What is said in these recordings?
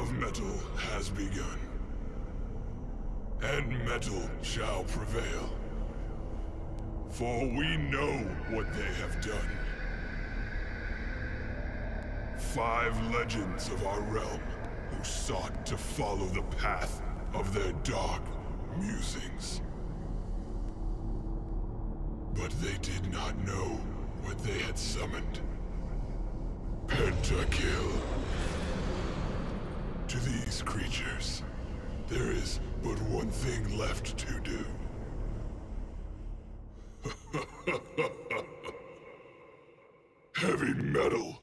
of metal has begun, and metal shall prevail. For we know what they have done. 5 legends of our realm who sought to follow the path of their dark musings. But they did not know what they had summoned. Pentakill. To these creatures, there is but one thing left to do. Heavy metal.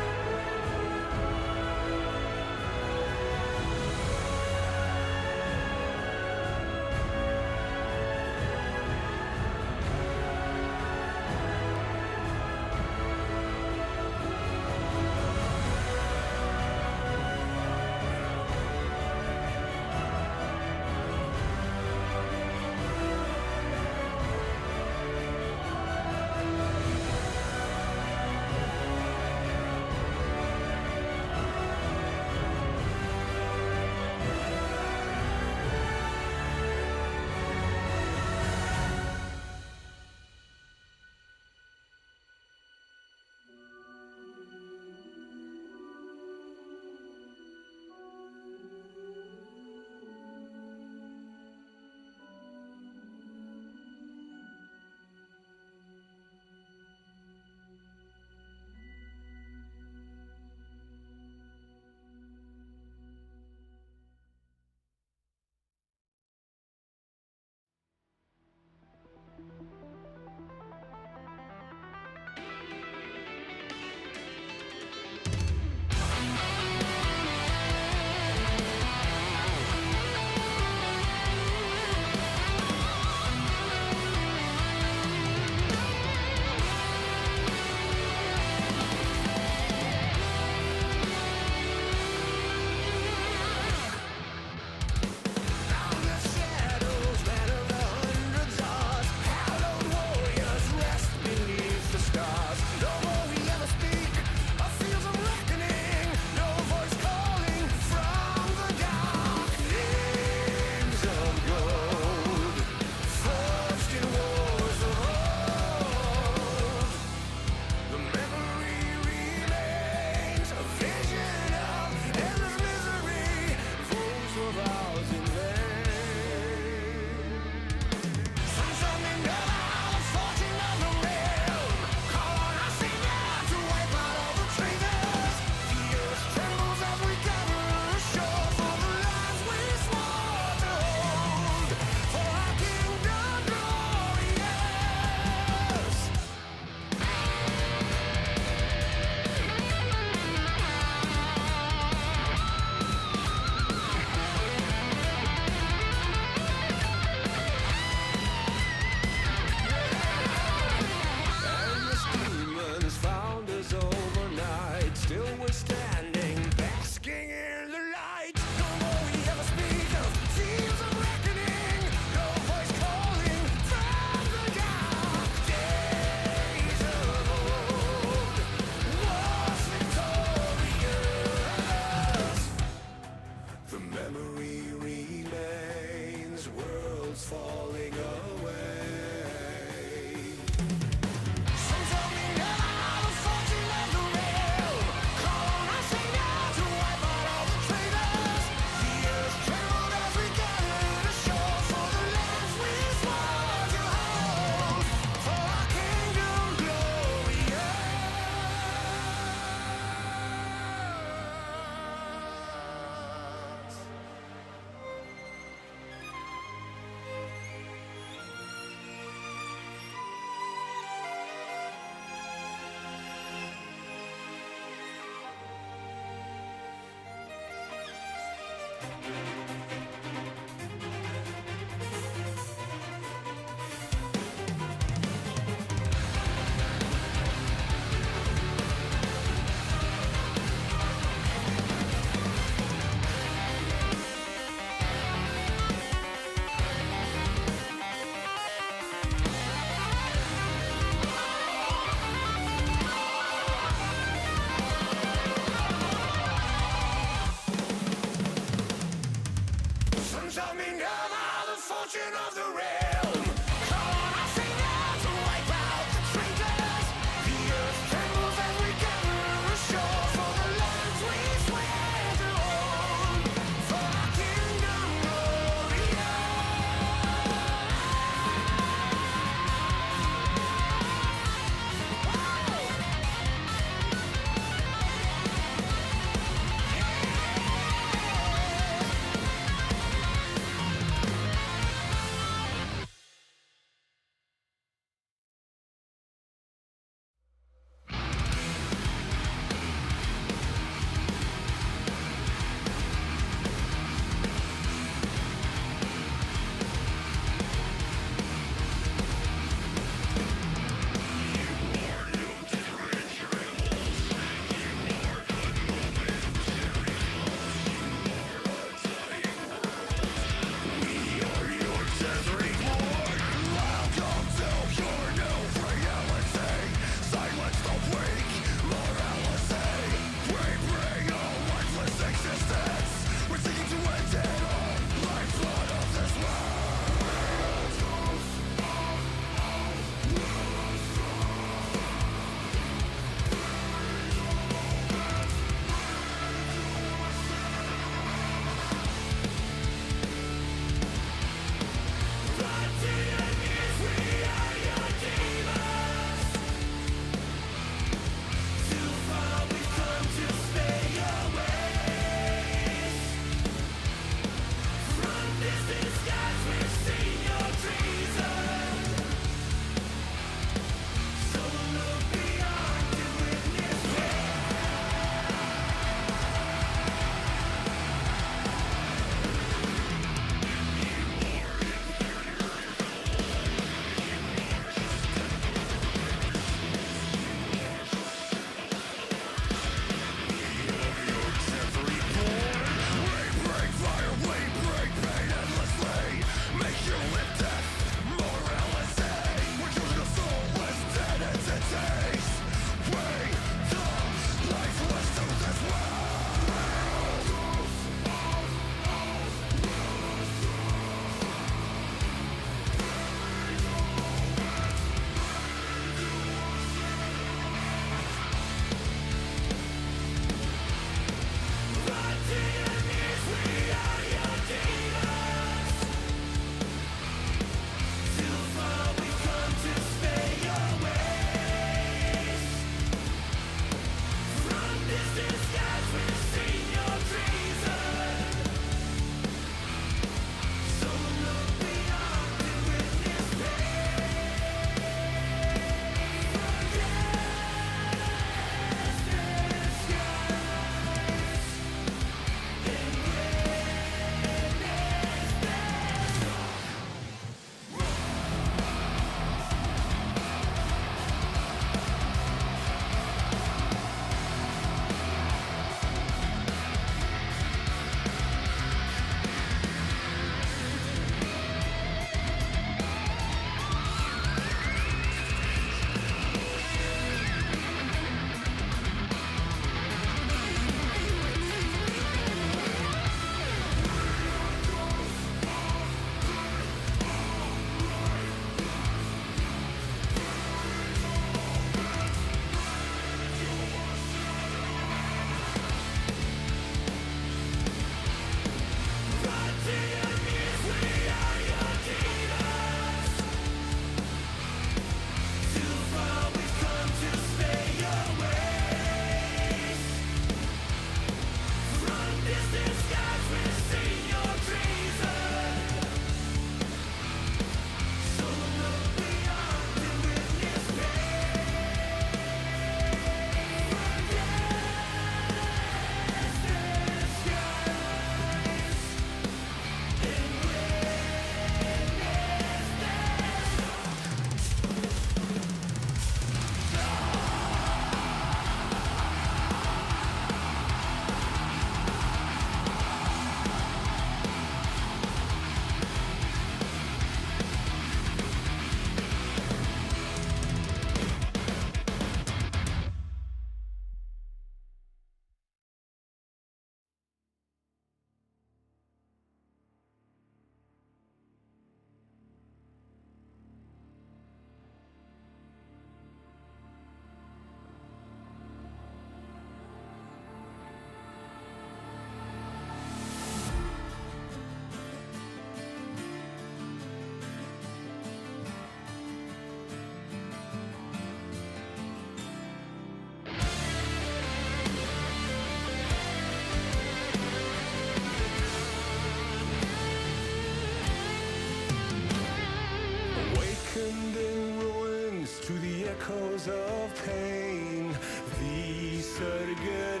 Awakened in ruins to the echoes of pain. Vi sörger,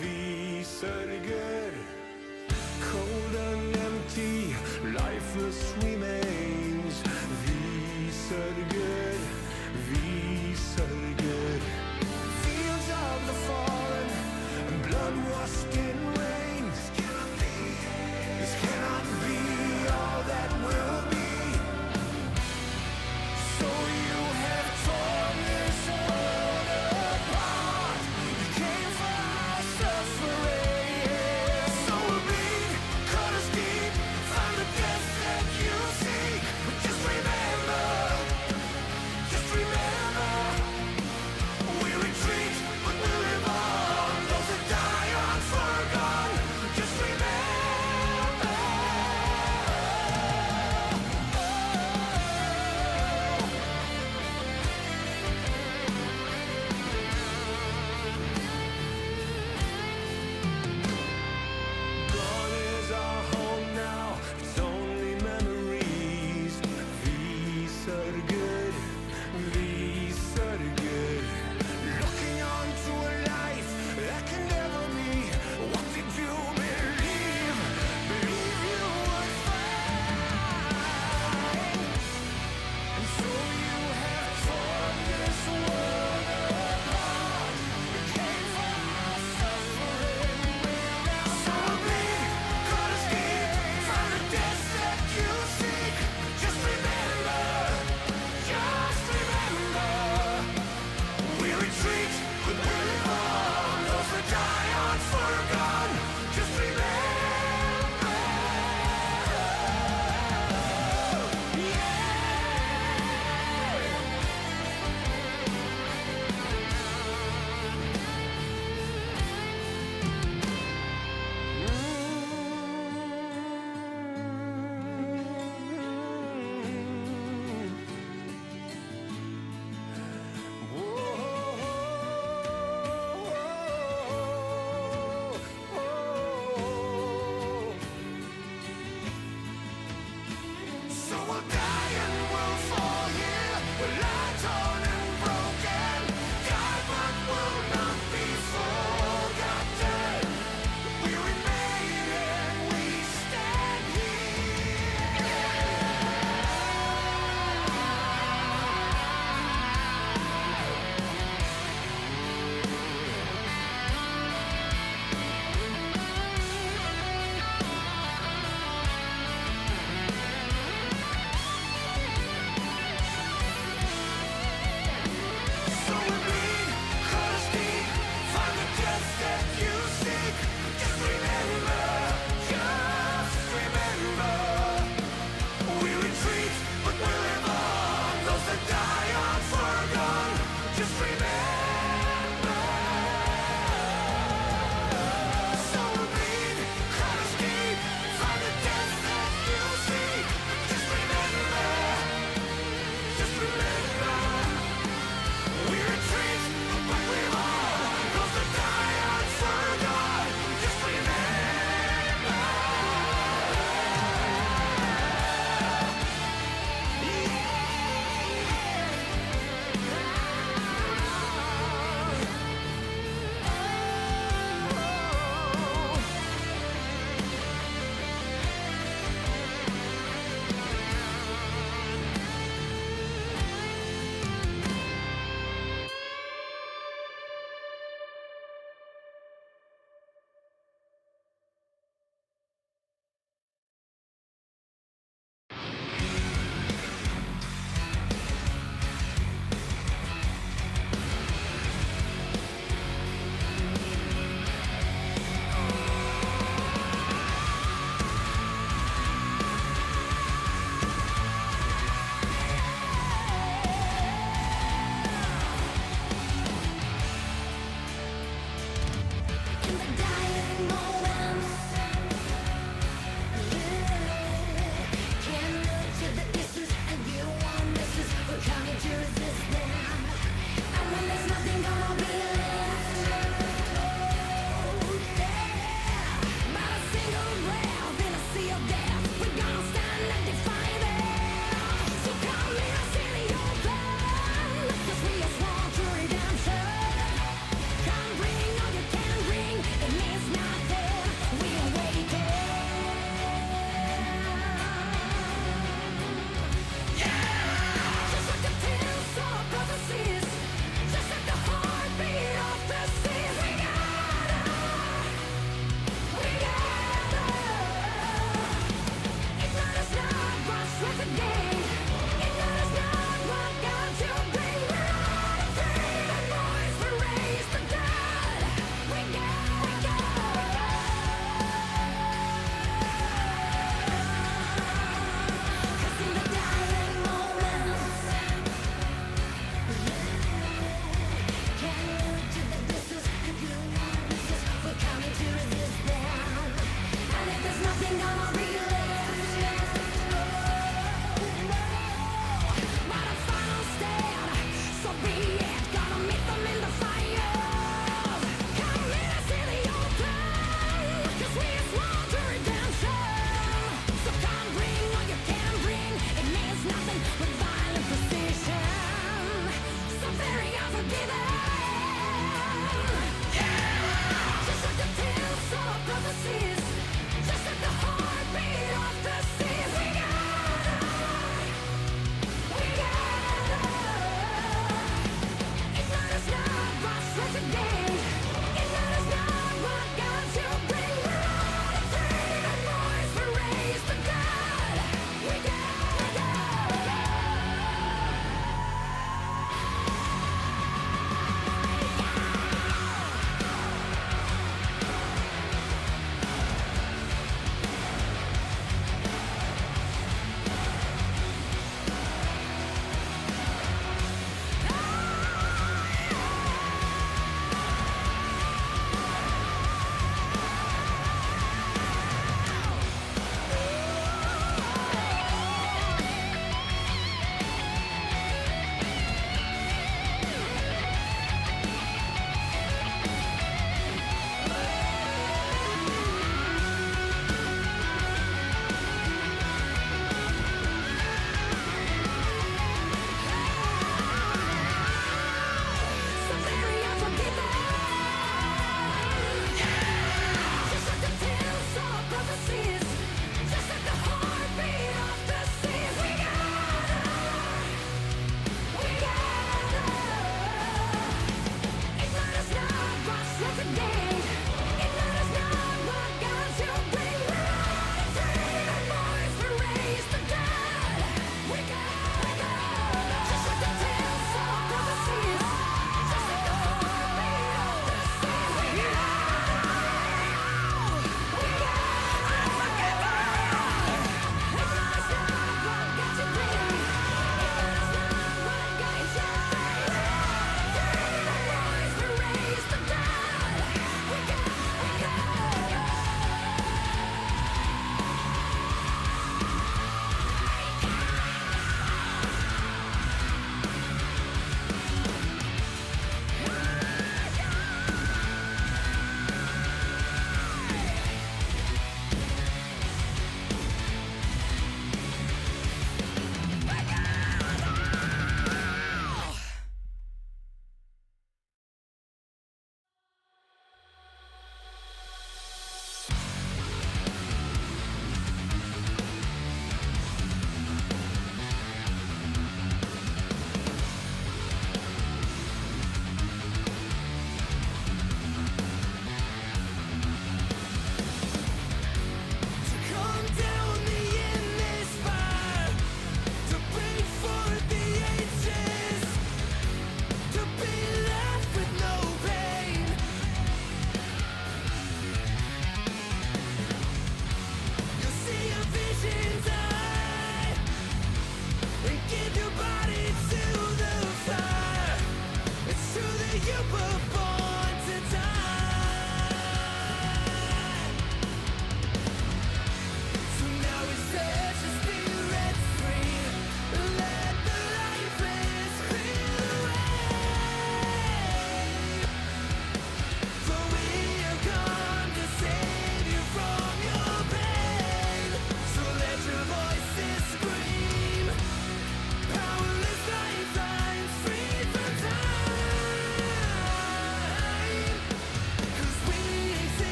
vi sörger. Cold and empty, lifeless remains. Vi sörger, vi sörger. Fields of the fallen, blood-washed in rain. This cannot be all that will be. So you have torn this world apart. You came for our suffering. So bleed, cut us deep, find the death that you seek. But just remember,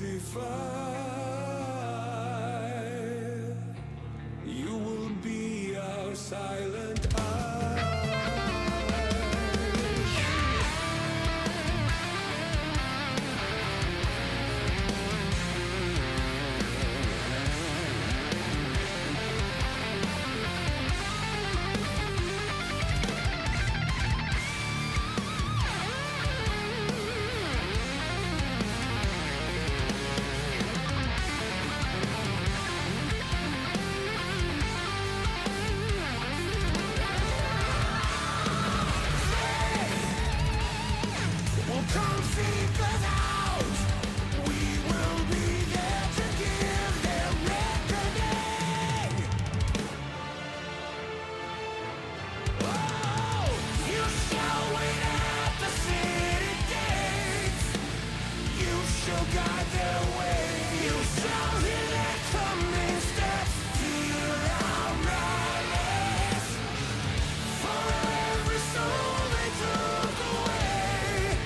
crucified. You will be our silent eye. Well, come seek us out. We will be there to give them reckoning. Oh, you shall wait at the city gates. You shall guide their way. You shall hear their coming steps. Feel our malice. For every soul they took away,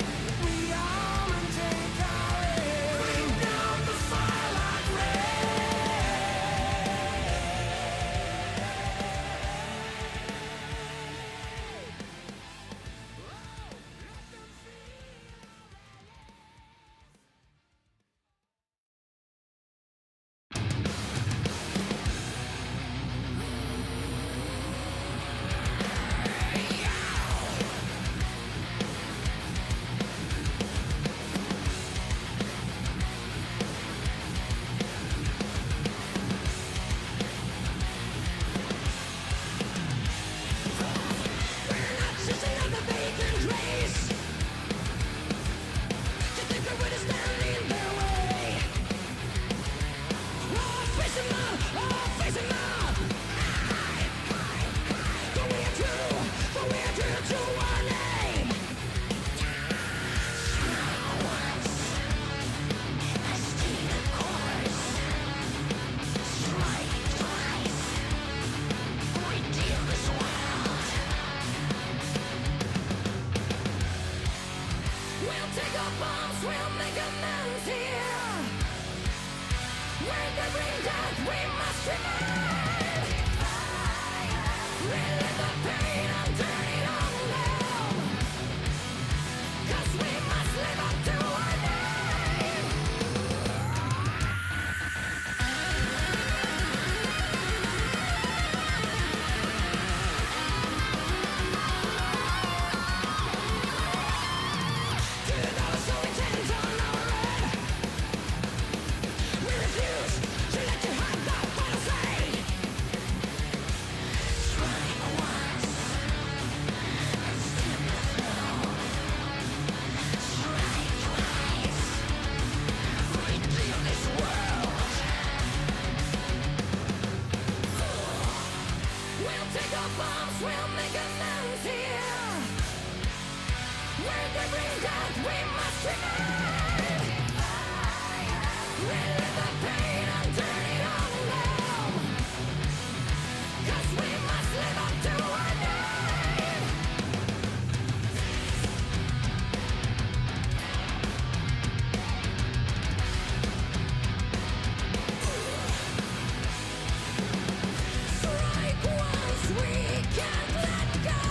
we arm and take our aim. Bring down the fire like just another vacant place. To think of what is standing in their way. Oh, face them up, face them up. For we are true to our name. Once, I steal the course. Strike twice, redeem this world. We'll take our bombs, we'll make amends here. Where they bring death, we must remain. Relive the pain and turn it on them. 'Cause we must live up to our name. To the dollars so intent on our red. We refuse to let you have the final say. Strike once, and steal the throne. Strike twice, redeem this world. We'll take our bombs, we'll make amends here. Where they bring death, we must remain. Relive the pain and turn it on them. 'Cause we must live up to our name. Strike once, we can't let go.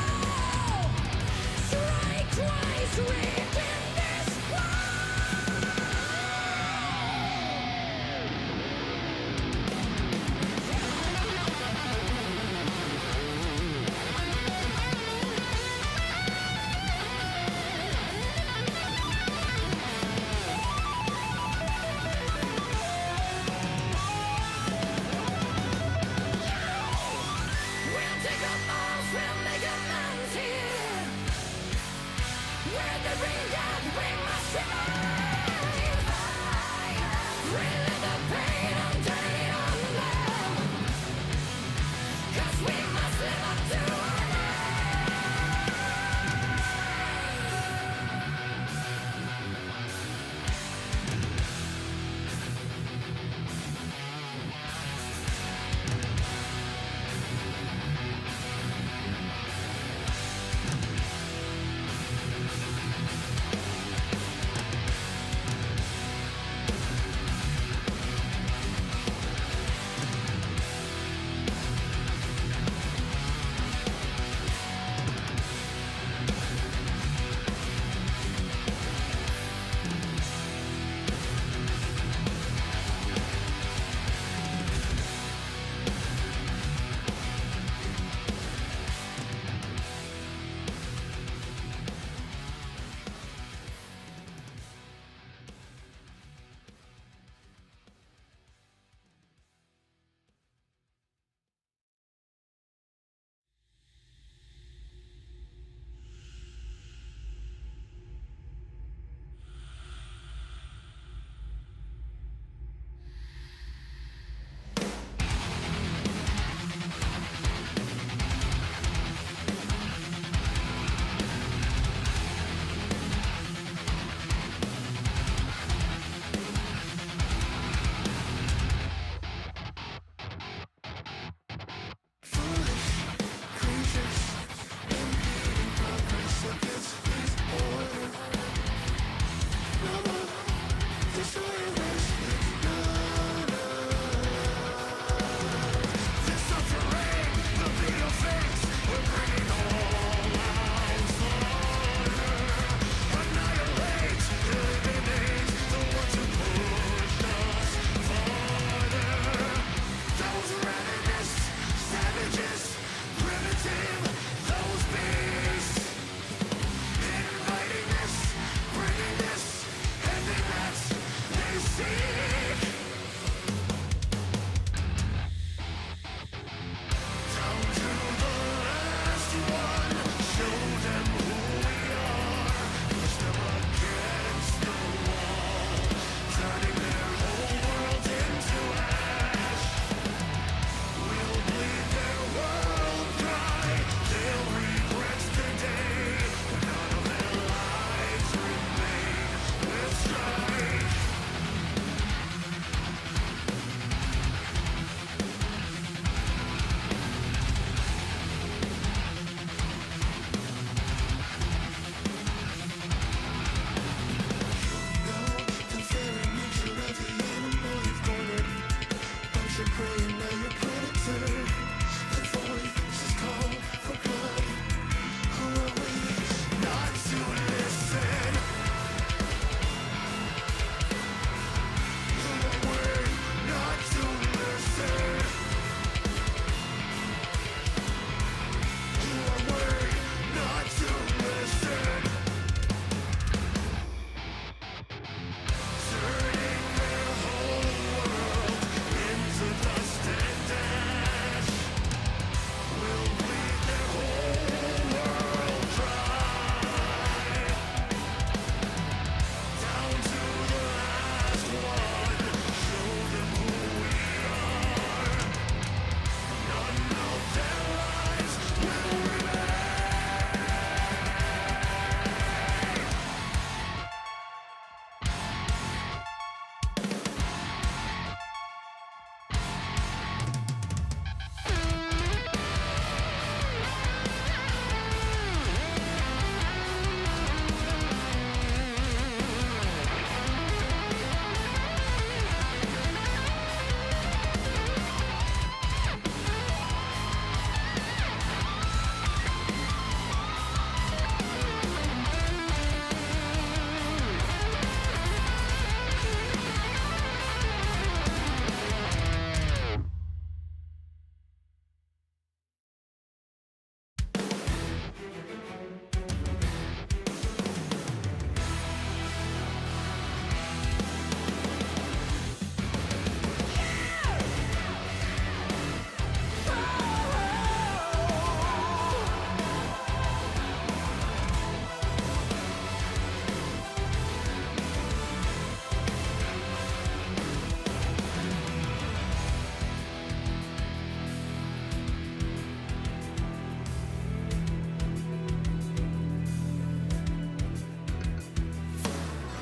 Strike twice, reap in this world. chasing those beasts, inviting this, bringing this, ending that they seek. Down to the last one, show them who we are. Push them against the wall, turning their whole world into ash. We'll bleed their world dry. They'll regret the day when none of their lives remain. We'll strike. The very nature of the animal you've cornered. Bunch of prey and now you're predator. The voices call for blood. Who are we not to listen? Who are we not to listen? Who are we not to listen? Turning their whole world into dust and ash. We'll bleed their whole world dry. Down to the last one, show them who we are. None of their lives will remain.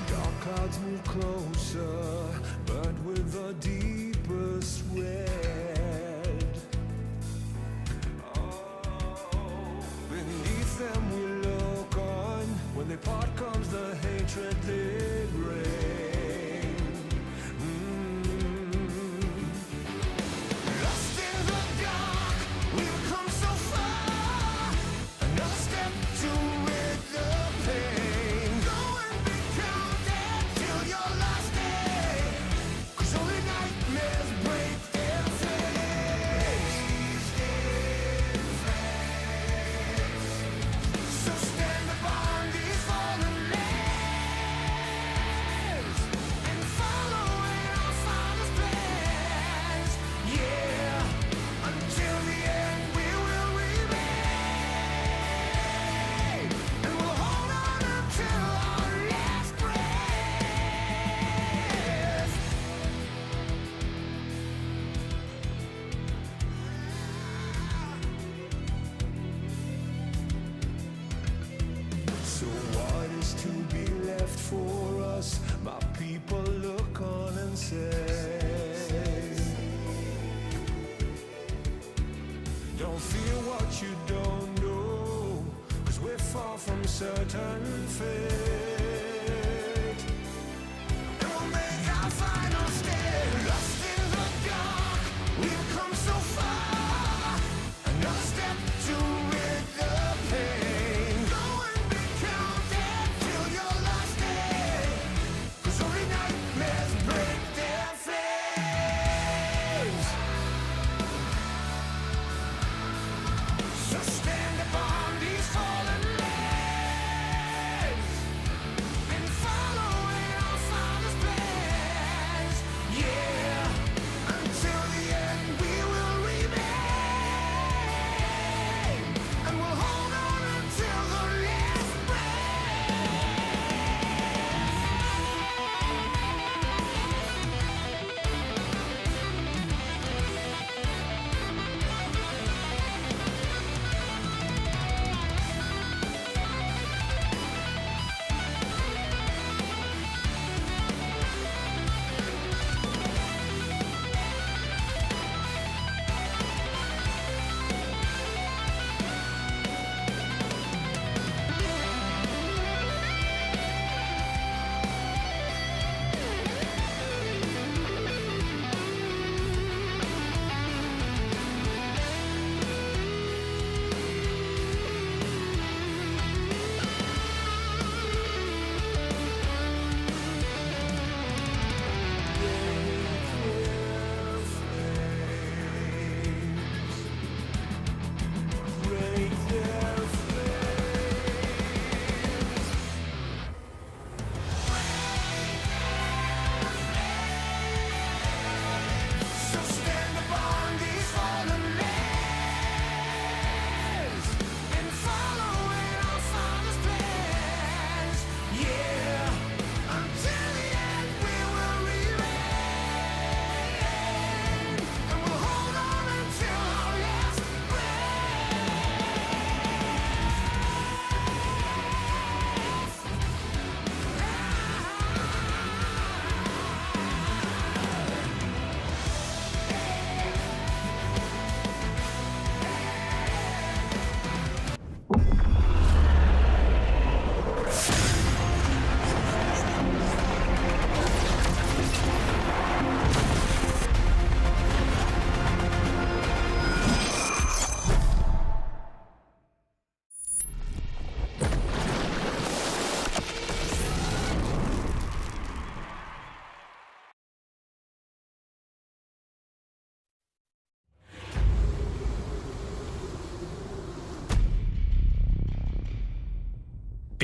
Dark clouds move closer, burnt with the deepest red. Oh, beneath them we look on. When they part comes the hatred they bring. Lost in the dark, we've come so far. Another step to rid the pain. Go and be counted till your last day. 'Cause only nightmares break their face. So stand upon these fallen lands and follow in our Father's plans. Yeah, until the end we will remain, and we'll hold on until our last breath. So what is to be left for us? My people look on and say, don't fear what you don't know, 'cause we're far from certain fate. And we'll make our final stand. Lost in the dark, we've come so far. Another step to rid the pain. Go and be counted till your last day. 'Cause only nightmares break their flames. So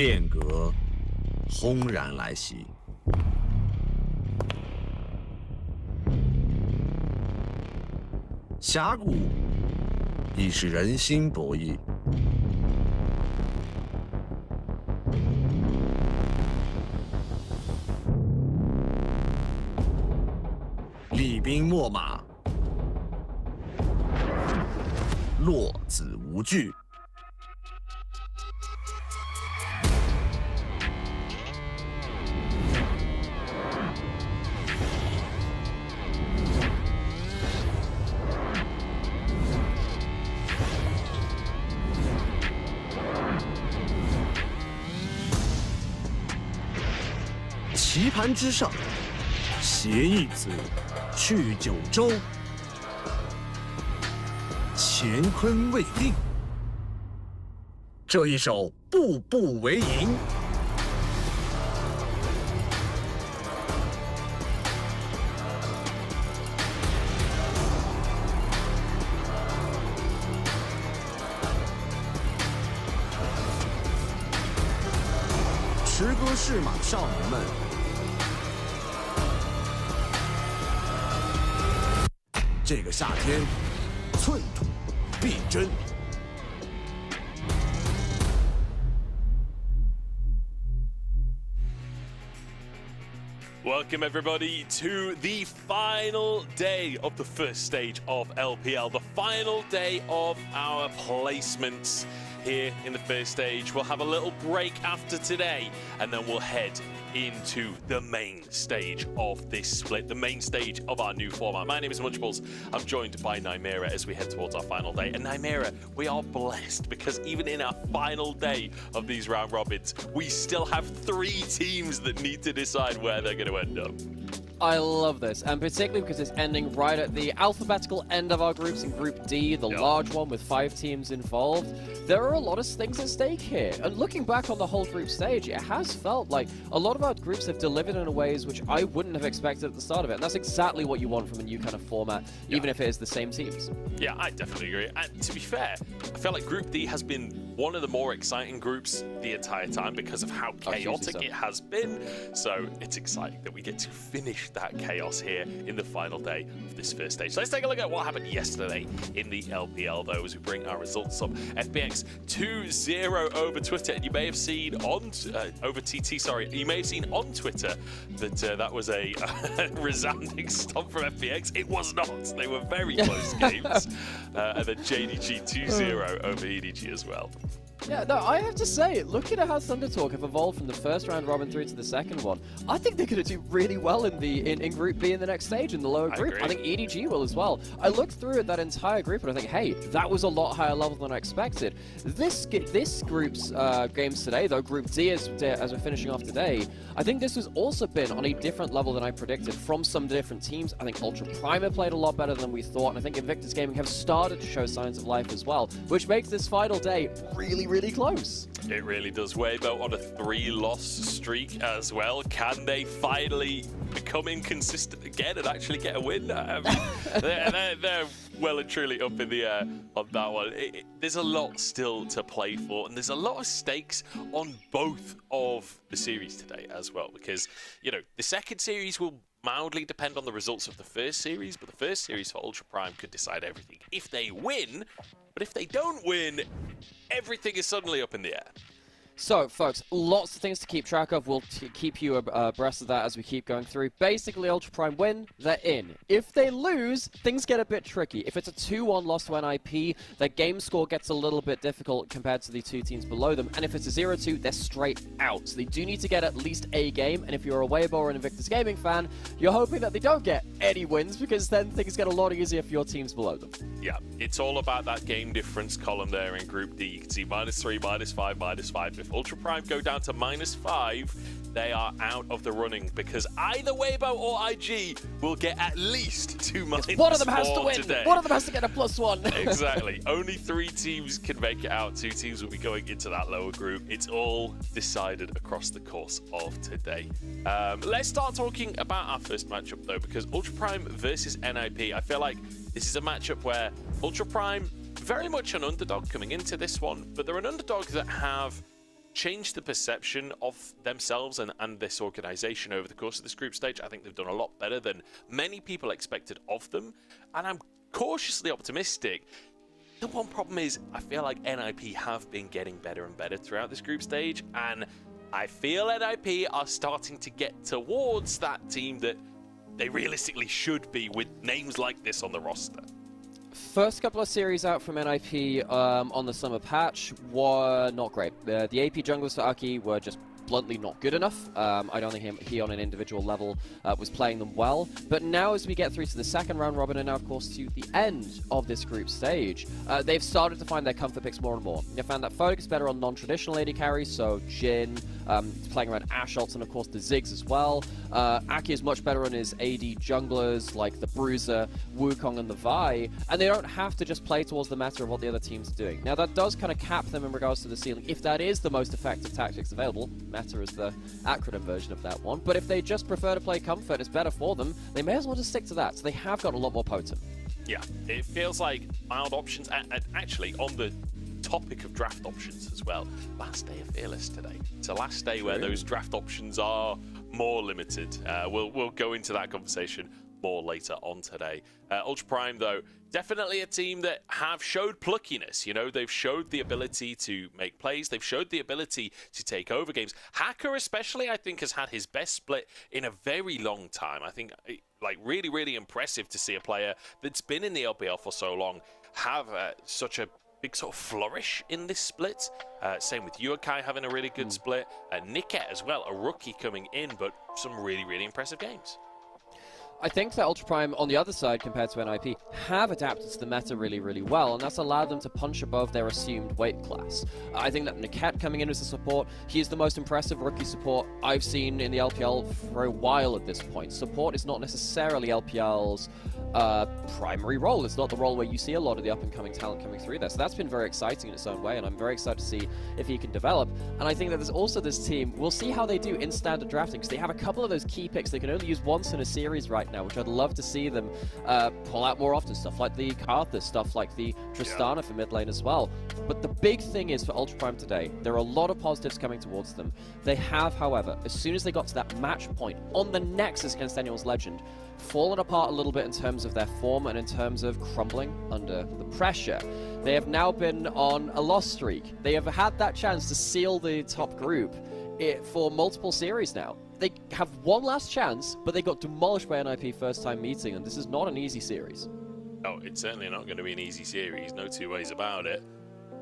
变革轰然来袭。峡谷亦是人心博弈。厉兵秣马，落子无惧。棋盘之上，携一子去九州，乾坤未定。这一手步步为营。驰歌试马少年们，这个夏天，寸土必争。Welcome everybody to the final day of the first stage of LPL, the final day of our placements here in the first stage. We'll have a little break after today and then we'll head into the main stage of this split, the main stage of our new format. My name is Munchables. I'm joined by Nymera as we head towards our final day. And Nymera, we are blessed because even in our final day of these round robins, we still have 3 teams that need to decide where they're going to end up. I love this, and particularly because it's ending right at the alphabetical end of our groups in Group D, the large one with 5 teams involved. There are a lot of things at stake here, and looking back on the whole group stage, it has felt like a lot of our groups have delivered in ways which I wouldn't have expected at the start of it, and that's exactly what you want from a new kind of format, even if it is the same teams. Yeah, I definitely agree. And to be fair, I feel like Group D has been one of the more exciting groups the entire time because of how chaotic it has been. So it's exciting that we get to finish that chaos here in the final day of this first stage. So let's take a look at what happened yesterday in the LPL, though, as we bring our results up. FPX 2-0 over Twitter, and you may have seen on over TT, sorry, you may have seen on Twitter that that was a resounding stomp from FPX. It was not. They were very close games. And then JDG 2-0 over EDG as well. Yeah, no, I have to say, looking at how Thunder Talk have evolved from the first round robin through to the second one, I think they're going to do really well in Group B in the next stage, in the lower group. I think EDG will as well. I looked through at that entire group and I think, hey, that was a lot higher level than I expected. This group's games today, though, Group D as we're finishing off today, I think this has also been on a different level than I predicted from some different teams. I think Ultra Prime have played a lot better than we thought, and I think Invictus Gaming have started to show signs of life as well, which makes this final day really close. It really does. Weibo on a 3-loss streak as well. Can they finally become inconsistent again and actually get a win? I mean, they're well and truly up in the air on that one. There's a lot still to play for, and there's a lot of stakes on both of the series today as well, because, you know, the second series will mildly depend on the results of the first series, but the first series for Ultra Prime could decide everything if they win. But if they don't win, everything is suddenly up in the air. So, folks, lots of things to keep track of. We'll keep you abreast of that as we keep going through. Basically, Ultra Prime win, they're in. If they lose, things get a bit tricky. If it's a 2-1 loss to NIP, their game score gets a little bit difficult compared to the 2 teams below them. And if it's a 0-2, they're straight out. So they do need to get at least a game. And if you're a Weibo or an Invictus Gaming fan, you're hoping that they don't get any wins, because then things get a lot easier for your teams below them. Yeah, it's all about that game difference column there in Group D. You can see -3, -5, -5. If Ultra Prime go down to -5, they are out of the running, because either Weibo or IG will get at least 2 -4 one of them has to win. Today. One of them has to get a +1. Exactly. Only 3 teams can make it out. 2 teams will be going into that lower group. It's all decided across the course of today. Let's start talking about our first matchup, though, because Ultra Prime versus NIP. I feel like this is a matchup where Ultra Prime, very much an underdog coming into this one, but they're an underdog that have changed the perception of themselves and this organization over the course of this group stage. I think they've done a lot better than many people expected of them, and I'm cautiously optimistic. The one problem is I feel like NIP have been getting better and better throughout this group stage, and I feel NIP are starting to get towards that team that they realistically should be with names like this on the roster. First couple of series out from NIP on the summer patch were not great. The AP junglers for Aki were just bluntly not good enough. I don't think he on an individual level was playing them well. But now as we get through to the second round robin and now of course to the end of this group stage, they've started to find their comfort picks more and more. They found that Photic is better on non-traditional AD carries, so Jhin, playing around Ashe ults and of course the Ziggs as well. Aki is much better on his AD junglers like the Bruiser, Wukong and the Vi, and they don't have to just play towards the meta of what the other teams are doing. Now that does kind of cap them in regards to the ceiling, if that is the most effective tactics available. Meta is the acronym version of that one, but if they just prefer to play comfort, it's better for them, they may as well just stick to that, so they have got a lot more potent. Yeah, it feels like mild options, and actually on the topic of draft options as well, last day of Fearless today. It's a last day where those draft options are more limited. We'll go into that conversation more later on today. Ultra Prime, though, definitely a team that have showed pluckiness. You know, they've showed the ability to make plays. They've showed the ability to take over games. Hacker especially, I think, has had his best split in a very long time. I think, like, really, really impressive to see a player that's been in the LPL for so long have such a big sort of flourish in this split. Same with Yuakai having a really good split. Niket as well, a rookie coming in, but some really, really impressive games. I think that Ultra Prime, on the other side, compared to NIP, have adapted to the meta really, really well, and that's allowed them to punch above their assumed weight class. I think that Niket coming in as a support, he is the most impressive rookie support I've seen in the LPL for a while at this point. Support is not necessarily LPL's primary role. It's not the role where you see a lot of the up-and-coming talent coming through there. So that's been very exciting in its own way, and I'm very excited to see if he can develop. And I think that there's also this team, we'll see how they do in standard drafting, because they have a couple of those key picks they can only use once in a series right now, which I'd love to see them pull out more often. Stuff like the Karthus, stuff like the Tristana for mid lane as well. But the big thing is for Ultra Prime today, there are a lot of positives coming towards them. They have, however, as soon as they got to that match point on the Nexus against Daniel's Legend, fallen apart a little bit in terms of their form and in terms of crumbling under the pressure. They have now been on a loss streak. They have had that chance to seal the top group for multiple series now. They have one last chance, but they got demolished by NIP first time meeting, and this is not an easy series. Oh, it's certainly not going to be an easy series, no two ways about it.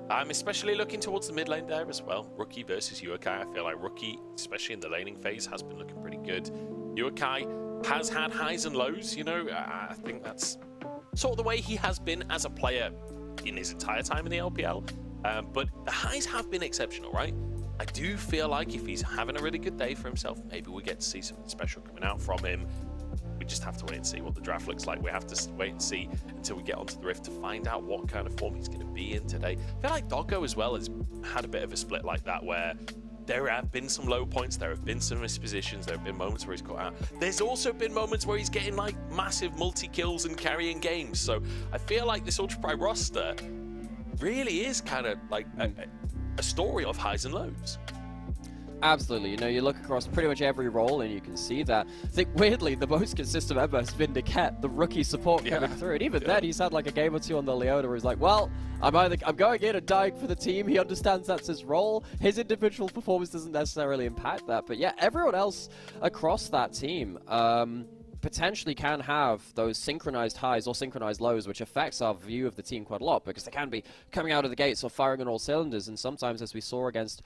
I'm especially looking towards the mid lane there as well. Rookie versus Yuakai. I feel like Rookie, especially in the laning phase, has been looking pretty good. Yuakai has had highs and lows, you know. I think that's sort of the way he has been as a player in his entire time in the LPL. But the highs have been exceptional, right? I do feel like if he's having a really good day for himself, maybe we get to see something special coming out from him. We just have to wait and see what the draft looks like. We have to wait and see until we get onto the Rift to find out what kind of form he's going to be in today. I feel like Doggo as well has had a bit of a split like that, where there have been some low points, there have been some mispositions, there have been moments where he's caught out. There's also been moments where he's getting like massive multi-kills and carrying games. So I feel like this Ultra Prime roster really is kind of like a story of highs and lows. Absolutely. You know, you look across pretty much every role and you can see that. I think, weirdly, the most consistent member has been Niket, the rookie support coming through. And even then, he's had like a game or two on the Leona where he's like, well, I'm going in and dying for the team. He understands that's his role. His individual performance doesn't necessarily impact that. But yeah, everyone else across that team potentially can have those synchronized highs or synchronized lows, which affects our view of the team quite a lot, because they can be coming out of the gates or firing on all cylinders. And sometimes, as we saw against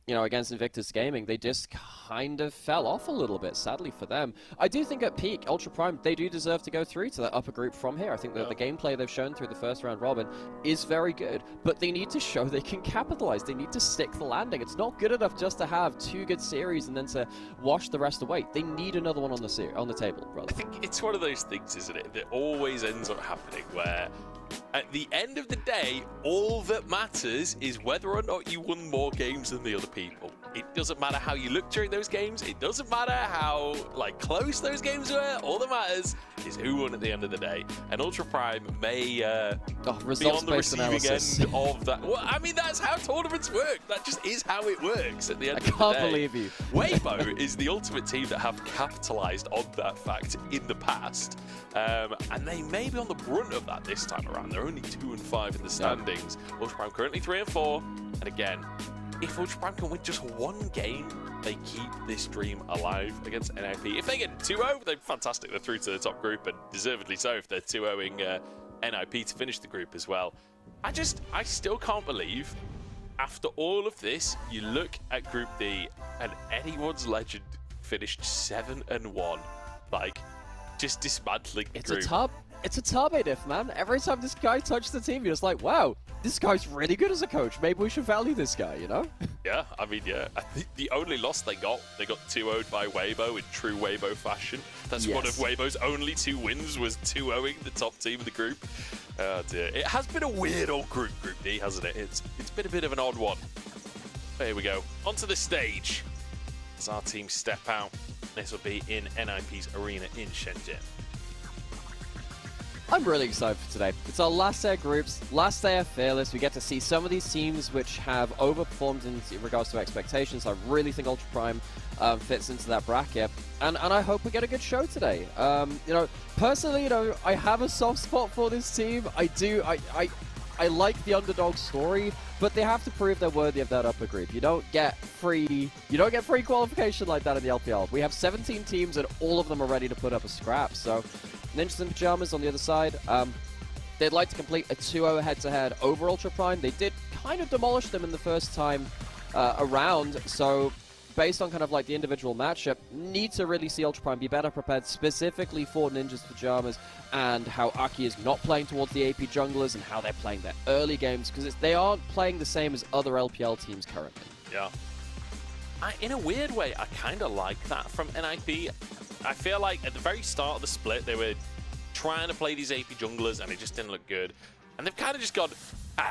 against Invictus Gaming, they just kind of fell off a little bit, sadly for them. I do think at peak, Ultra Prime, they do deserve to go through to that upper group from here. I think that the gameplay they've shown through the first round robin is very good, but they need to show they can capitalize. They need to stick the landing. It's not good enough just to have two good series and then to wash the rest away. They need another one on the table, brother. I think it's one of those things, isn't it, that always ends up happening where at the end of the day, all that matters is whether or not you won more games than the other people. It doesn't matter how you look during those games. It doesn't matter how close those games were. All that matters is who won at the end of the day. And Ultra Prime may be on the receiving end of that. Well, I mean, that's how tournaments work. That just is how it works at the end of the day. I can't believe you. Weibo is the ultimate team that have capitalized on that fact in the past. And they may be on the brunt of that this time around. They're only 2 and 5 in the standings. Ultra Prime currently 3 and 4. And again, if Ultra Prime can win just one game, they keep this dream alive against NIP. If they get 2-0, they're fantastic. They're through to the top group, and deservedly so if they're 2-0ing NIP to finish the group as well. I still can't believe, after all of this, you look at Group D, and anyone's legend finished 7-1. Just dismantling the group. It's a Tabe diff, man. Every time this guy touched the team, you're just like, wow, this guy's really good as a coach. Maybe we should value this guy, you know? Yeah, I mean, yeah. I think the only loss they got 2-0'd by Weibo in true Weibo fashion. That's one of Weibo's only 2 wins, was 2-0ing the top team of the group. Oh dear. It has been a weird old Group D, hasn't it? It's been a bit of an odd one. There we go. Onto the stage as our team step out. This will be in NIP's arena in Shenzhen. I'm really excited for today. It's our last day of groups, last day of Fearless. We get to see some of these teams which have overperformed in regards to expectations. I really think Ultra Prime fits into that bracket. And I hope we get a good show today. Personally, I have a soft spot for this team. I like the underdog story, but they have to prove they're worthy of that upper group. You don't get free qualification like that in the LPL. We have 17 teams and all of them are ready to put up a scrap. So Ninjas in Pajamas on the other side, they'd like to complete a 2-0 head-to-head over Ultra Prime. They did kind of demolish them in the first time around, so based on kind of the individual matchup, need to really see Ultra Prime be better prepared specifically for Ninjas Pajamas and how Aki is not playing towards the AP junglers and how they're playing their early games, because they aren't playing the same as other LPL teams currently. Yeah. In a weird way, I kind of like that from NIP. I feel like at the very start of the split, they were trying to play these AP junglers and it just didn't look good. And they've kind of just gone,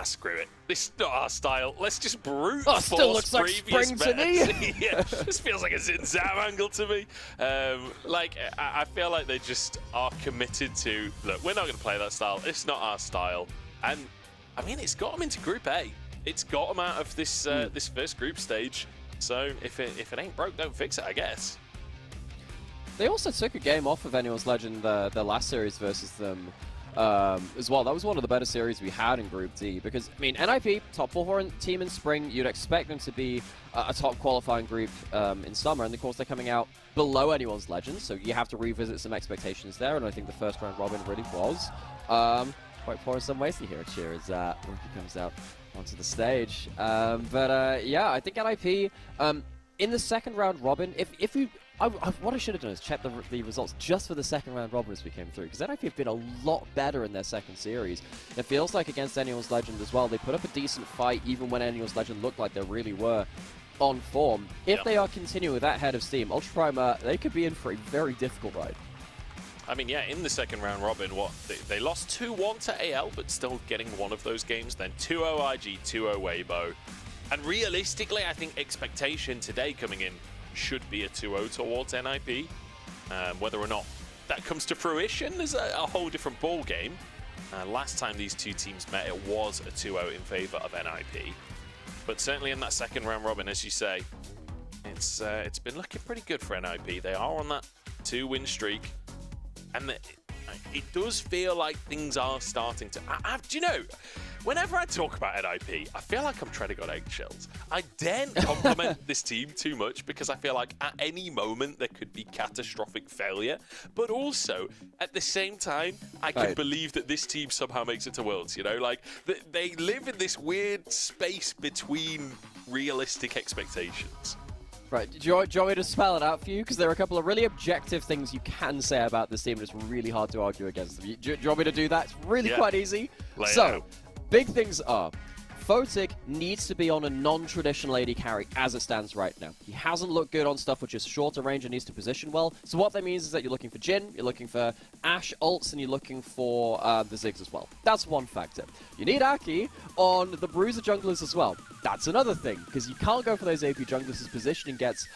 screw it. This is not our style. Let's just brute force still looks like spring to me. Yeah, this feels like a Xin Zhao angle to me. I feel like they just are committed to, look, we're not going to play that style. It's not our style. And, I mean, it's got them into Group A. It's got them out of this this first group stage. So if it ain't broke, don't fix it, I guess. They also took a game off of Anyone's Legend, their last series versus them as well. That was one of the better series we had in Group D because, I mean, NIP, top 4 team in spring, you'd expect them to be a top qualifying group in summer, and of course they're coming out below Anyone's Legend, so you have to revisit some expectations there, and I think the first round robin really was quite poor in some ways. You hear a cheer as Rookie comes out onto the stage. Yeah, I think NIP, in the second round robin, if you... what I should have done is check the results just for the second round robin as we came through, because NIP have been a lot better in their second series. It feels like against Anyone's Legend as well, they put up a decent fight even when Anyone's Legend looked like they really were on form. If they are continuing with that head of steam, Ultra Prime, they could be in for a very difficult ride. I mean, yeah, in the second round robin, they lost 2-1 to AL, but still getting one of those games, then 2-0 IG, 2-0 Weibo. And realistically, I think expectation today coming in should be a 2-0 towards NIP. Whether or not that comes to fruition is a whole different ball game. Last time these two teams met, it was a 2-0 in favor of NIP. But certainly in that second round robin, as you say, it's been looking pretty good for NIP. They are on that 2-win streak. And it does feel like things are starting to... do you know, whenever I talk about NIP, I feel like I'm treading on eggshells. I daren't compliment this team too much because I feel like at any moment there could be catastrophic failure. But also, at the same time, I can believe that this team somehow makes it to Worlds, you know? Like, they live in this weird space between realistic expectations. Right, do you want me to spell it out for you? Because there are a couple of really objective things you can say about this team, and it's really hard to argue against them. Do you want me to do that? It's really quite easy. Big things are, Photic needs to be on a non-traditional AD carry as it stands right now. He hasn't looked good on stuff which is shorter range and needs to position well. So what that means is that you're looking for Jhin, you're looking for Ashe ults, and you're looking for the Ziggs as well. That's one factor. You need Aki on the Bruiser junglers as well. that's another thing, because you can't go for those AP junglers. His positioning gets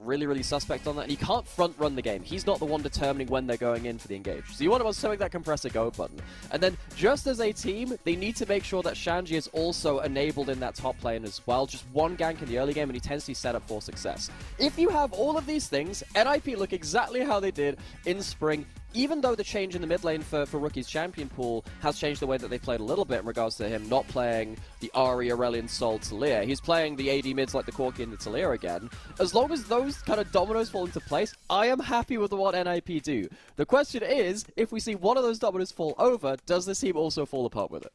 really, really suspect on that, and he can't front-run the game. He's not the one determining when they're going in for the engage. So you want to make that compressor go button. And then, just as a team, they need to make sure that Shanji is also enabled in that top lane as well. Just one gank in the early game, and he tends to be set up for success. If you have all of these things, NIP look exactly how they did in Spring. Even though the change in the mid lane for Rookie's champion pool has changed the way that they played a little bit in regards to him not playing the Ahri, Aurelion, Sol, Talia. He's playing the AD mids like the Corki and the Talia again. As long as those kind of dominoes fall into place, I am happy with what NIP do. The question is, if we see one of those dominoes fall over, does this team also fall apart with it?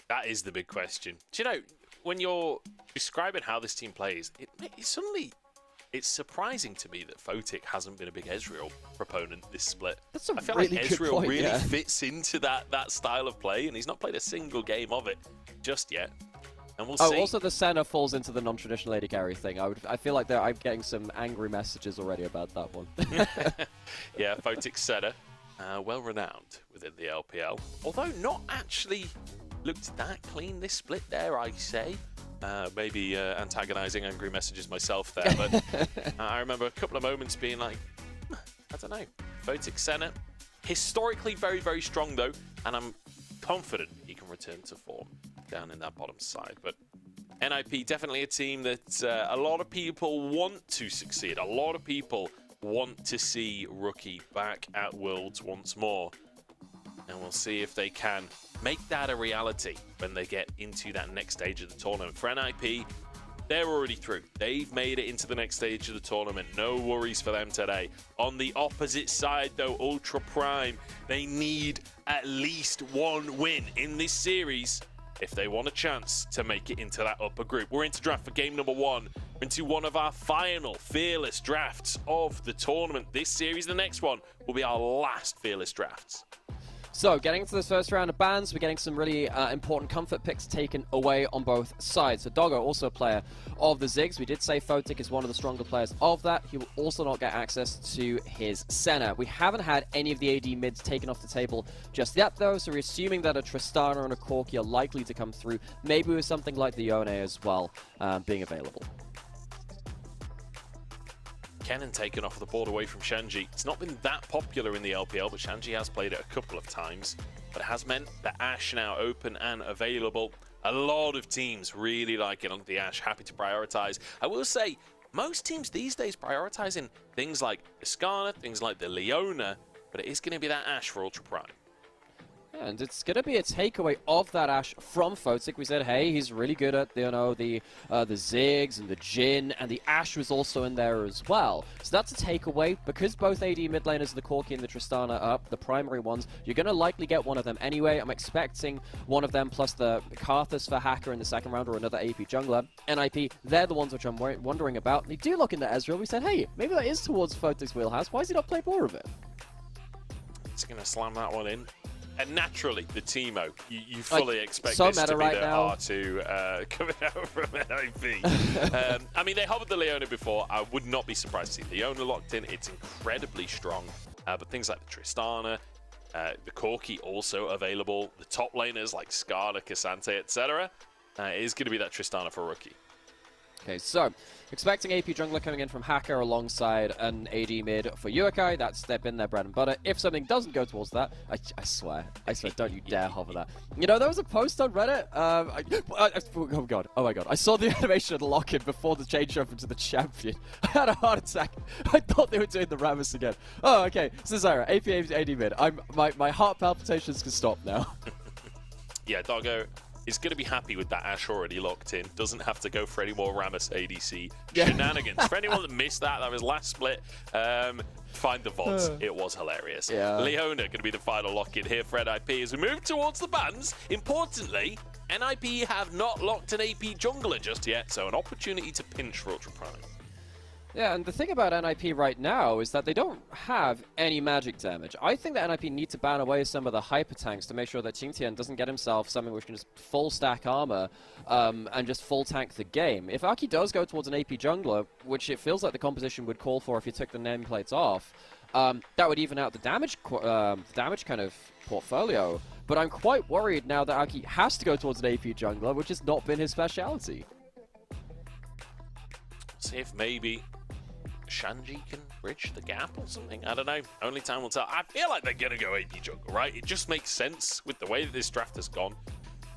That is the big question. Do you know, when you're describing how this team plays, it's surprising to me that Photic hasn't been a big Ezreal proponent this split. That's a I feel really like good Ezreal point, really yeah. fits into that style of play, and he's not played a single game of it just yet. And we'll see. Also the Senna falls into the non-traditional AD carry thing. I feel like I'm getting some angry messages already about that one. Yeah, Photic Senna, well renowned within the LPL, although not actually looked that clean this split, dare I say. Maybe antagonizing angry messages myself there, but I remember a couple of moments being like, I don't know, Photic Senna, historically very, very strong though, and I'm confident he can return to form down in that bottom side. But NIP, definitely a team that a lot of people want to succeed. A lot of people want to see Rookie back at Worlds once more. And we'll see if they can make that a reality when they get into that next stage of the tournament. For NIP, they're already through. They've made it into the next stage of the tournament. No worries for them today. On the opposite side, though, Ultra Prime, they need at least one win in this series if they want a chance to make it into that upper group. We're into draft for game number 1. We're into one of our final Fearless drafts of the tournament. This series, the next one, will be our last Fearless drafts. So, getting into this first round of bans, we're getting some really important comfort picks taken away on both sides. So, Doggo, also a player of the Ziggs. We did say Photic is one of the stronger players of that. He will also not get access to his Senna. We haven't had any of the AD mids taken off the table just yet, though, so we're assuming that a Tristana and a Corki are likely to come through, maybe with something like the Yone as well being available. Kennen taken off the board away from Shanji. It's not been that popular in the LPL, but Shanji has played it a couple of times. But it has meant that Ashe now open and available. A lot of teams really like it on the Ashe, happy to prioritize. I will say, most teams these days prioritizing things like the Skarner, things like the Leona, but it is going to be that Ashe for Ultra Prime. And it's going to be a takeaway of that Ashe from Photic. We said, hey, he's really good at, the Ziggs and the Jhin, and the Ashe was also in there as well. So that's a takeaway. Because both AD mid laners, the Corki and the Tristana, are the primary ones, you're going to likely get one of them anyway. I'm expecting one of them plus the Karthus for Hacker in the second round or another AP jungler. NIP, they're the ones which I'm wondering about. They do look into Ezreal. We said, hey, maybe that is towards Photic's wheelhouse. Why does he not play more of it? It's going to slam that one in. And naturally, the Teemo, you fully expect so this to be right the now. R2 coming out from NIP. I mean, they hovered the Leona before. I would not be surprised to see Leona locked in. It's incredibly strong. But things like the Tristana, the Corki also available. The top laners like Skarner, Cassante, etc. It is going to be that Tristana for Rookie. Okay, so expecting AP jungler coming in from Hacker alongside an AD mid for Yukai. That's been their bread and butter. If something doesn't go towards that, I swear, don't you dare hover that. You know, there was a post on Reddit. Oh god, I saw the animation of the lock-in before the change over to the champion. I had a heart attack. I thought they were doing the Rammus again. Oh, okay. So Zyra, AP AD mid. My heart palpitations can stop now. Yeah, Doggo is going to be happy with that Ashe already locked in. Doesn't have to go for any more Rammus ADC shenanigans. For anyone that missed that was last split. Find the VODs. It was hilarious. Yeah. Leona going to be the final lock-in here for NIP as we move towards the bans. Importantly, NIP have not locked an AP jungler just yet, so an opportunity to pinch for Ultra Prime. Yeah, and the thing about NIP right now is that they don't have any magic damage. I think that NIP need to ban away some of the hyper tanks to make sure that Qingtian doesn't get himself something which can just full stack armor and just full tank the game. If Aki does go towards an AP jungler, which it feels like the composition would call for if you took the nameplates off, that would even out the damage kind of portfolio. but I'm quite worried now that Aki has to go towards an AP jungler, which has not been his speciality. See if maybe Shanji can bridge the gap or something. I don't know. Only time will tell. I feel like they're going to go AP jungle, right? It just makes sense with the way that this draft has gone.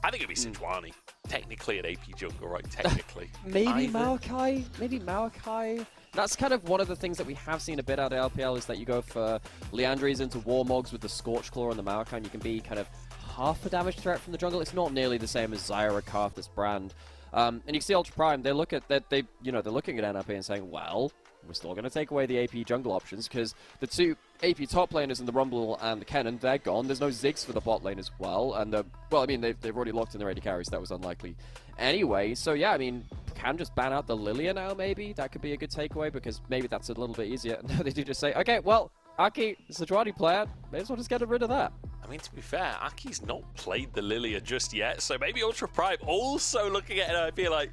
I think it'd be Sejuani. Technically an AP jungle, right? Technically. Maybe Maokai? Maybe Maokai? That's kind of one of the things that we have seen a bit out of LPL is that you go for Liandry's into Warmogs with the Scorch Claw and the Maokai, and you can be kind of half a damage threat from the jungle. It's not nearly the same as Zyra, Karthus, Brand. And you can see Ultra Prime, they look at that they're looking at NRP and saying, well, we're still going to take away the AP jungle options because the two AP top laners in the Rumble and the Kennen, they're gone. There's no Ziggs for the bot lane as well. And, well, I mean, they've already locked in their AD carry, so that was unlikely anyway. So, yeah, I mean, can just ban out the Lilia now, maybe? That could be a good takeaway because maybe that's a little bit easier. No, they do just say, okay, well, Aki, Sejuani player, may as well just get rid of that. I mean, to be fair, Aki's not played the Lilia just yet, so maybe Ultra Prime also looking at it and I feel like,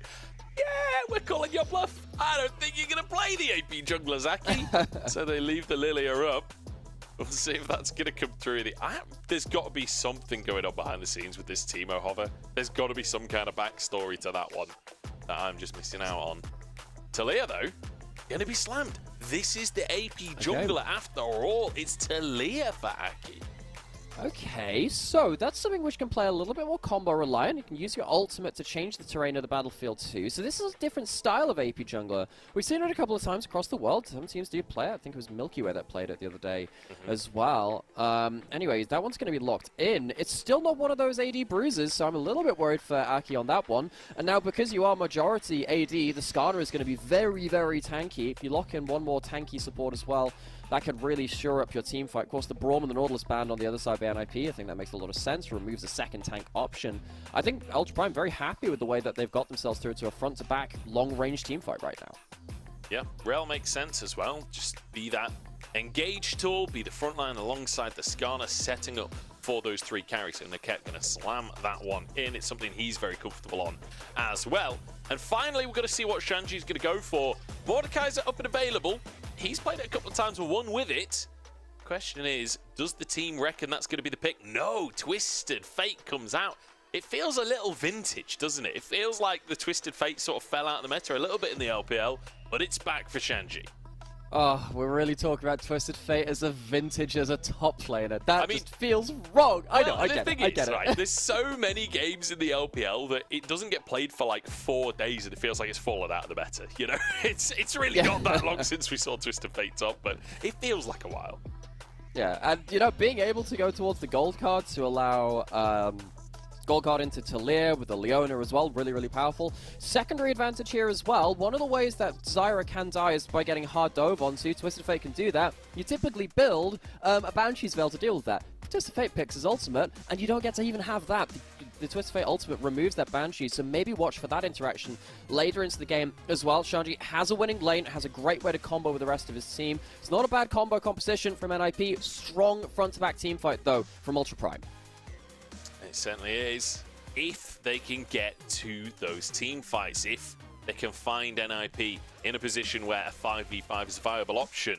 yeah, we're calling your bluff. I don't think you're going to play the AP junglers, Aki. So they leave the Lilia up. We'll see if that's going to come through. There's got to be something going on behind the scenes with this Teemo Hover. There's got to be some kind of backstory to that one that I'm just missing out on. Talia, though, going to be slammed. This is the AP jungler after all. It's Talia for Aki. Okay, so that's something which can play a little bit more combo reliant. You can use your ultimate to change the terrain of the battlefield too. So this is a different style of AP jungler. We've seen it a couple of times across the world. Some teams do play it. I think it was Milky Way that played it the other day as well. Anyways, that one's going to be locked in. It's still not one of those AD bruises, so I'm a little bit worried for Aki on that one. And now because you are majority AD, the Skada is going to be very, very tanky. If you lock in one more tanky support as well, that could really shore up your team fight. Of course, the Braum and the Nautilus banned on the other side by NIP. I think that makes a lot of sense. Removes a second tank option. I think Ultra Prime very happy with the way that they've got themselves through to a front-to-back, long-range team fight right now. Yeah, Rel makes sense as well. Just be that engage tool, be the front line alongside the Skarner, setting up for those three carries. And Naket going to slam that one in. It's something he's very comfortable on as well. And finally, we're going to see what Shanji's going to go for. Mordekaiser up and available. He's played it a couple of times and won with it. Question is, does the team reckon that's going to be the pick? No, Twisted Fate comes out. It feels a little vintage, doesn't it? It feels like the Twisted Fate sort of fell out of the meta a little bit in the LPL, but it's back for Shanji. Oh, we're really talking about Twisted Fate as a vintage, as a top laner. That just feels wrong. I know, I get it. Right, there's so many games in the LPL that it doesn't get played for like 4 days and it feels like it's fallen out of the meta. You know, it's really not that long since we saw Twisted Fate top, but it feels like a while. Yeah, and you know, being able to go towards the gold card to allow gold card into Talia with the Leona as well, really, really powerful. Secondary advantage here as well. One of the ways that Zyra can die is by getting hard dove onto. Twisted Fate can do that. You typically build a Banshee's Veil to deal with that. Twisted Fate picks his ultimate, and you don't get to even have that. The Twisted Fate ultimate removes that Banshee, so maybe watch for that interaction later into the game as well. Shanji has a winning lane, has a great way to combo with the rest of his team. It's not a bad combo composition from NIP. Strong front-to-back team fight, though, from Ultra Prime. It certainly is. If they can get to those team fights, if they can find NIP in a position where a 5v5 is a viable option,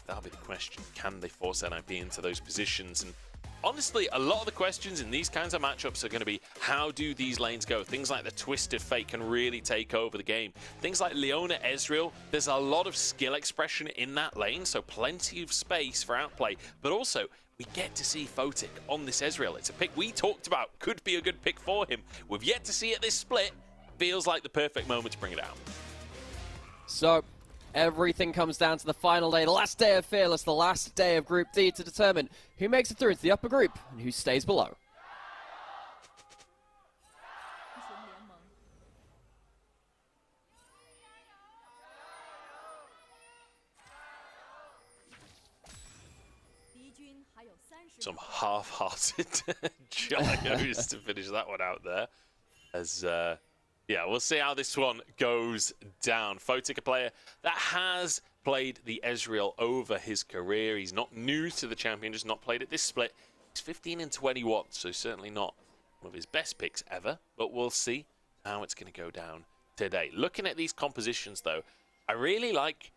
that'll be the question. Can they force NIP into those positions? And honestly, a lot of the questions in these kinds of matchups are going to be, how do these lanes go? Things like the Twisted Fate can really take over the game. Things like Leona Ezreal, there's a lot of skill expression in that lane, so plenty of space for outplay. But also, we get to see Photic on this Ezreal. It's a pick we talked about, could be a good pick for him. We've yet to see it this split. Feels like the perfect moment to bring it out. So, everything comes down to the final day, the last day of Fearless, the last day of Group D to determine who makes it through into the upper group and who stays below. Some half-hearted Giles to finish that one out there. As, yeah, we'll see how this one goes down. Photic, a player that has played the Ezreal over his career. He's not new to the champion, just not played it this split. He's 15 and 21, so certainly not one of his best picks ever, but we'll see how it's going to go down today. Looking at these compositions, though, I really like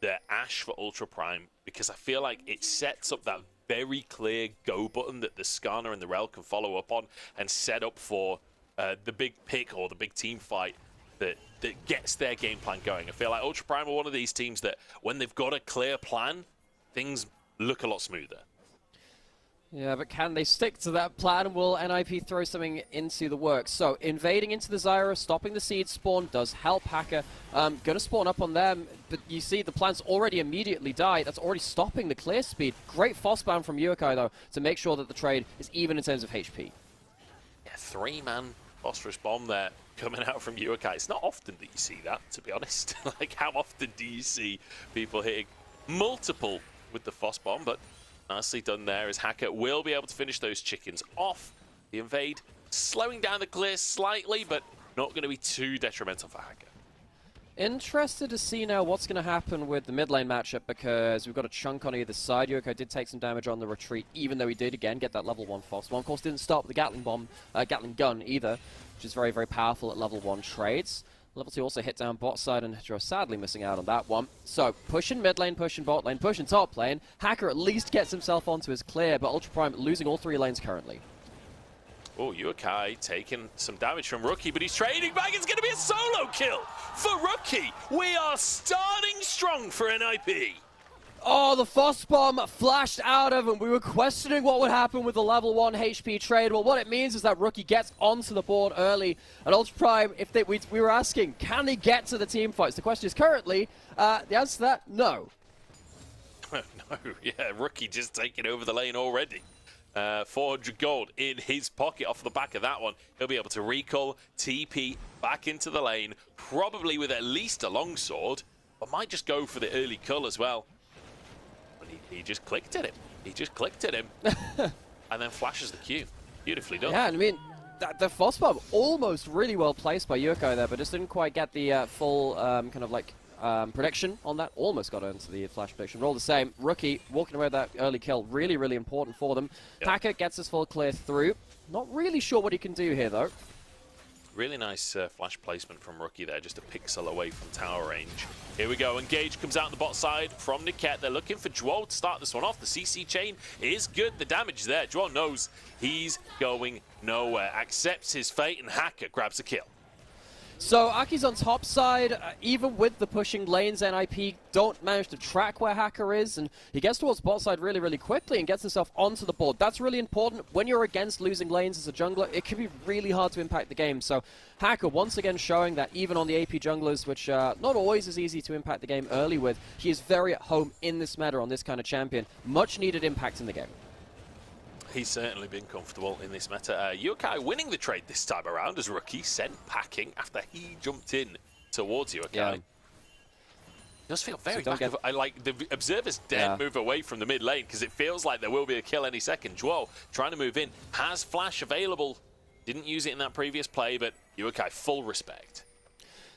the Ashe for Ultra Prime because I feel like it sets up that very clear go button that the Skarner and the Rel can follow up on and set up for the big pick or the big team fight that gets their game plan going. I feel like Ultra Prime are one of these teams that when they've got a clear plan, things look a lot smoother. Yeah, but can they stick to that plan? Will NIP throw something into the works? So, invading into the Zyra, stopping the seed spawn does help Hacker. Gonna spawn up on them, but you see the plants already immediately die. That's already stopping the clear speed. Great Frostbound from Yukai, though, to make sure that the trade is even in terms of HP. Yeah, 3-man Phosphorus Bomb there coming out from Yukai. It's not often that you see that, to be honest. Like, how often do you see people hitting multiple with the Phos Bomb? But nicely done there, as Hacker will be able to finish those chickens off. The invade slowing down the clear slightly, but not going to be too detrimental for Hacker. Interested to see now what's going to happen with the mid lane matchup, because we've got a chunk on either side. Yukai did take some damage on the retreat, even though he did again get that level 1 Phos. One, of course, didn't stop the Gatling gun either, which is very, very powerful at level 1 trades. Level 2 also hit down bot side, and Hydro sadly missing out on that one. So, pushing mid lane, pushing bot lane, pushing top lane. Hacker at least gets himself onto his clear, but Ultra Prime losing all 3 lanes currently. Oh, Yukai taking some damage from Rookie, but he's trading back. It's going to be a solo kill for Rookie. We are starting strong for NIP. Oh, the Phos Bomb flashed out of him. We were questioning what would happen with the level 1 HP trade. Well, what it means is that Rookie gets onto the board early. And Ultra Prime, if we were asking, can they get to the team fights? The question is currently, the answer to that, no. No, yeah, Rookie just taking over the lane already. 400 gold in his pocket off the back of that one. He'll be able to recall, TP back into the lane, probably with at least a longsword, but might just go for the early cull as well. He just clicked at him. He just clicked at him. And then flashes the Q. Beautifully done. Yeah, and I mean, the Phos Bomb almost really well placed by Yukai there, but just didn't quite get the full kind of like prediction on that. Almost got into the flash prediction. Roll the same. Rookie walking away with that early kill. Really, really important for them. Yep. Hacker gets his full clear through. Not really sure what he can do here, though. Really nice flash placement from Rookie there, just a pixel away from tower range. Here we go. Engage comes out on the bot side from Niket. They're looking for Juol to start this one off. The CC chain is good. The damage is there. Juol knows he's going nowhere. Accepts his fate, and Hacker grabs a kill. So Aki's on top side, even with the pushing lanes, NIP don't manage to track where Hacker is, and he gets towards bot side really, really quickly and gets himself onto the board. That's really important. When you're against losing lanes as a jungler, it can be really hard to impact the game. So Hacker once again showing that even on the AP junglers, which not always is easy to impact the game early with, he is very at home in this meta on this kind of champion. Much needed impact in the game. He's certainly been comfortable in this meta. Yukai winning the trade this time around as Rookie sent packing after he jumped in towards Yukai. Yeah. It does feel very back of, I like the observer's dead move away from the mid lane because it feels like there will be a kill any second. Juol trying to move in, has flash available. Didn't use it in that previous play, but Yukai full respect.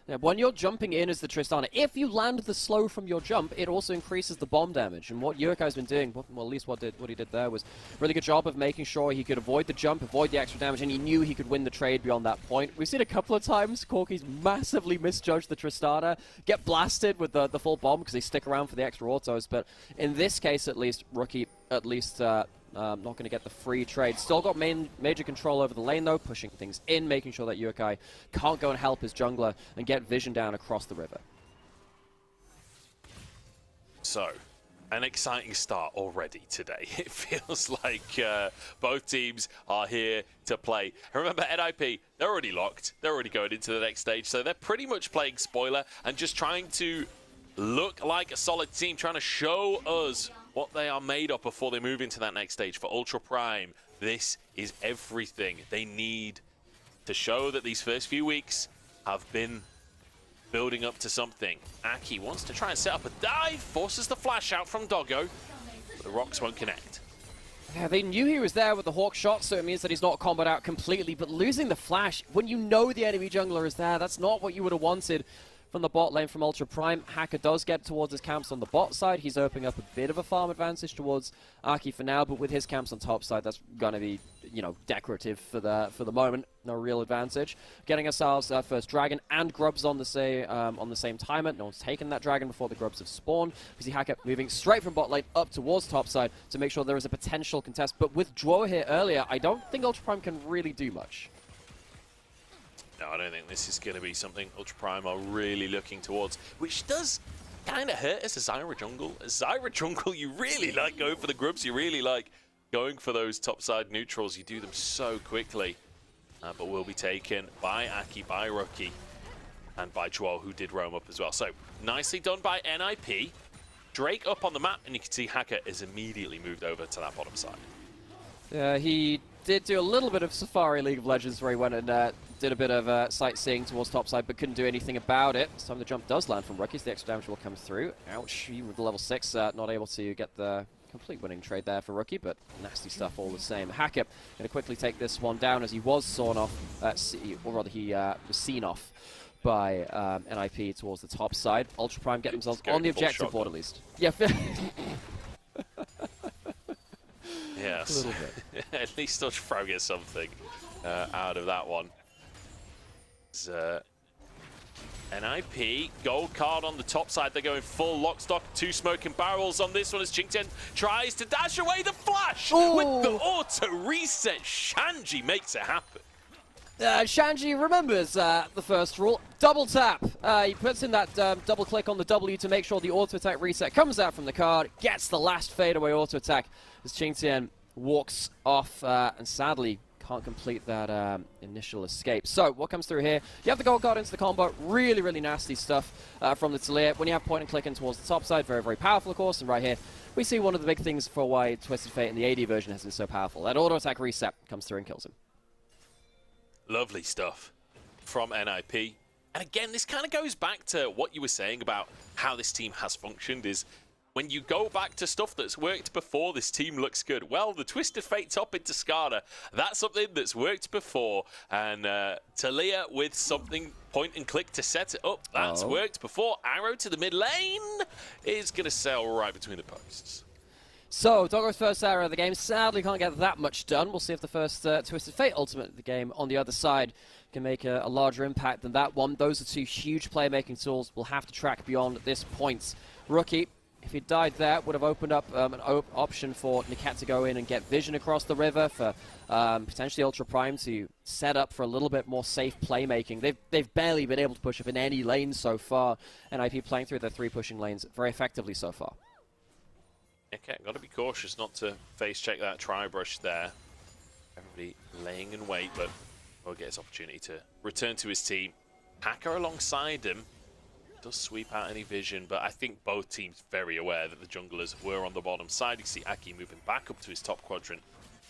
Now, when you're jumping in as the Tristana, if you land the slow from your jump, it also increases the bomb damage. And what Yukai's been doing, well, at least what he did there, was a really good job of making sure he could avoid the jump, avoid the extra damage, and he knew he could win the trade beyond that point. We've seen a couple of times Corki's massively misjudged the Tristana, get blasted with the full bomb because they stick around for the extra autos. But in this case, at least, Rookie, not going to get the free trade. Still got major control over the lane, though, pushing things in, making sure that Yukai can't go and help his jungler and get vision down across the river. So, an exciting start already today. It feels like both teams are here to play. Remember, NIP, they're already locked. They're already going into the next stage, so they're pretty much playing spoiler and just trying to look like a solid team, trying to show us what they are made of before they move into that next stage. For Ultra Prime, this is everything. They need to show that these first few weeks have been building up to something. Aki wants to try and set up a dive, forces the flash out from Doggo, but the rocks won't connect. Yeah, they knew he was there with the Hawk shot, so it means that he's not comboed out completely, but losing the flash, when you know the enemy jungler is there, that's not what you would have wanted from the bot lane from Ultra Prime. Hacker does get towards his camps on the bot side. He's opening up a bit of a farm advantage towards Aki for now, but with his camps on top side, that's going to be, you know, decorative for the moment. No real advantage. Getting ourselves our first dragon and grubs on the same timer. No one's taken that dragon before the grubs have spawned. We see Hacker moving straight from bot lane up towards top side to make sure there is a potential contest. But with Draw here earlier, I don't think Ultra Prime can really do much. No, I don't think this is going to be something Ultra Prime are really looking towards, which does kind of hurt as a Zyra jungle. As Zyra jungle, you really like going for the grubs. You really like going for those topside neutrals. You do them so quickly. But will be taken by Aki, by Rookie, and by Joel, who did roam up as well. So, nicely done by NIP. Drake up on the map, and you can see Hacker is immediately moved over to that bottom side. He did do a little bit of Safari League of Legends where he went and did a bit of sightseeing towards topside, but couldn't do anything about it. This time the jump does land from Rookie, so the extra damage will come through. Ouch, even with the level 6, not able to get the complete winning trade there for Rookie, but nasty stuff all the same. Hacker going to quickly take this one down as he was sawn off, or rather he was seen off by NIP towards the top side. Ultra Prime get themselves on the objective board at least. Yeah. Yes. A little bit. At least Ultra Prime gets something out of that one. NIP, gold card on the top side. They're going full lock stock, 2 smoking barrels on this one as Qingtian tries to dash away the flash. Ooh. With the auto reset. Shanji makes it happen. Shanji remembers the first rule. Double tap. He puts in that double click on the W to make sure the auto attack reset comes out from the card, gets the last fadeaway auto attack as Qingtian walks off and sadly can't complete that initial escape. So, what comes through here? You have the gold card into the combo. Really, really nasty stuff from the Talia. When you have point and click in towards the top side, very, very powerful, of course. And right here, we see one of the big things for why Twisted Fate in the AD version has been so powerful. That auto attack reset comes through and kills him. Lovely stuff from NIP. And again, this kind of goes back to what you were saying about how this team has functioned is when you go back to stuff that's worked before, this team looks good. Well, the Twisted Fate top into Skada, that's something that's worked before. And Talia with something point and click to set it up, that's worked before. Arrow to the mid lane is going to sail right between the posts. So, Doggo's first arrow of the game sadly can't get that much done. We'll see if the first Twisted Fate ultimate of the game on the other side can make a larger impact than that one. Those are 2 huge playmaking tools we'll have to track beyond this point. Rookie, if he died there, would have opened up an option for Nikat to go in and get vision across the river, for potentially Ultra Prime to set up for a little bit more safe playmaking. They've barely been able to push up in any lane so far, and NIP playing through their 3 pushing lanes very effectively so far. Okay, got to be cautious not to face check that tri-brush there. Everybody laying in wait, but will get his opportunity to return to his team. Hacker alongside him. Does sweep out any vision, but I think both teams very aware that the junglers were on the bottom side. You see Aki moving back up to his top quadrant,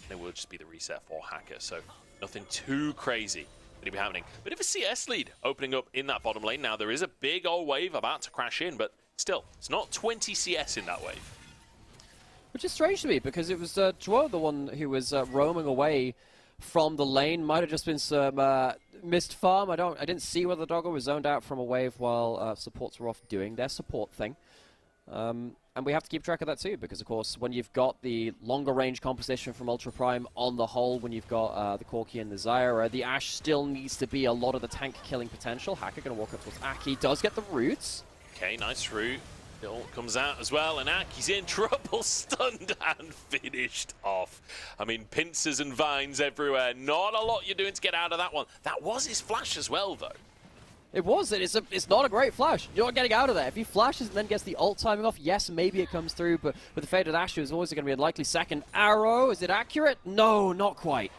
and it will just be the reset for Hacker, so nothing too crazy going to be happening. Bit of a CS lead opening up in that bottom lane. Now, there is a big old wave about to crash in, but still, it's not 20 CS in that wave. Which is strange to me, because it was Dwo, the one who was roaming away from the lane. Might have just been some missed farm. I didn't see whether the Doggo was zoned out from a wave while supports were off doing their support thing. And we have to keep track of that too, because of course when you've got the longer range composition from Ultra Prime on the whole, when you've got the Corki and the Zyra, the Ashe still needs to be a lot of the tank killing potential. Hacker going to walk up towards Aki, does get the roots. Okay, nice root. It all comes out as well, and Aki's in trouble, stunned and finished off. I mean, pincers and vines everywhere. Not a lot you're doing to get out of that one. That was his flash as well, though. It was. It's not a great flash. You're not getting out of there. If he flashes and then gets the ult timing off, yes, maybe it comes through, but with the faded Ashe, it's always going to be a likely second arrow. Is it accurate? No, not quite.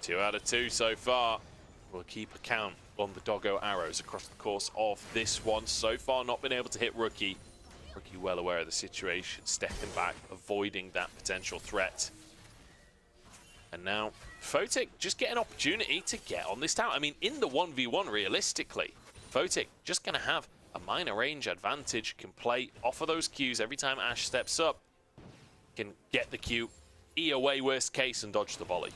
2 out of 2 so far. We'll keep a count on the Doggo arrows across the course of this one. So far, not been able to hit Rookie. Rookie well aware of the situation, stepping back, avoiding that potential threat. And now, Photic just get an opportunity to get on this tower. I mean, in the 1v1, realistically, Photic just going to have a minor range advantage, can play off of those Qs every time Ashe steps up, can get the Q, E away worst case, and dodge the volley.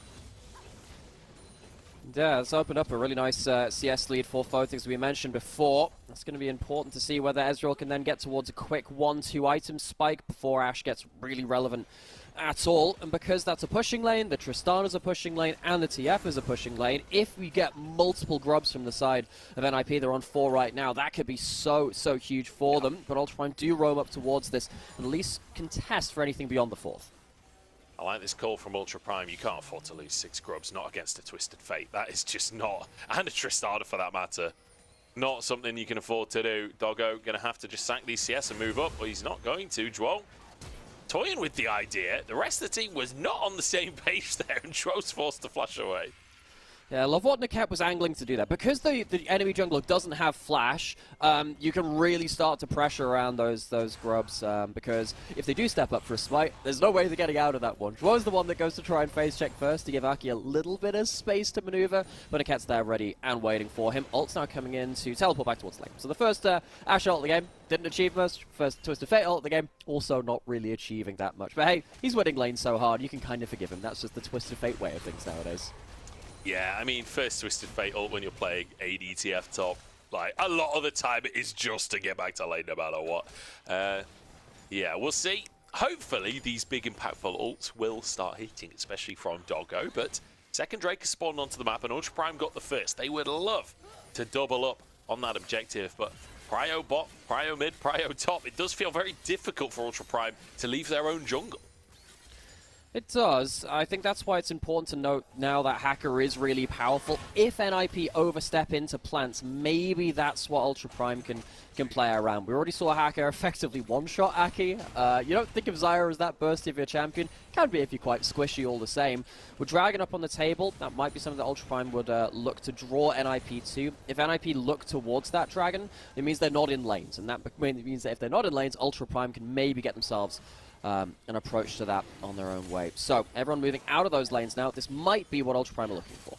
Yeah, it's opened up a really nice CS lead for Photic, as we mentioned before. It's going to be important to see whether Ezreal can then get towards a quick 1-2 item spike before Ashe gets really relevant at all. And because that's a pushing lane, the Tristana's a pushing lane, and the TF is a pushing lane, if we get multiple grubs from the side of NIP, they're on 4 right now, that could be so huge for them. But Ultra Prime do roam up towards this and at least contest for anything beyond the 4th. I like this call from Ultra Prime. You can't afford to lose 6 grubs, not against a Twisted Fate. That is just not, and a Tristana for that matter, not something you can afford to do. Doggo going to have to just sack these CS and move up, but he's not going to. Juo toying with the idea. The rest of the team was not on the same page there, and Juo's forced to flash away. Yeah, I love what Niket was angling to do that. Because the enemy jungler doesn't have flash, you can really start to pressure around those grubs, because if they do step up for a smite, there's no way they're getting out of that one. Juo's the one that goes to try and phase check first to give Aki a little bit of space to maneuver, but Niket's there ready and waiting for him. Ult's now coming in to teleport back towards lane. So the first Ashe ult of the game didn't achieve much. First Twisted Fate ult of the game, also not really achieving that much. But hey, he's winning lane so hard, you can kind of forgive him. That's just the Twisted Fate way of things nowadays. Yeah, I mean, first Twisted Fate ult when you're playing ADTF top, like, a lot of the time it is just to get back to lane no matter what. Yeah, we'll see. Hopefully these big impactful ults will start hitting, especially from Doggo, but second Drake has spawned onto the map and Ultra Prime got the first. They would love to double up on that objective, but prio bot, prio mid, prio top, it does feel very difficult for Ultra Prime to leave their own jungle. It does. I think that's why it's important to note now that Hacker is really powerful. If NIP overstep into plants, maybe that's what Ultra Prime can play around. We already saw Hacker effectively one-shot Aki. You don't think of Zyra as that bursty of your champion. Can be if you're quite squishy all the same. With Dragon up on the table, that might be something that Ultra Prime would look to draw NIP to. If NIP look towards that Dragon, it means they're not in lanes. And that means that if they're not in lanes, Ultra Prime can maybe get themselves an approach to that on their own way. So, everyone moving out of those lanes now. This might be what Ultra Prime are looking for.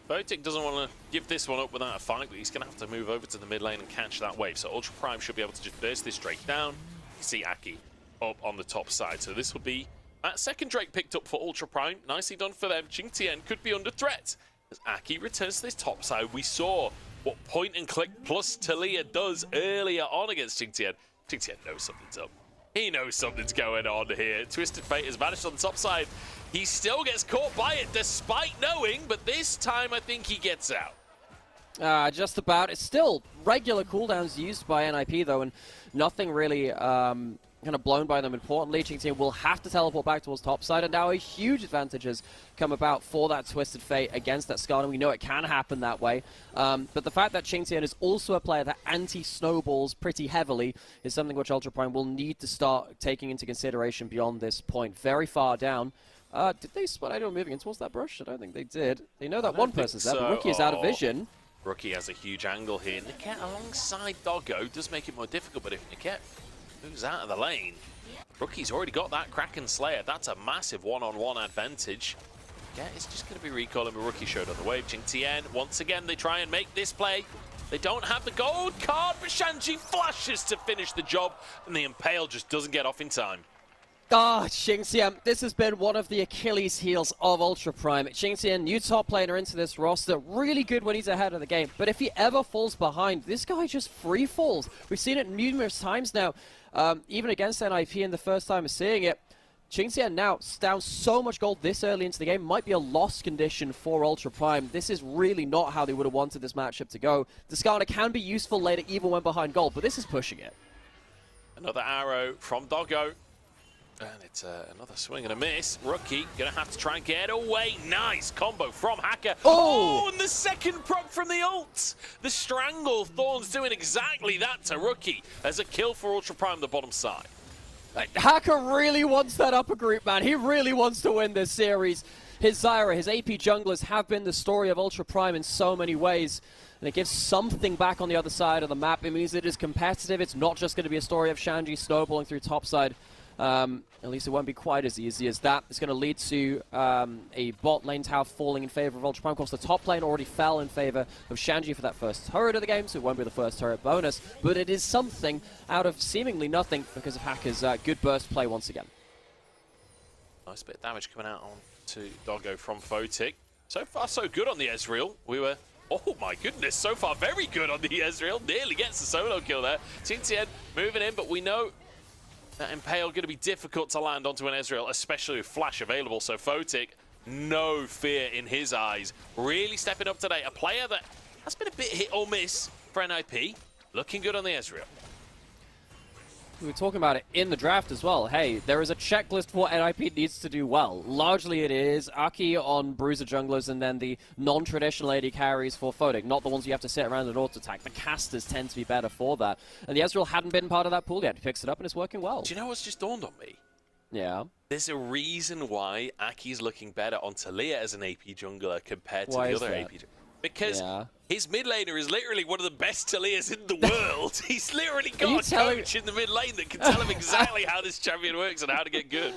Photic doesn't want to give this one up without a fight, but he's going to have to move over to the mid lane and catch that wave. So Ultra Prime should be able to just burst this Drake down. You see Aki up on the top side. So this will be that second Drake picked up for Ultra Prime. Nicely done for them. Qingtian could be under threat. As Aki returns to this top side, we saw what point and click plus Talia does earlier on against Qingtian. Qingtian knows something's up. He knows something's going on here. Twisted Fate has vanished on the top side. He still gets caught by it despite knowing, but this time I think he gets out. Just about. It's still regular cooldowns used by NIP though, and nothing really kind of blown by them. Importantly, Qingtian will have to teleport back towards topside, and now a huge advantage has come about for that Twisted Fate against that Skarner. We know it can happen that way, but the fact that Qingtian is also a player that anti-snowballs pretty heavily is something which Ultra Prime will need to start taking into consideration beyond this point. Very far down. Did they spot anyone moving in towards that brush? I don't think they did. They know that one person's there, but Rookie is out of vision. Rookie has a huge angle here. Niket alongside Doggo does make it more difficult, but if Niket moves out of the lane, Rookie's already got that Kraken Slayer. That's a massive one-on-one advantage. Yeah, it's just going to be recalling, but Rookie showed on the wave. Qingtian, once again, they try and make this play. They don't have the gold card, but Shanji flashes to finish the job, and the Impale just doesn't get off in time. Qingtian, this has been one of the Achilles heels of Ultra Prime. Qingtian, new top laner into this roster, really good when he's ahead of the game, but if he ever falls behind, this guy just free falls. We've seen it numerous times now, even against NIP in the first time of seeing it. Qingtian now down so much gold this early into the game might be a lost condition for Ultra Prime. This is really not how they would have wanted this matchup to go. The Skarner can be useful later even when behind gold, but this is pushing it. Another arrow from Doggo. And it's another swing and a miss. Rookie gonna have to try and get away. Nice combo from Hacker. Oh, and the second proc from the ult. The Strangle Thorns doing exactly that to Rookie as a kill for Ultra Prime the bottom side. Hacker really wants that upper group, man. He really wants to win this series. His Zyra, his AP junglers have been the story of Ultra Prime in so many ways. And it gives something back on the other side of the map. It means it is competitive. It's not just going to be a story of Shanji snowballing through topside. At least it won't be quite as easy as that. It's going to lead to a bot lane tower falling in favor of Ultra Prime. Of course, the top lane already fell in favor of Shanji for that first turret of the game, so it won't be the first turret bonus. But it is something out of seemingly nothing because of Hacker's good burst play once again. Nice bit of damage coming out on to Doggo from Photic. So far, so good on the Ezreal. We were, oh my goodness, so far very good on the Ezreal. Nearly gets the solo kill there. Xingqian moving in, but we know that Impale going to be difficult to land onto an Ezreal, especially with Flash available. So Photic, no fear in his eyes. Really stepping up today. A player that has been a bit hit or miss for NIP. Looking good on the Ezreal. We were talking about it in the draft as well. Hey, there is a checklist for what NIP needs to do well. Largely it is Aki on Bruiser junglers and then the non-traditional AD carries for Photic, not the ones you have to sit around and auto-attack. The casters tend to be better for that. And the Ezreal hadn't been part of that pool yet. He picks it up and it's working well. Do you know what's just dawned on me? Yeah. There's a reason why Aki's looking better on Talia as an AP jungler compared to Why the is other that? AP jungler. Because Yeah. his mid laner is literally one of the best Talias in the world. He's literally got a coach in the mid lane that can tell him exactly how this champion works and how to get good.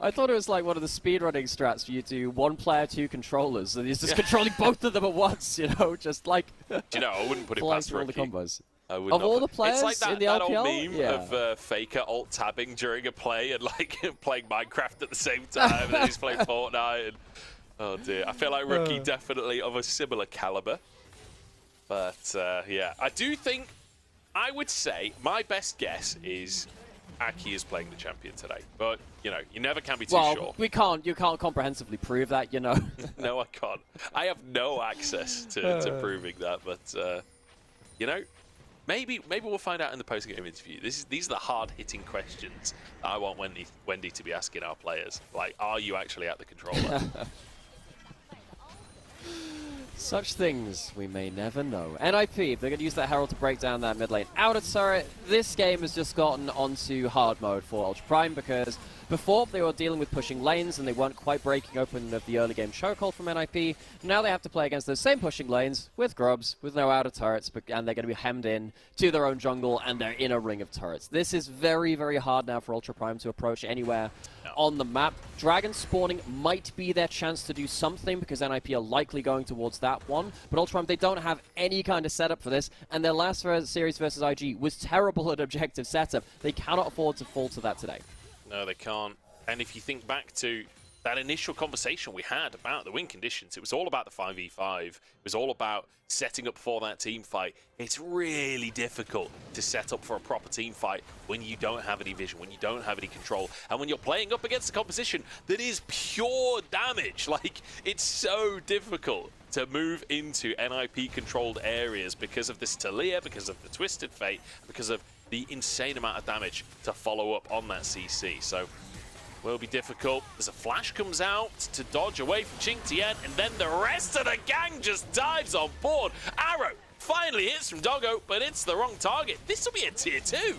I thought it was like one of the speedrunning strats for you to one player, two controllers, and he's just controlling both of them at once, you know, just like Do you know, I wouldn't put it flying past through all the Rookie. combos. I would Of not all put- the players it's like that, in the that LPL? old meme Yeah. of Faker alt-tabbing during a play and like playing Minecraft at the same time, and then he's playing Fortnite. And, oh dear, I feel like Rookie definitely of a similar caliber. But yeah, I do think, I would say, my best guess is Aki is playing the champion today. But, you know, you never can be too sure. You can't comprehensively prove that, you know. No, I can't. I have no access to proving that, but, you know, maybe we'll find out in the post-game interview. These are the hard-hitting questions I want Wendy to be asking our players. Like, are you actually at the controller? Such things we may never know. NIP, they're going to use that Herald to break down that mid lane. Outer turret, this game has just gotten onto hard mode for Ultra Prime because before they were dealing with pushing lanes and they weren't quite breaking open of the early game chokehold from NIP. Now they have to play against those same pushing lanes with grubs, with no outer turrets, and they're going to be hemmed in to their own jungle and they're in a ring of turrets. This is very, very hard now for Ultra Prime to approach anywhere on the map. Dragon spawning might be their chance to do something because NIP are likely going towards that one, but Ultra Prime, they don't have any kind of setup for this, and their last series versus IG was terrible at objective setup. They cannot afford to fall to that today. No, they can't. And if you think back to that initial conversation we had about the win conditions, it was all about the 5v5. It was all about setting up for that team fight. It's really difficult to set up for a proper team fight when you don't have any vision, when you don't have any control, and when you're playing up against a composition that is pure damage. Like, it's so difficult to move into NIP-controlled areas because of this Talia, because of the Twisted Fate, because of the insane amount of damage to follow up on that CC. So, will be difficult as a flash comes out to dodge away from Xingqian, and then the rest of the gang just dives on board. Arrow finally hits from Doggo, but it's the wrong target. This will be a tier 2.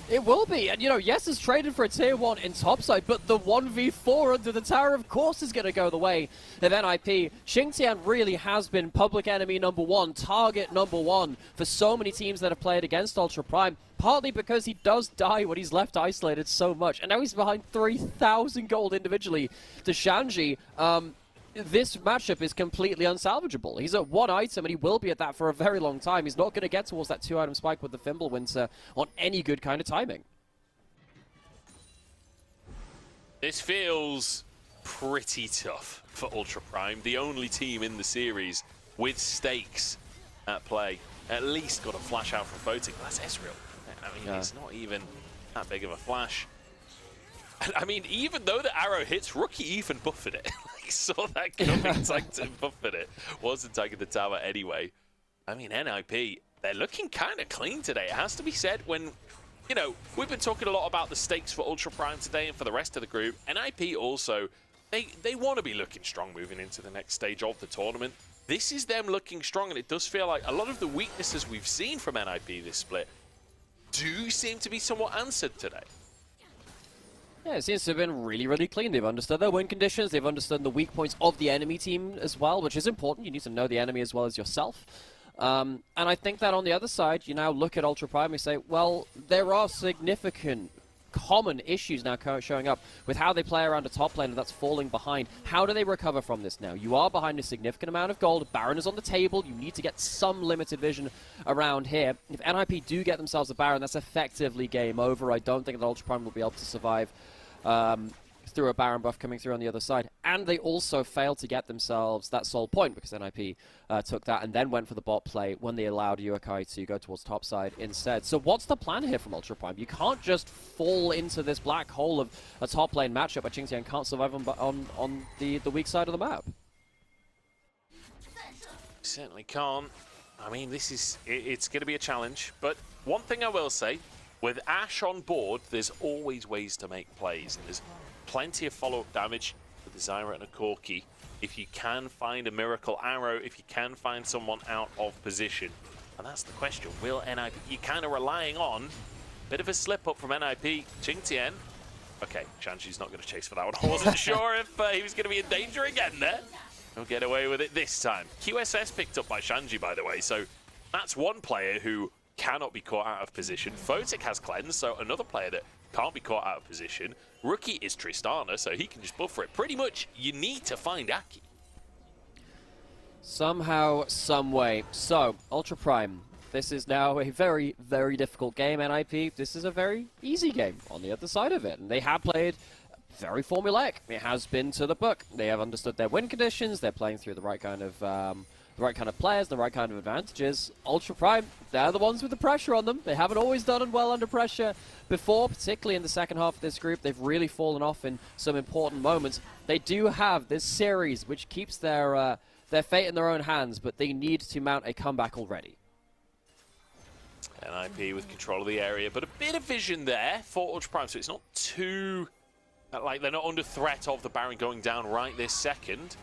It will be, and you know, yes, it's traded for a tier 1 in topside, but the 1v4 under the tower, of course, is going to go the way of NIP. Xingqian really has been public enemy #1, target #1 for so many teams that have played against Ultra Prime, partly because he does die when he's left isolated so much, and now he's behind 3,000 gold individually to Shanji. This matchup is completely unsalvageable. He's at 1 item, and he will be at that for a very long time. He's not going to get towards that 2-item spike with the Fimbulwinter on any good kind of timing. This feels pretty tough for Ultra Prime, the only team in the series with stakes at play. At least got a flash out from Photic. That's Ezreal. I mean, it's not even that big of a flash. And, I mean, even though the arrow hits, Rookie even buffered it. Like, saw that coming, tanked and buffered it. Wasn't taking the tower anyway. I mean, NIP, they're looking kind of clean today. It has to be said when, you know, we've been talking a lot about the stakes for Ultra Prime today and for the rest of the group. NIP also, they want to be looking strong moving into the next stage of the tournament. This is them looking strong, and it does feel like a lot of the weaknesses we've seen from NIP this split do seem to be somewhat answered today. Yeah, it seems to have been really, really clean. They've understood their win conditions. They've understood the weak points of the enemy team as well, which is important. You need to know the enemy as well as yourself. And I think that on the other side, you now look at Ultra Prime and say, well, there are significant common issues now showing up with how they play around a top lane that's falling behind. How do they recover from this now? You are behind a significant amount of gold. Baron is on the table. You need to get some limited vision around here. If NIP do get themselves a Baron, that's effectively game over. I don't think that Ultra Prime will be able to survive through a Baron buff coming through on the other side, and they also failed to get themselves that soul point because NIP took that and then went for the bot play when they allowed Yukai to go towards top side instead. So what's the plan here from Ultra Prime? You can't just fall into this black hole of a top lane matchup where Qingtian can't survive on the weak side of the map. Certainly can't. I mean, it's going to be a challenge, but one thing I will say, with Ashe on board, there's always ways to make plays, and there's plenty of follow-up damage with the Zyra and a Corki. If you can find a miracle arrow, if you can find someone out of position. And that's the question. Will NIP, you're kind of relying on a bit of a slip-up from NIP. Qingtian. Okay, Shanji's not going to chase for that one. I wasn't sure if he was going to be in danger again there. He'll get away with it this time. QSS picked up by Shanji, by the way, so that's one player who cannot be caught out of position. Photic has Cleanse, so another player that can't be caught out of position. Rookie is Tristana, so he can just buffer it. Pretty much, you need to find Aki. Somehow, some way. So, Ultra Prime. This is now a very, very difficult game, NIP. This is a very easy game on the other side of it. And they have played very formulaic. It has been to the book. They have understood their win conditions. They're playing through the right kind of players, the right kind of advantages. Ultra Prime, they're the ones with the pressure on them. They haven't always done well under pressure before, particularly in the second half of this group. They've really fallen off in some important moments. They do have this series, which keeps their fate in their own hands, but they need to mount a comeback already. NIP with control of the area, but a bit of vision there for Ultra Prime, so it's not too... like, they're not under threat of the Baron going down right this second.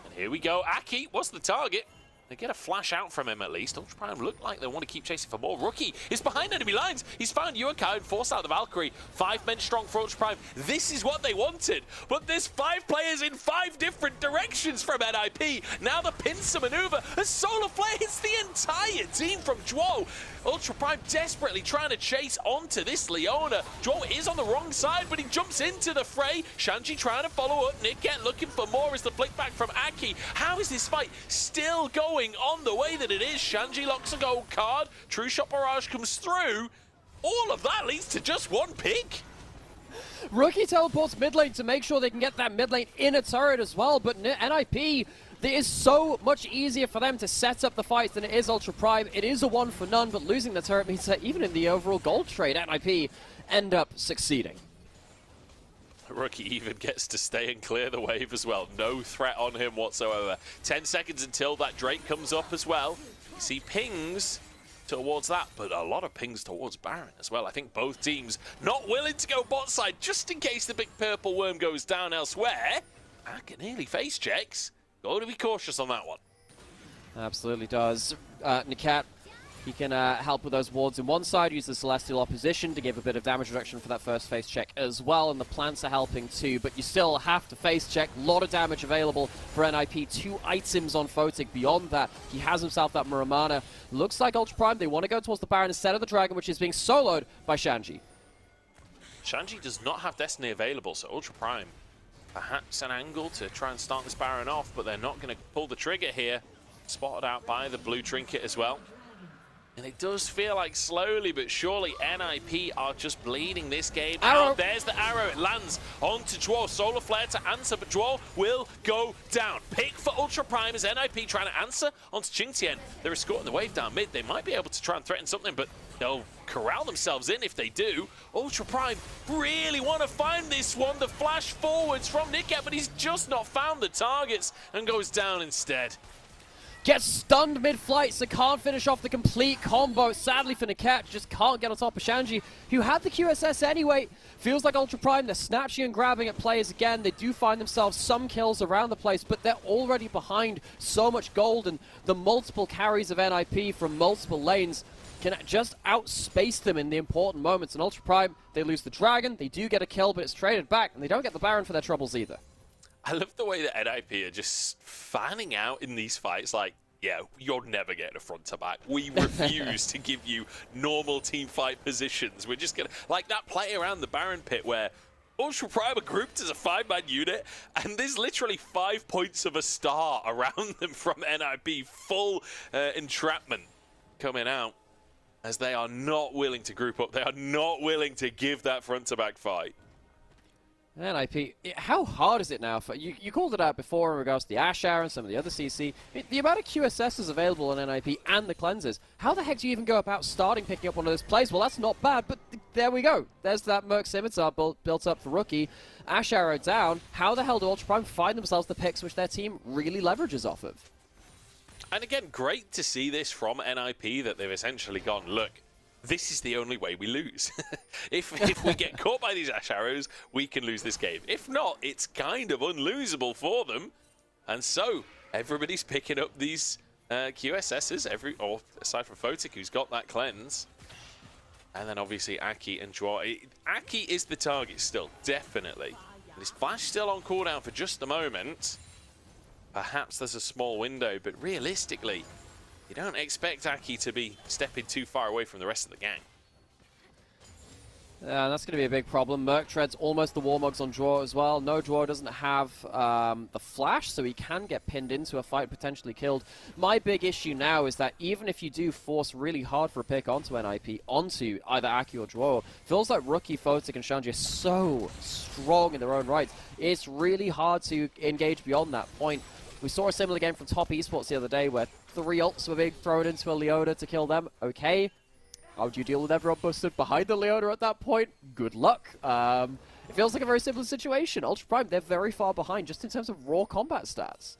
And here we go. Aki, what's the target? They get a flash out from him at least. Ultra Prime look like they want to keep chasing for more. Rookie is behind enemy lines. He's found Yukai and forced out the Valkyrie. 5 men strong for Ultra Prime. This is what they wanted. But there's 5 players in 5 different directions from NIP. Now the pincer maneuver. A solar flare hits the entire team from Zhuo. Ultra Prime desperately trying to chase onto this Leona. Zhuo is on the wrong side, but he jumps into the fray. Shanji trying to follow up. Niket looking for more as the flick back from Aki. How is this fight still going on the way that it is? Shanji locks a gold card. True Shot Barrage comes through. All of that leads to just one pick. Rookie teleports mid lane to make sure they can get that mid lane in a turret as well, but NIP, it is so much easier for them to set up the fights than it is Ultra Prime. It is a one for none, but losing the turret means that even in the overall gold trade, NIP end up succeeding. Rookie even gets to stay and clear the wave as well. No threat on him whatsoever. 10 seconds until that Drake comes up as well. You see pings towards that, but a lot of pings towards Baron as well. I think both teams not willing to go bot side just in case the big purple worm goes down elsewhere. Nearly face checks. Got to be cautious on that one. Absolutely does. Niket, he can help with those wards in one side, use the Celestial Opposition to give a bit of damage reduction for that first face check as well, and the plants are helping too, but you still have to face check. A lot of damage available for NIP. 2 items on Photic. Beyond that, he has himself that Muramana. Looks like Ultra Prime, they want to go towards the Baron instead of the Dragon, which is being soloed by Shanji. Shanji does not have Destiny available, so Ultra Prime, perhaps an angle to try and start this Baron off, but they're not going to pull the trigger here. Spotted out by the blue trinket as well. And it does feel like slowly but surely NIP are just bleeding this game out. There's the arrow. It lands onto Zhuo. Solar Flare to answer, but Zhuo will go down. Pick for Ultra Prime as NIP trying to answer onto Qingtian. They're escorting the wave down mid. They might be able to try and threaten something, but they'll corral themselves in if they do. Ultra Prime really want to find this one. The flash forwards from Niket, but he's just not found the targets and goes down instead. Gets stunned mid-flight, so can't finish off the complete combo. Sadly for Niket, just can't get on top of Shanji, who had the QSS anyway. Feels like Ultra Prime, they're snatching and grabbing at players again. They do find themselves some kills around the place, but they're already behind so much gold, and the multiple carries of NIP from multiple lanes can just outspace them in the important moments. And Ultra Prime, they lose the Dragon, they do get a kill, but it's traded back, and they don't get the Baron for their troubles either. I love the way that NIP are just fanning out in these fights like, yeah, you're never getting a front to back. We refuse to give you normal team fight positions. We're just going to, like that play around the Baron pit where Ultra Prime are grouped as a 5-man unit, and there's literally 5 points of a star around them from NIP. Full entrapment coming out as they are not willing to group up. They are not willing to give that front to back fight. NIP, how hard is it now for you called it out before in regards to the Ash Arrow and some of the other CC. The amount of QSSs available on NIP and the cleansers. How the heck do you even go about picking up one of those plays? Well, that's not bad, but there we go. There's that Merc Scimitar built up for Rookie. Ash Arrow down. How the hell do Ultra Prime find themselves the picks which their team really leverages off of? And again, great to see this from NIP that they've essentially gone, look, this is the only way we lose. if we get caught by these Ash Arrows, we can lose this game. If not, it's kind of unlosable for them. And so, everybody's picking up these QSSs, or aside from Photic, who's got that cleanse. And then obviously Aki and Joao. Aki is the target still, definitely. And his flash still on cooldown for just a moment. Perhaps there's a small window, but realistically, you don't expect Aki to be stepping too far away from the rest of the gang. That's going to be a big problem. Merc treads almost the Warmogs on Draw as well. No, Draw doesn't have the flash, so he can get pinned into a fight, potentially killed. My big issue now is that even if you do force really hard for a pick onto NIP, onto either Aki or Draw, feels like Rookie, Photic, and Shanji are so strong in their own right. It's really hard to engage beyond that point. We saw a similar game from Top Esports the other day where 3 ults were being thrown into a Leona to kill them. Okay. How do you deal with everyone busted behind the Leona at that point? Good luck. It feels like a very similar situation. Ultra Prime, they're very far behind just in terms of raw combat stats.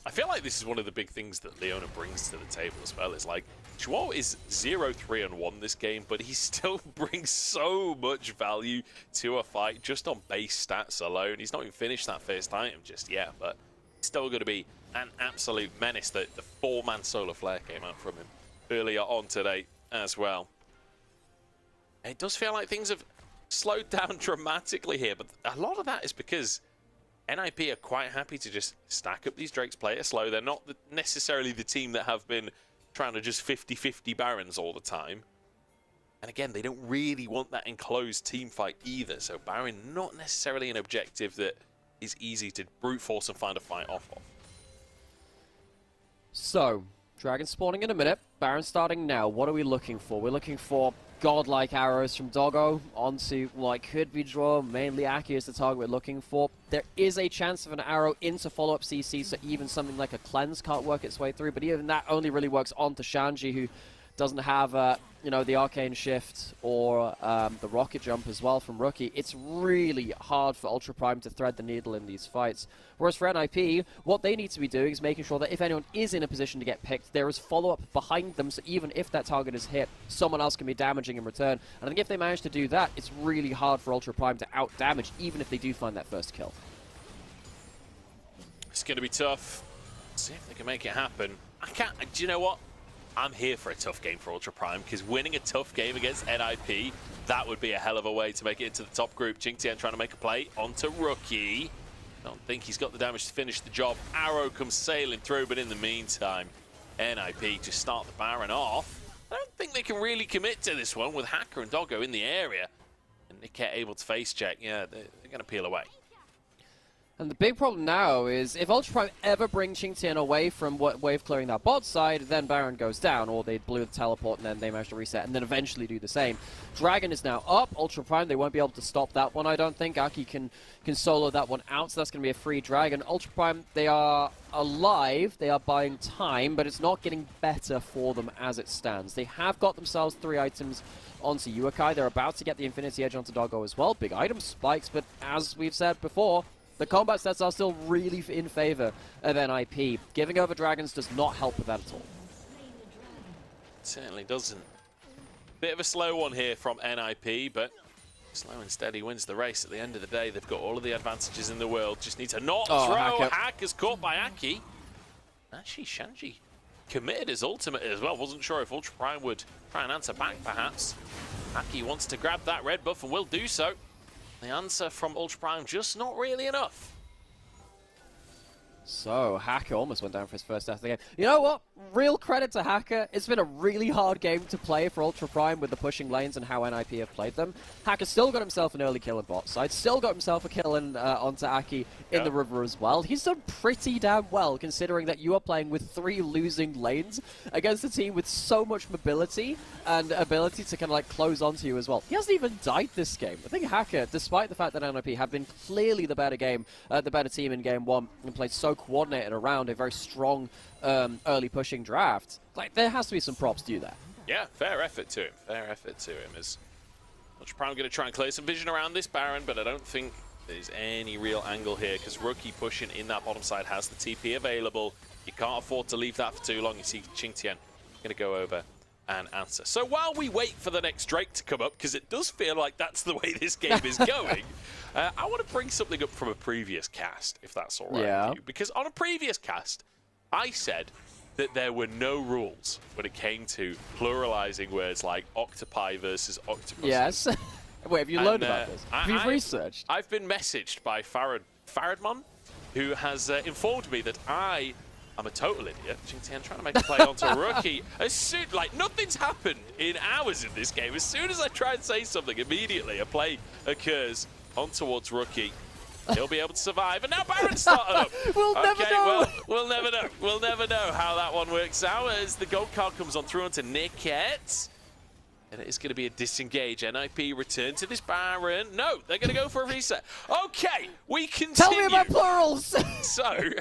I feel like this is one of the big things that Leona brings to the table as well. Is like, Joao is 0-3-1 this game, but he still brings so much value to a fight just on base stats alone. He's not even finished that first item just yet, but still going to be an absolute menace. The 4-man solar flare came out from him earlier on today as well. It does feel like things have slowed down dramatically here, but a lot of that is because NIP are quite happy to just stack up these Drakes, play it slow. They're not necessarily the team that have been trying to just 50-50 Barons all the time. And again, they don't really want that enclosed team fight either, so Baron not necessarily an objective that is easy to brute force and find a fight off of. So, Dragon spawning in a minute, Baron starting now. What are we looking for? We're looking for godlike arrows from Doggo onto what could be Draw. Mainly Aki is the target we're looking for. There is a chance of an arrow into follow-up CC, so even something like a cleanse can't work its way through, but even that only really works onto Shanji, who doesn't have, you know, the Arcane Shift or the Rocket Jump as well from Rookie. It's really hard for Ultra Prime to thread the needle in these fights. Whereas for NIP, what they need to be doing is making sure that if anyone is in a position to get picked, there is follow-up behind them, so even if that target is hit, someone else can be damaging in return. And I think if they manage to do that, it's really hard for Ultra Prime to out-damage, even if they do find that first kill. It's going to be tough. See if they can make it happen. Do you know what? I'm here for a tough game for Ultra Prime, because winning a tough game against NIP, that would be a hell of a way to make it into the top group. Jingtian trying to make a play onto Rookie. Don't think he's got the damage to finish the job. Arrow comes sailing through, but in the meantime, NIP just start the Baron off. I don't think they can really commit to this one with Hacker and Doggo in the area. And Niket able to face check. Yeah, they're going to peel away. And the big problem now is if Ultra Prime ever bring Qingtian away from wave clearing that bot side, then Baron goes down, or they blew the teleport and then they manage to reset and then eventually do the same. Dragon is now up. Ultra Prime, they won't be able to stop that one, I don't think. Aki can solo that one out, so that's going to be a free Dragon. Ultra Prime, they are alive, they are buying time, but it's not getting better for them as it stands. They have got themselves 3 items onto Yuakai. They're about to get the Infinity Edge onto Doggo as well. Big item spikes, but as we've said before, the combat stats are still really in favor of NIP. Giving over dragons does not help with that at all. It certainly doesn't. Bit of a slow one here from NIP, but slow and steady wins the race. At the end of the day, they've got all of the advantages in the world. Just need to not throw. Hack is caught by Aki. Actually, Shanji committed his ultimate as well. Wasn't sure if Ultra Prime would try and answer back, perhaps. Aki wants to grab that red buff and will do so. The answer from Ultra Prime, just not really enough. So, Hacker almost went down for his first death of the game. You know what? Real credit to Hacker. It's been a really hard game to play for Ultra Prime with the pushing lanes and how NIP have played them. Hacker still got himself an early kill in bot side, still got himself a kill onto Aki in the river as well. He's done pretty damn well, considering that you are playing with 3 losing lanes against a team with so much mobility and ability to kind of like close onto you as well. He hasn't even died this game. I think Hacker, despite the fact that NIP have been clearly the better team in game 1 and played so coordinated around a very strong early pushing draft, like there has to be some props to that. Yeah, fair effort to him. Fair effort to him. As Ultra Prime going to try and clear some vision around this Baron, but I don't think there's any real angle here because Rookie pushing in that bottom side has the TP available. You can't afford to leave that for too long. You see Qingtian going to go over and answer. So while we wait for the next Drake to come up, because it does feel like that's the way this game is going, I want to bring something up from a previous cast, if that's all right with you. Because on a previous cast, I said that there were no rules when it came to pluralizing words like octopi versus octopus. Yes. Wait, have you learned about this? Have you researched? I've been messaged by Faradmon, who has informed me that I'm a total idiot. Qingtian trying to make a play onto a Rookie. As soon, like, nothing's happened in hours in this game. As soon as I try and say something, immediately a play occurs on towards Rookie. He'll be able to survive, and now Baron's started up. We'll never know. We'll never know. We'll never know how that one works out as the gold card comes on through onto Niket. And it is going to be a disengage. NIP return to this Baron. No, they're going to go for a reset. Okay, we continue. Tell me about plurals. So,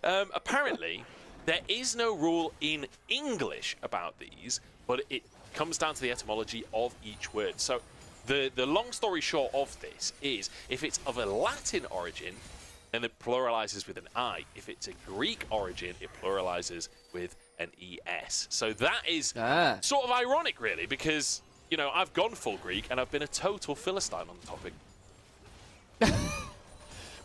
apparently, there is no rule in English about these, but it comes down to the etymology of each word. So, the long story short of this is, if it's of a Latin origin, then it pluralizes with an I. If it's a Greek origin, it pluralizes with an ES. So that is sort of ironic, really, because, you know, I've gone full Greek and I've been a total Philistine on the topic.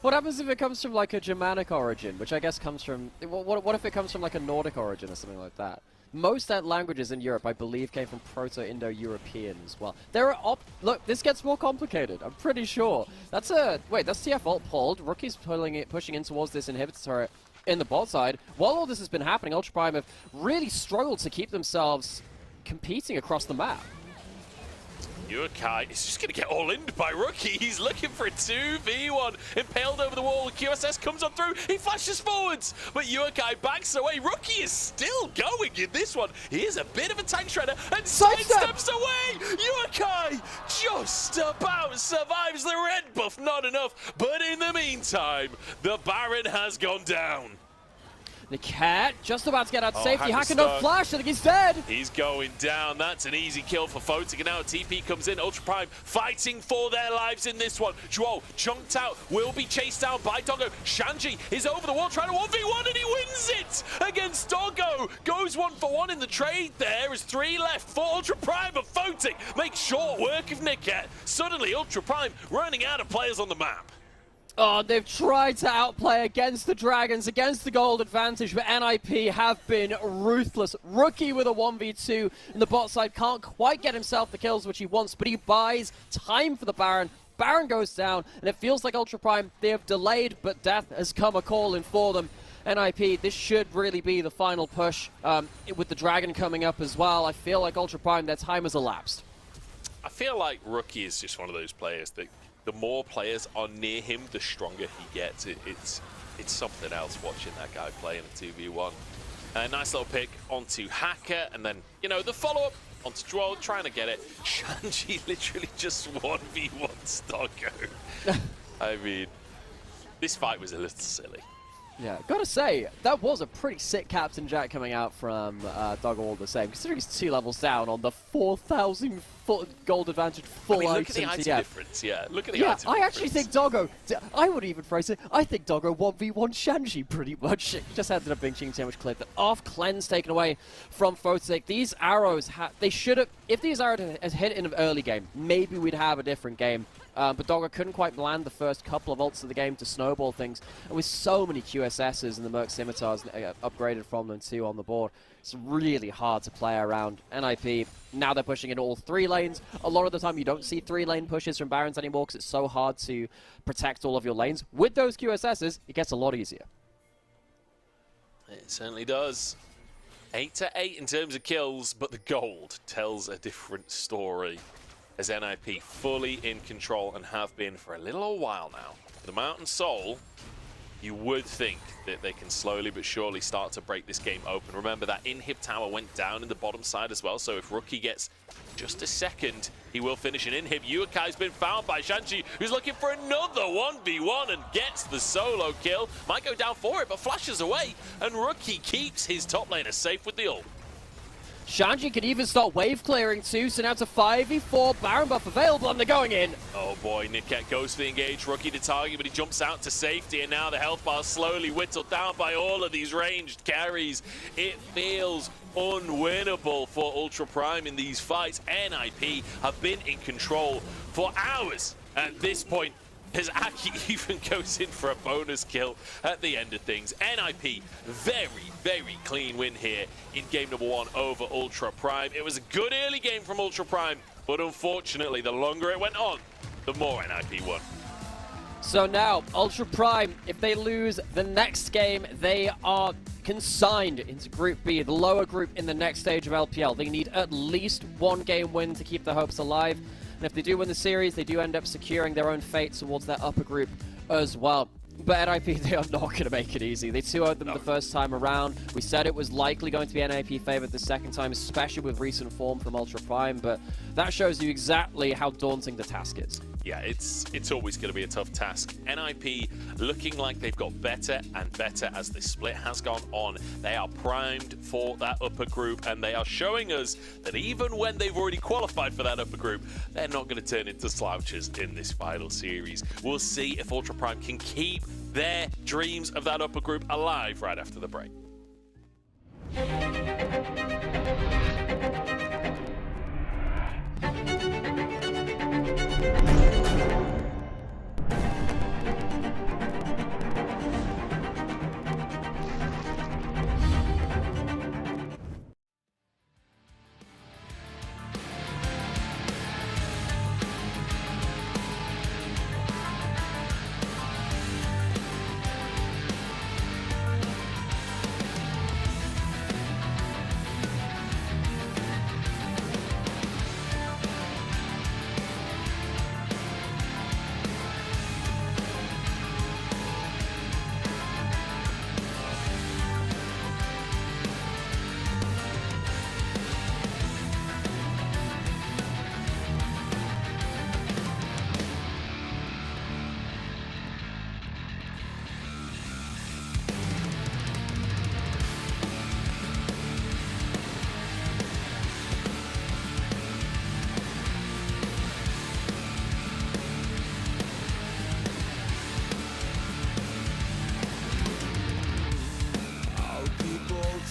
What happens if it comes from like a Germanic origin, which I guess comes from... What if it comes from like a Nordic origin or something like that? Most languages in Europe, I believe, came from Proto-Indo-European as well. There are look, this gets more complicated. I'm pretty sure. That's TF ult pulled. Rookie's pushing in towards this inhibitor turret in the bot side. While all this has been happening, Ultra Prime have really struggled to keep themselves competing across the map. Yukai is just going to get all-in by Rookie. He's looking for a 2v1. Impaled over the wall. QSS comes on through. He flashes forwards. But Yukai backs away. Rookie is still going in this one. He is a bit of a tank shredder and sidesteps away. Yukai just about survives the red buff. Not enough. But in the meantime, the Baron has gone down. The cat just about to get out to safety. Hacker no flash. I think he's dead. He's going down. That's an easy kill for Photic. And now TP comes in. Ultra Prime fighting for their lives in this one. Joel chunked out. Will be chased down by Doggo. Shanji is over the wall trying to 1v1 and he wins it against Doggo. Goes 1-for-1 in the trade there. Is 3 left for Ultra Prime. But Photic makes short work of Niket. Suddenly Ultra Prime running out of players on the map. Oh, they've tried to outplay against the Dragons, against the gold advantage, but NIP have been ruthless. Rookie with a 1v2 in the bot side can't quite get himself the kills which he wants, but he buys time for the Baron. Baron goes down, and it feels like Ultra Prime, they have delayed, but death has come a call-in for them. NIP, this should really be the final push with the Dragon coming up as well. I feel like Ultra Prime, their time has elapsed. I feel like Rookie is just one of those players that the more players are near him, the stronger he gets. It's something else watching that guy play in a 2v1. Nice little pick onto Hacker, and then, you know, the follow-up onto Droll, trying to get it. Shanji literally just 1v1 Stoggo. I mean, this fight was a little silly. Yeah, gotta say, that was a pretty sick Captain Jack coming out from Doggo all the same, considering he's 2 levels down on the 4,000 gold advantage full item. Look at the item difference, yeah. Look at the item difference. I actually think Doggo, I would even phrase it, I think Doggo 1v1 Shanji pretty much. It just ended up being Qingtian which cleared that off. Cleanse taken away from Photic. These arrows, they should have, if these arrows had hit in an early game, maybe we'd have a different game. But Doggo couldn't quite land the first couple of ults of the game to snowball things. And with so many QSSs and the Merc Scimitars upgraded from them too on the board, it's really hard to play around. NIP, now they're pushing in all 3 lanes. A lot of the time you don't see 3-lane pushes from Barons anymore because it's so hard to protect all of your lanes. With those QSSs, it gets a lot easier. It certainly does. 8-8 in terms of kills, but the gold tells a different story as NIP fully in control and have been for a little while now. The Mountain Soul, you would think that they can slowly but surely start to break this game open. Remember that inhib tower went down in the bottom side as well, so if Rookie gets just a second, he will finish an inhib. Yuakai's been found by Shanchi, who's looking for another 1v1 and gets the solo kill. Might go down for it, but flashes away, and Rookie keeps his top laner safe with the ult. Shanji can even start wave clearing too, so now it's a 5v4 Baron buff available, and they're going in. Oh boy, Niket goes for the engage, Rookie to target, but he jumps out to safety, and now the health bar slowly whittled down by all of these ranged carries. It feels unwinnable for Ultra Prime in these fights. NIP have been in control for hours at this point, as Aki even goes in for a bonus kill at the end of things. NIP, very, very clean win here in game number 1 over Ultra Prime. It was a good early game from Ultra Prime, but unfortunately, the longer it went on, the more NIP won. So now, Ultra Prime, if they lose the next game, they are consigned into Group B, the lower group in the next stage of LPL. They need at least one game win to keep their hopes alive. And if they do win the series, they do end up securing their own fate towards that upper group as well. But NIP, they are not going to make it easy. They 2-0'd them the first time around. We said it was likely going to be NIP favored the second time, especially with recent form from Ultra Prime, but that shows you exactly how daunting the task is. Yeah, it's always going to be a tough task. NIP looking like they've got better and better as this split has gone on. They are primed for that upper group, and they are showing us that even when they've already qualified for that upper group, they're not going to turn into slouches in this final series. We'll see if Ultra Prime can keep their dreams of that upper group alive right after the break.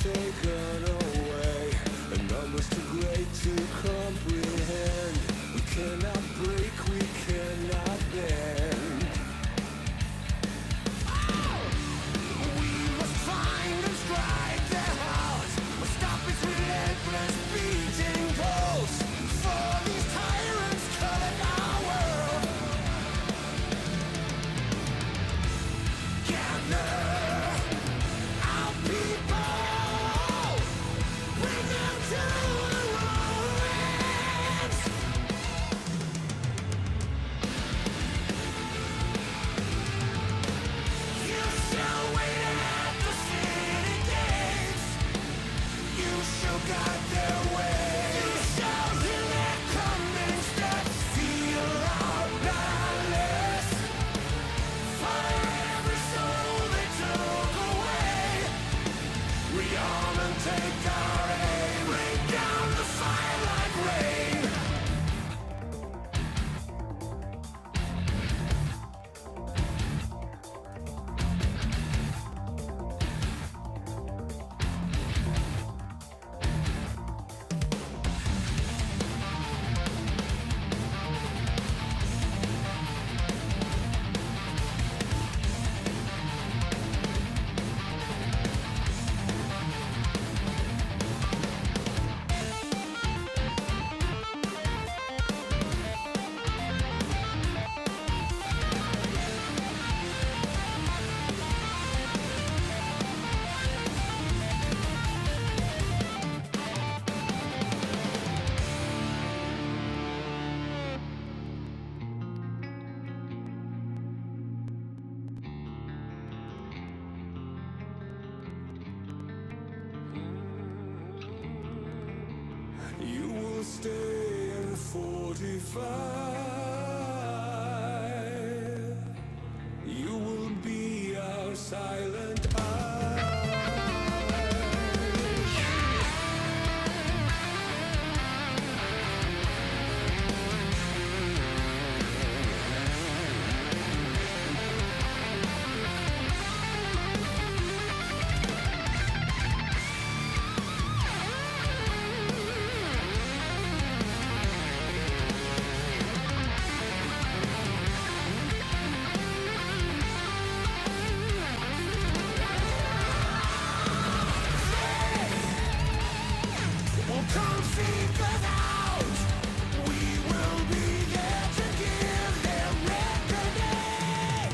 Taken away, and numbers too great to comprehend. We cannot break, we cannot bend. We must find and strike their hearts. Must stop its relentless beating pulse. For these tyrants covered our world. Gather our people. stay and fortify. You will be our silent eye. Come seek us out. We will be there to give them reckoning.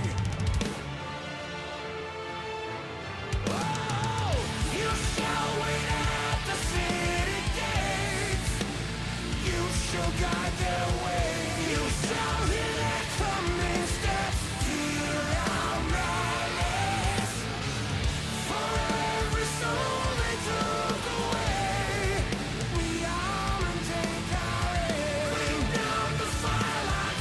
Oh, you shall wait at the city gates. You shall guide their way. You shall hear their coming steps. Hear our malice. For every soul they took away, we arm and take our aim. Bring down the fire like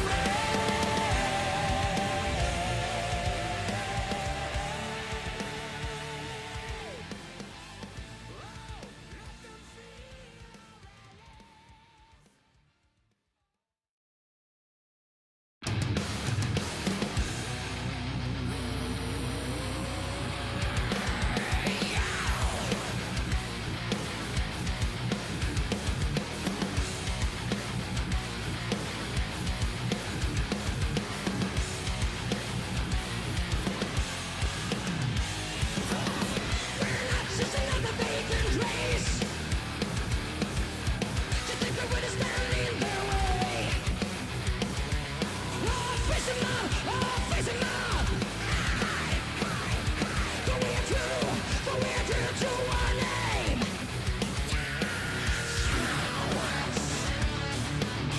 just another vacant race. To think that we're standing in their way. Oh, face them up, but we're true to our name. Once,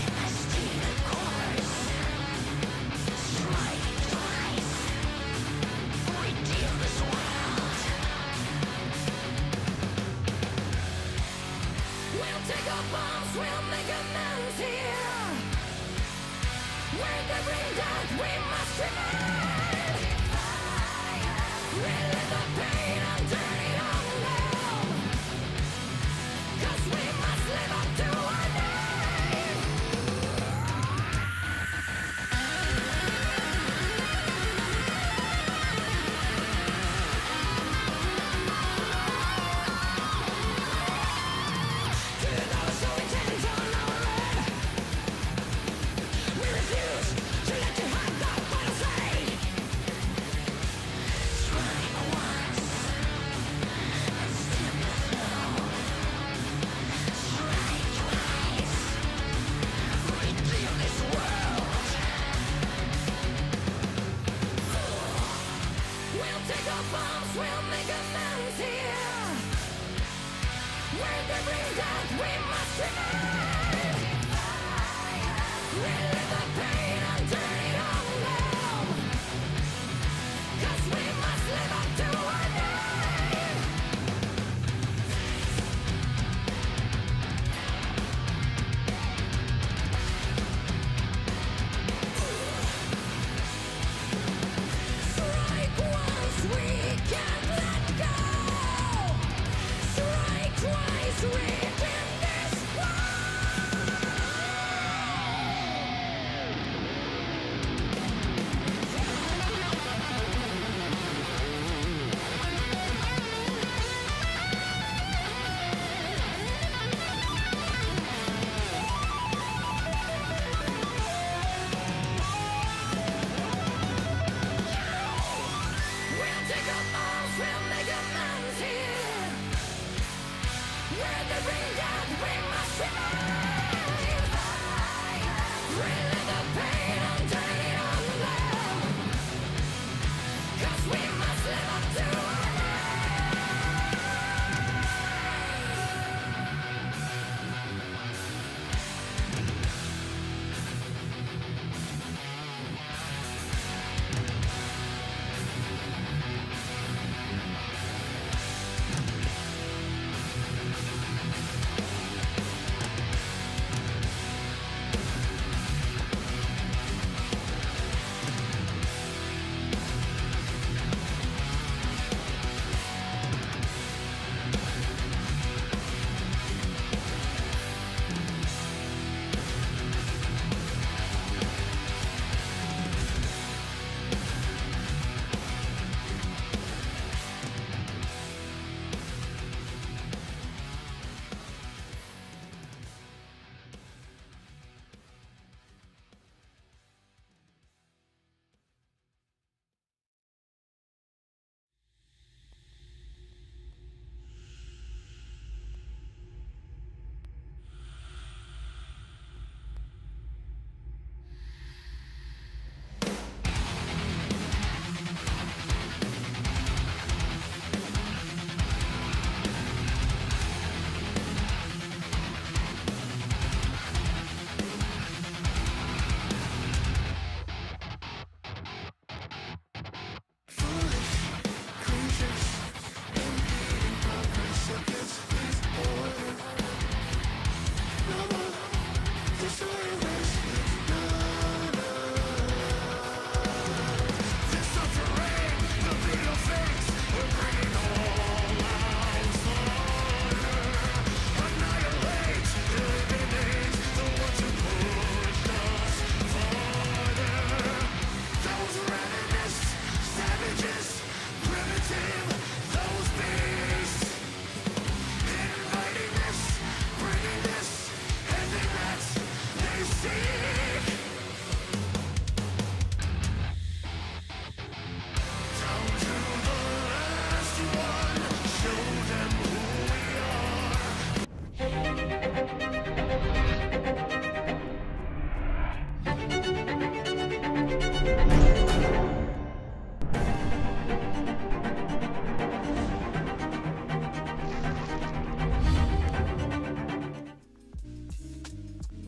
a stealing course. Strike twice, redeem this world. We'll take our bombs, we'll make amends here. Where they bring death, we must remain. Relive the pain and turn it on them. 'Cause we must live up to our name. To those who intend on our end, we refuse to let you have the final say. Strike once, and stem the flow. Strike twice, redeem this world. We'll take our bombs, we'll make amends here. Where they bring death, we must remain. Relive the pain and turn it on them. 'Cause we must live up to our name. Strike once, we can't let go. Strike twice, redeem this world. We'll take our bombs, we'll make amends here. Where they bring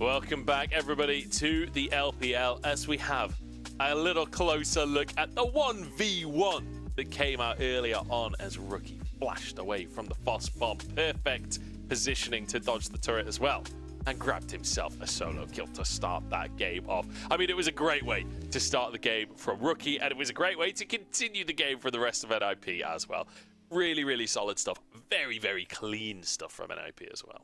Welcome back, everybody, to the LPL as we have a little closer look at the 1v1 that came out earlier on as Rookie flashed away from the Foss bomb. Perfect positioning to dodge the turret as well, and grabbed himself a solo kill to start that game off. I mean, it was a great way to start the game from Rookie, and it was a great way to continue the game for the rest of NIP as well. Really, really solid stuff. Very, very clean stuff from NIP as well.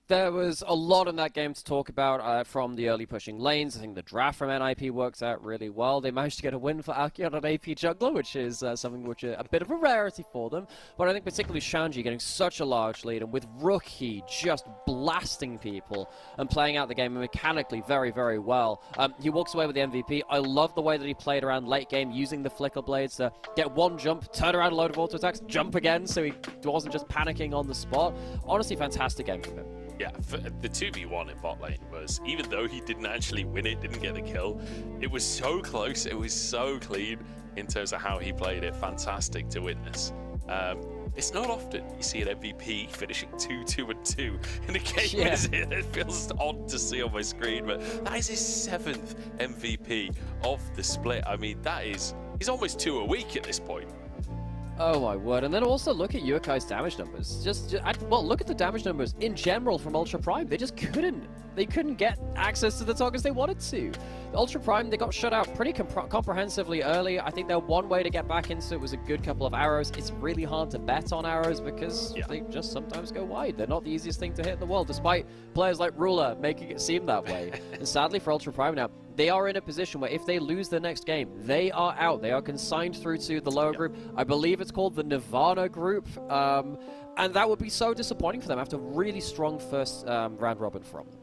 There was a lot in that game to talk about from the early pushing lanes. I think the draft from NIP works out really well. They managed to get a win for Akion on AP Jungler, which is something which is a bit of a rarity for them. But I think particularly Shanji getting such a large lead, and with Rookie just blasting people and playing out the game mechanically very, very well. He walks away with the MVP. I love the way that he played around late game, using the flicker blades to get one jump, turn around a load of auto attacks, jump again, so he wasn't just panicking on the spot. Honestly, fantastic game from him. Yeah, the 2v1 in bot lane was, even though he didn't actually win it, didn't get the kill, it was so close, it was so clean in terms of how he played it. Fantastic to witness. It's not often you see an MVP finishing 2-2-2 in a game, is it? It feels odd to see on my screen, but that is his 7th MVP of the split. I mean, he's almost 2 a week at this point. Oh my word, and then also look at Yukai's damage numbers. Well, look at the damage numbers in general from Ultra Prime. They just couldn't get access to the targets they wanted to. The Ultra Prime, they got shut out pretty comprehensively early. I think their one way to get back into it was a good couple of arrows. It's really hard to bet on arrows because they just sometimes go wide. They're not the easiest thing to hit in the world, despite players like Ruler making it seem that way. And sadly for Ultra Prime now, they are in a position where if they lose the next game, they are out. They are consigned through to the lower group. I believe it's called the Nirvana group. And that would be so disappointing for them after a really strong first round robin from them.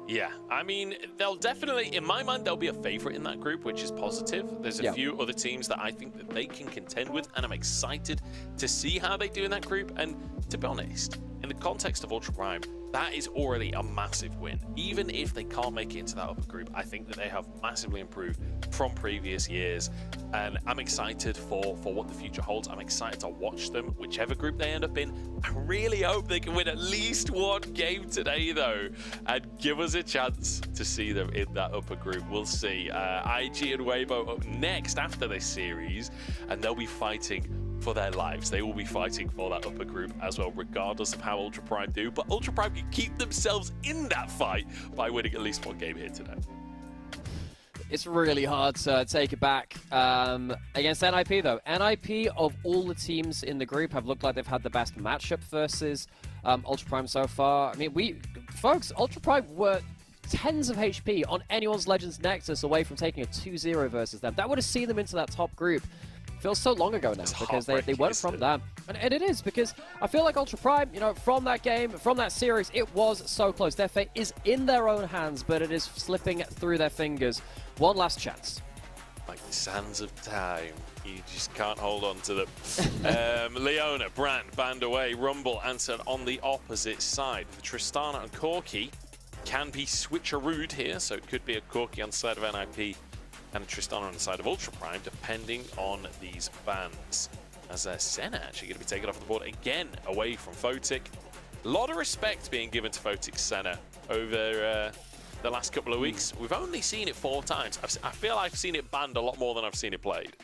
Yeah, I mean, they'll definitely, in my mind, they'll be a favorite in that group, which is positive. There's a few other teams that I think that they can contend with, and I'm excited to see how they do in that group. And to be honest, in the context of Ultra Prime, that is already a massive win. Even if they can't make it into that upper group, I think that they have massively improved from previous years, and I'm excited for what the future holds. I'm excited to watch them, whichever group they end up in. I really hope they can win at least one game today, though, and give us a chance to see them in that upper group. We'll see. IG and Weibo up next after this series, and they'll be fighting for their lives. They will be fighting for that upper group as well, regardless of how Ultra Prime do. But Ultra Prime can keep themselves in that fight by winning at least one game here today. It's really hard to take it back against NIP, though. NIP, of all the teams in the group, have looked like they've had the best matchup versus Ultra Prime so far. I mean, folks, Ultra Prime were tens of HP on anyone's Legends Nexus away from taking a 2-0 versus them. That would have seen them into that top group. Feels so long ago now, because they weren't from that. And it is, because I feel like Ultra Prime, you know, from that game, from that series, it was so close. Their fate is in their own hands, but it is slipping through their fingers. One last chance. Like the sands of time. You just can't hold on to them. Leona, Brand, banned away. Rumble answered on the opposite side. Tristana and Corki can be switcherooed here, so it could be a Corki on the side of NIP and a Tristana on the side of Ultra Prime, depending on these bans. As Senna actually going to be taken off the board again, away from Photic. A lot of respect being given to Photic's Senna over the last couple of weeks. We've only seen it 4 times. I feel I've seen it banned a lot more than I've seen it played.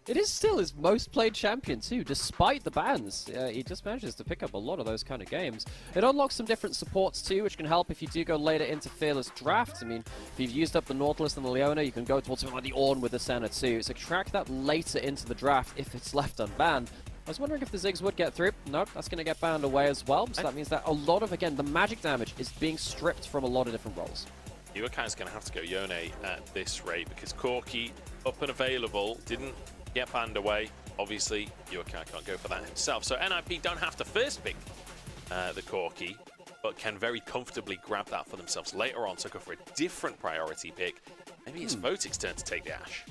It is still his most played champion too, despite the bans. He just manages to pick up a lot of those kind of games. It unlocks some different supports too, which can help if you do go later into Fearless Draft. I mean, if you've used up the Nautilus and the Leona, you can go towards something like the Ornn with the Senna too. So track that later into the draft if it's left unbanned. I was wondering if the Ziggs would get through. Nope, that's going to get banned away as well. So that means that a lot of, again, the magic damage is being stripped from a lot of different roles. Yuakai's going to have to go Yone at this rate because Corki, up and available, didn't get banned away. Obviously, Yuakai can't go for that himself. So NIP don't have to first pick the Corki, but can very comfortably grab that for themselves later on. So go for a different priority pick. Maybe it's Photic's turn to take the Ashe.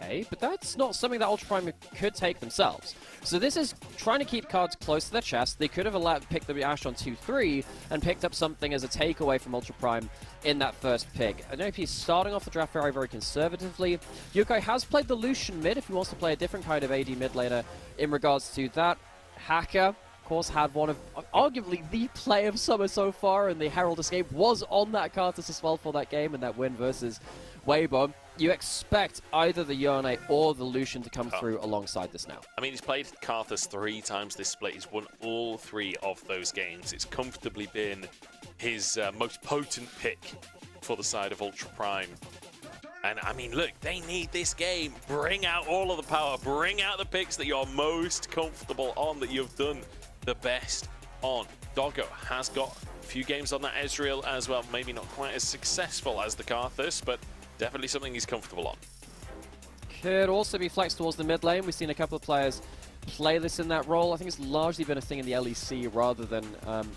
Okay, but that's not something that Ultra Prime could take themselves. So this is trying to keep cards close to their chest. They could have picked the Ashe on 2-3 and picked up something as a takeaway from Ultra Prime in that first pick. I know if he's starting off the draft very, very conservatively. Yukai has played the Lucian mid if he wants to play a different kind of AD mid laner in regards to that. Hacker, of course, had one of arguably the play of summer so far, and the Herald Escape was on that Karthus as well for that game and that win versus Weibo. You expect either the Yone or the Lucian to come through alongside this now. I mean, he's played Karthus 3 times this split. He's won all 3 of those games. It's comfortably been his most potent pick for the side of Ultra Prime. And I mean, look, they need this game. Bring out all of the power. Bring out the picks that you're most comfortable on, that you've done the best on. Doggo has got a few games on that Ezreal as well. Maybe not quite as successful as the Karthus, but definitely something he's comfortable on. Could also be flexed towards the mid lane. We've seen a couple of players play this in that role. I think it's largely been a thing in the LEC rather than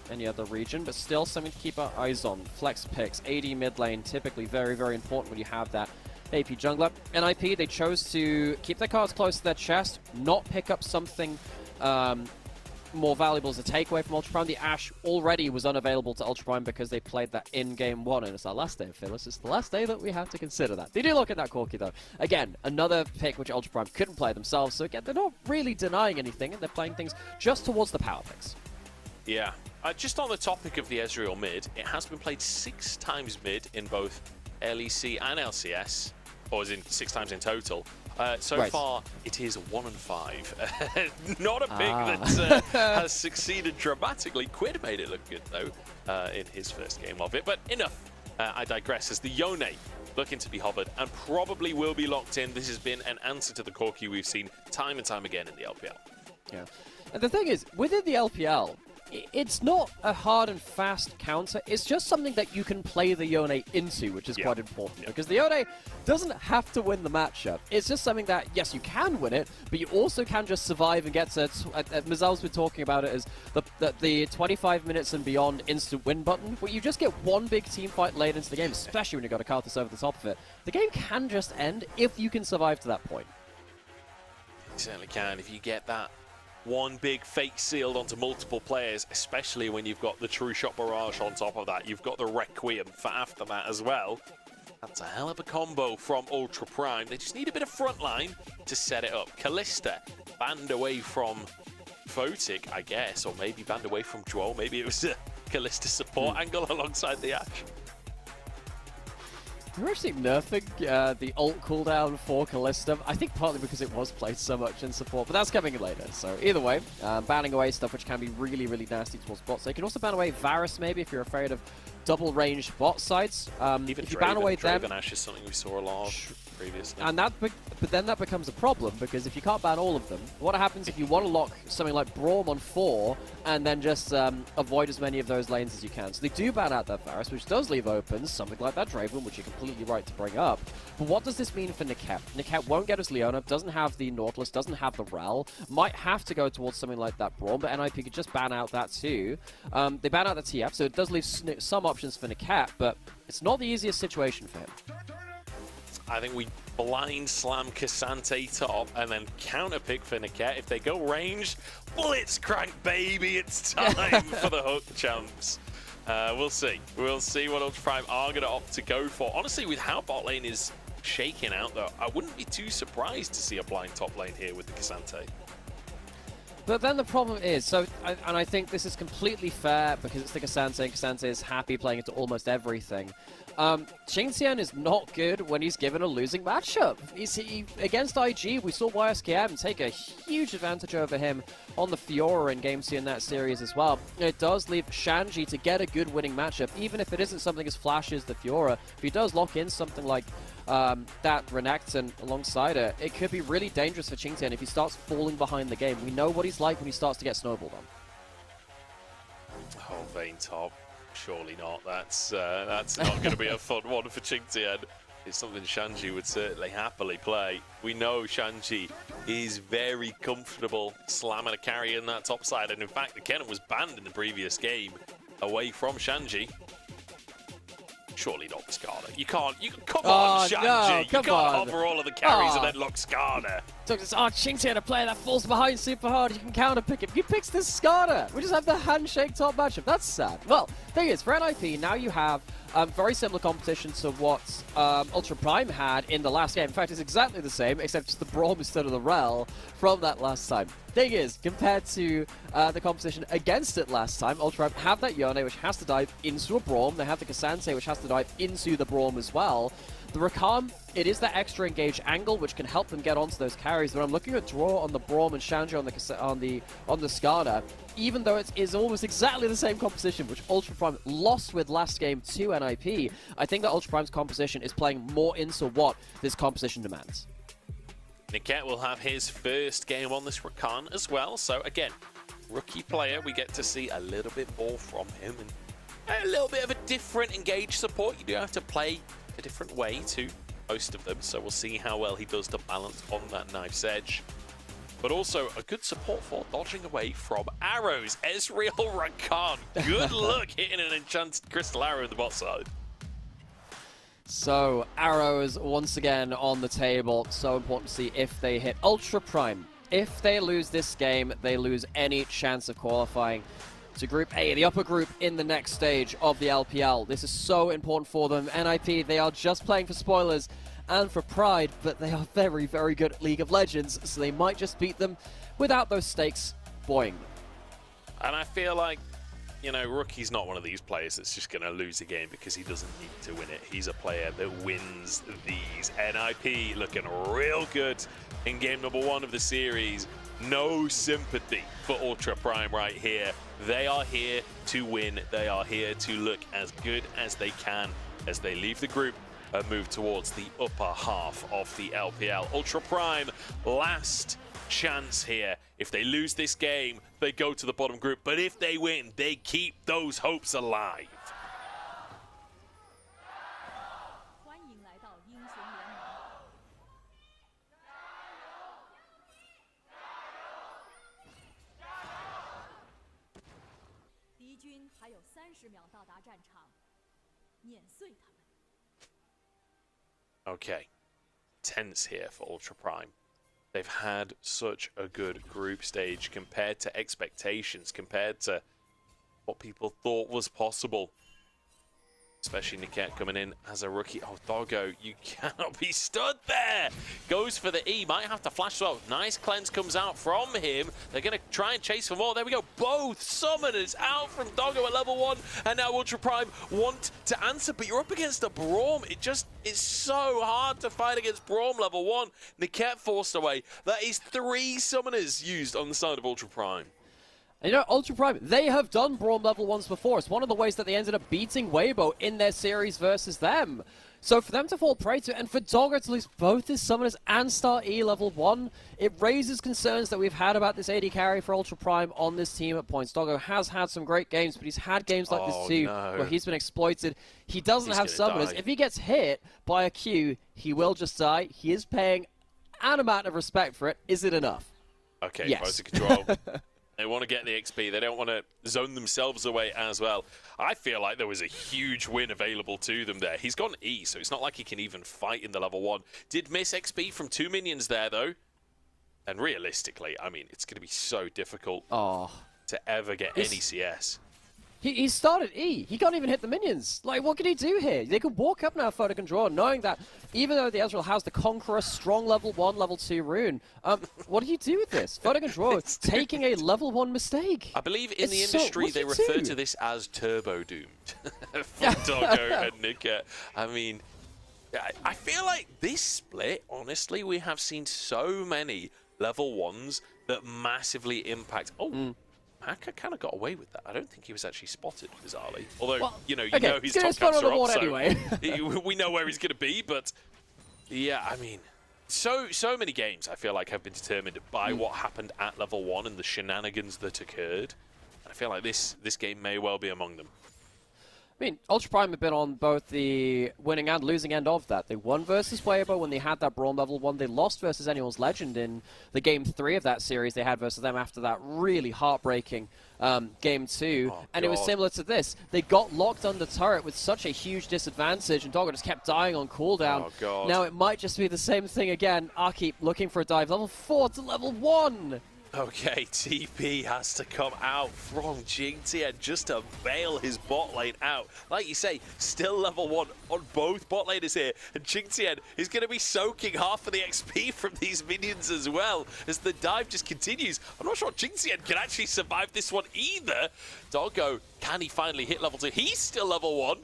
any other region, but still something to keep our eyes on. Flex picks, AD mid lane, typically very, very important when you have that AP jungler. NIP, they chose to keep their cards close to their chest, not pick up something more valuable as a takeaway from Ultra Prime. The Ashe already was unavailable to Ultra Prime because they played that in Game 1, and it's our last day of Phyllis. It's the last day that we have to consider that. They do look at that Corki, though. Again, another pick which Ultra Prime couldn't play themselves, so again, they're not really denying anything, and they're playing things just towards the power picks. Yeah. Just on the topic of the Ezreal mid, it has been played 6 times mid in both LEC and LCS, or as in 6 times in total. So far, it is 1-5. Not a pick that has succeeded dramatically. Quid made it look good, though, in his first game of it. But enough. I digress. As the Yone looking to be hovered and probably will be locked in. This has been an answer to the Corki we've seen time and time again in the LPL. Yeah. And the thing is, within the LPL, it's not a hard and fast counter. It's just something that you can play the Yone into, which is quite important. Because the Yone doesn't have to win the matchup. It's just something that, yes, you can win it, but you also can just survive and get to... Mazel's been talking about it as the 25 minutes and beyond instant win button, where you just get one big team fight late into the game, especially when you've got a Karthus over the top of it. The game can just end if you can survive to that point. You certainly can. If you get that one big fake sealed onto multiple players, especially when you've got the True Shot Barrage on top of that. You've got the Requiem for after that as well. That's a hell of a combo from Ultra Prime. They just need a bit of front line to set it up. Kalista banned away from Photic, I guess, or maybe banned away from Joel. Maybe it was a Kalista support angle alongside the Ashe. We're actually nerfing the ult cooldown for Kalista. I think partly because it was played so much in support, but that's coming later. So either way, banning away stuff which can be really, really nasty towards bots. So you can also ban away Varus maybe if you're afraid of double-range bot sites. Even if you Draven, ban away them, Ashe is something we saw a lot of previously. And but then that becomes a problem, because if you can't ban all of them, what happens if you want to lock something like Braum on 4 and then just avoid as many of those lanes as you can? So they do ban out that Varus, which does leave open something like that Draven, which you're completely right to bring up. But what does this mean for Niket? Niket won't get his Leona, doesn't have the Nautilus, doesn't have the Rel, might have to go towards something like that Braum, but NIP could just ban out that too. They ban out the TF, so it does leave some options for Niket, but it's not the easiest situation for him. I think we blind slam Cassante top and then counter pick for Niket. If they go ranged, blitzcrank, baby, it's time for the hook champs. We'll see. We'll see what Ultra Prime are going to opt to go for. Honestly, with how bot lane is shaking out, though, I wouldn't be too surprised to see a blind top lane here with the Cassante. But then the problem is, and I think this is completely fair because it's the Cassante, and Cassante is happy playing into almost everything. Xingqian is not good when he's given a losing matchup. Against IG, we saw YSKM take a huge advantage over him on the Fiora in Game 2 in that series as well. It does leave Shanji to get a good winning matchup, even if it isn't something as flashy as the Fiora. If he does lock in something like that Renekton alongside it, it could be really dangerous for Xingqian if he starts falling behind the game. We know what he's like when he starts to get snowballed on. Oh, Vayne top. Surely not. That's not going to be a fun one for Xingqian. It's something Shanji would certainly happily play. We know Shanji is very comfortable slamming a carry in that top side, and in fact, the Kennen was banned in the previous game away from Shanji. Surely not Skarner. You can't. Come on, Shanji. No, you can't hover all of the carries and then lock Skarner. Doug says, oh, Ching's here to play that falls behind super hard. You can counter pick him. He picks the Skarner. We just have the handshake top matchup. That's sad. Well, thing is, for NIP, now you have very similar competition to what Ultra Prime had in the last game. In fact, it's exactly the same, except just the Braum instead of the Rel from that last time. Thing is, compared to the competition against it last time, Ultra Prime have that Yone, which has to dive into a Braum. They have the Cassante, which has to dive into the Braum as well. The Rakam, it is that extra engage angle, which can help them get onto those carries. But I'm looking at draw on the Braum and Shanjo on the Skarner, even though it is almost exactly the same composition, which Ultra Prime lost with last game to NIP. I think that Ultra Prime's composition is playing more into what this composition demands. Niket will have his first game on this Rakan as well. So again, rookie player, we get to see a little bit more from him and a little bit of a different engage support. You do have to play a different way to most of them, so we'll see how well he does to balance on that knife's edge. But also a good support for dodging away from arrows. Ezreal Rakan, good luck hitting an enchanted crystal arrow in the bot side. So arrows once again on the table. So important to see if they hit. Ultra Prime, if they lose this game, they lose any chance of qualifying to Group A, the upper group in the next stage of the LPL. This is so important for them. NIP, they are just playing for spoilers and for pride, but they are very, very good at League of Legends, so they might just beat them without those stakes buoying them. And I feel like, you know, Rookie's not one of these players that's just going to lose a game because he doesn't need to win it. He's a player that wins these. NIP looking real good in game number 1 of the series. No sympathy for Ultra Prime right here. They are here to win. They are here to look as good as they can as they leave the group and move towards the upper half of the LPL. Ultra Prime, last chance here. If they lose this game, they go to the bottom group. But if they win, they keep those hopes alive. Okay, tense here for Ultra Prime. They've had such a good group stage compared to expectations, compared to what people thought was possible. Especially Niket coming in as a rookie. Oh, Doggo, you cannot be stood there. Goes for the E, might have to flash well. Nice cleanse comes out from him. They're going to try and chase for more. There we go. Both summoners out from Doggo at level 1. And now Ultra Prime want to answer, but you're up against a Braum. It's so hard to fight against Braum level 1. Niket forced away. That is 3 summoners used on the side of Ultra Prime. And you know, Ultra Prime, they have done Braum level 1s before. It's one of the ways that they ended up beating Weibo in their series versus them. So for them to fall prey to it, and for Doggo to lose both his summoners and start E level 1, it raises concerns that we've had about this AD carry for Ultra Prime on this team at points. Doggo has had some great games, but he's had games like this too, where he's been exploited. He doesn't have summoners. If he gets hit by a Q, he will just die. He is paying an amount of respect for it. Is it enough? Okay, yes. Post control. They want to get the XP. They don't want to zone themselves away as well. I feel like there was a huge win available to them there. He's gone E, so it's not like he can even fight in the level 1. Did miss XP from 2 minions there, though. And realistically, I mean, it's going to be so difficult to ever get any CS. He started E. He can't even hit the minions. Like, what can he do here? They could walk up now, Photo Control, knowing that even though the Ezreal has the Conqueror strong level 1, level 2 rune, what do you do with this? Photo Control taking a level 1 mistake. I believe in the industry they refer to this as turbo doomed for Doggo and Niket. I mean, I feel like this split, honestly, we have seen so many level 1s that massively impact. Haka kind of got away with that. I don't think he was actually spotted, bizarrely. Although, well, you know he's top capture up, so anyway. We know where he's going to be, but yeah, I mean, so many games I feel like have been determined by what happened at level 1 and the shenanigans that occurred. And I feel like this game may well be among them. I mean, Ultra Prime have been on both the winning and losing end of that. They won versus Weibo when they had that Brawl level 1. They lost versus Anyone's Legend in the Game 3 of that series they had versus them after that really heartbreaking Game 2. And it was similar to this. They got locked under turret with such a huge disadvantage, and Doggo just kept dying on cooldown. Now it might just be the same thing again. Aki looking for a dive. Level 4 to level 1! Okay, TP has to come out from Jingtian just to bail his bot lane out. Like you say, still level 1 on both bot laners here. And Jingtian is going to be soaking half of the XP from these minions as well as the dive just continues. I'm not sure Jingtian can actually survive this one either. Doggo, can he finally hit level 2? He's still level 1.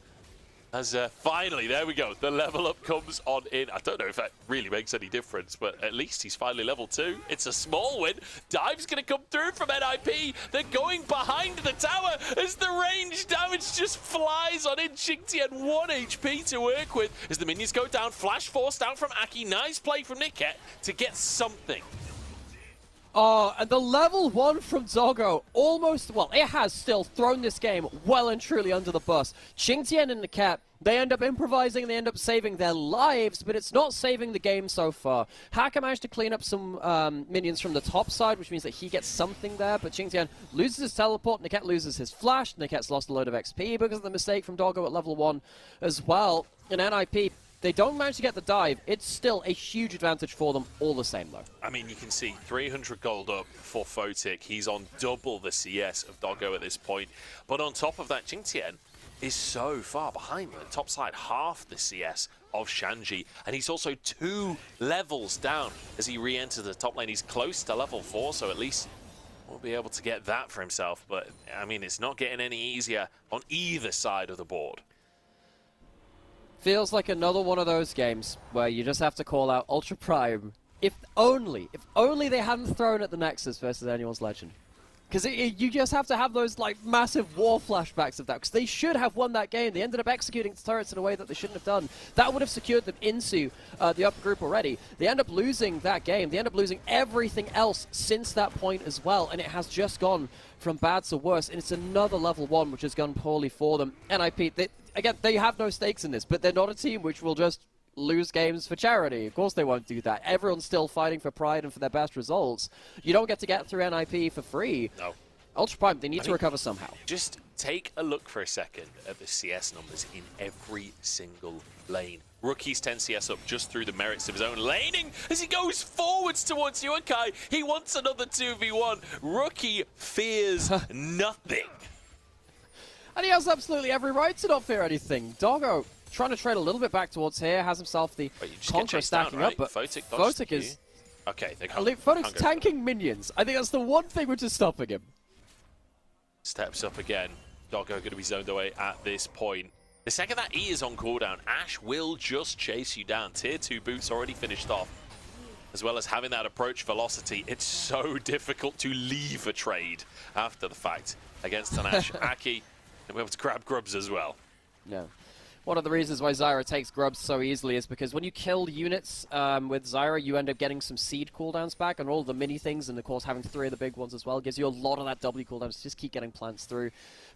As finally, there we go, the level up comes on in. I don't know if that really makes any difference, but at least he's finally level 2. It's a small win. Dive's going to come through from NIP. They're going behind the tower as the range damage just flies on in. Jingtian 1 HP to work with as the minions go down. Flash force down from Aki. Nice play from Niket to get something. Oh, and the level 1 from Doggo almost, well, it has still thrown this game well and truly under the bus. Jingtian and Niket, they end up improvising, they end up saving their lives, but it's not saving the game so far. Hacker managed to clean up some minions from the top side, which means that he gets something there, but Jingtian loses his teleport, Niket loses his flash, Niket's lost a load of XP because of the mistake from Doggo at level 1 as well. And NIP, they don't manage to get the dive. It's still a huge advantage for them all the same, though. I mean, you can see 300 gold up for Photic. He's on double the CS of Doggo at this point. But on top of that, Jingtian is so far behind the top side, half the CS of Shanji. And he's also 2 levels down as he re-enters the top lane. He's close to level 4, so at least we'll be able to get that for himself. But, I mean, it's not getting any easier on either side of the board. Feels like another one of those games where you just have to call out Ultra Prime. If only they hadn't thrown at the Nexus versus Anyone's Legend. Because you just have to have those like massive war flashbacks of that. Because they should have won that game. They ended up executing turrets in a way that they shouldn't have done. That would have secured them into the upper group already. They end up losing that game. They end up losing everything else since that point as well. And it has just gone from bad to worse. And it's another level 1 which has gone poorly for them. NIP, again, they have no stakes in this, but they're not a team which will just lose games for charity. Of course they won't do that. Everyone's still fighting for pride and for their best results. You don't get to get through NIP for free. No. Ultra Prime, they need to recover somehow. Just take a look for a second at the CS numbers in every single lane. Rookie's 10 CS up just through the merits of his own laning as he goes forwards towards Yuakai. He wants another 2v1. Rookie fears nothing. And he has absolutely every right to not fear anything. Doggo trying to trade a little bit back towards here, has himself the Conqueror stacking down, right? up, but Photic is... Okay, they can't. Photic's tanking minions. I think that's the one thing which is stopping him. Steps up again. Doggo going to be zoned away at this point. The second that E is on cooldown, Ashe will just chase you down. Tier 2 boots already finished off. As well as having that approach velocity, it's so difficult to leave a trade after the fact against an Ashe. Aki will be able to grab grubs as well. No. One of the reasons why Zyra takes grubs so easily is because when you kill units with Zyra, you end up getting some seed cooldowns back and all the mini things, and of course having 3 of the big ones as well gives you a lot of that W cooldowns to just keep getting plants through.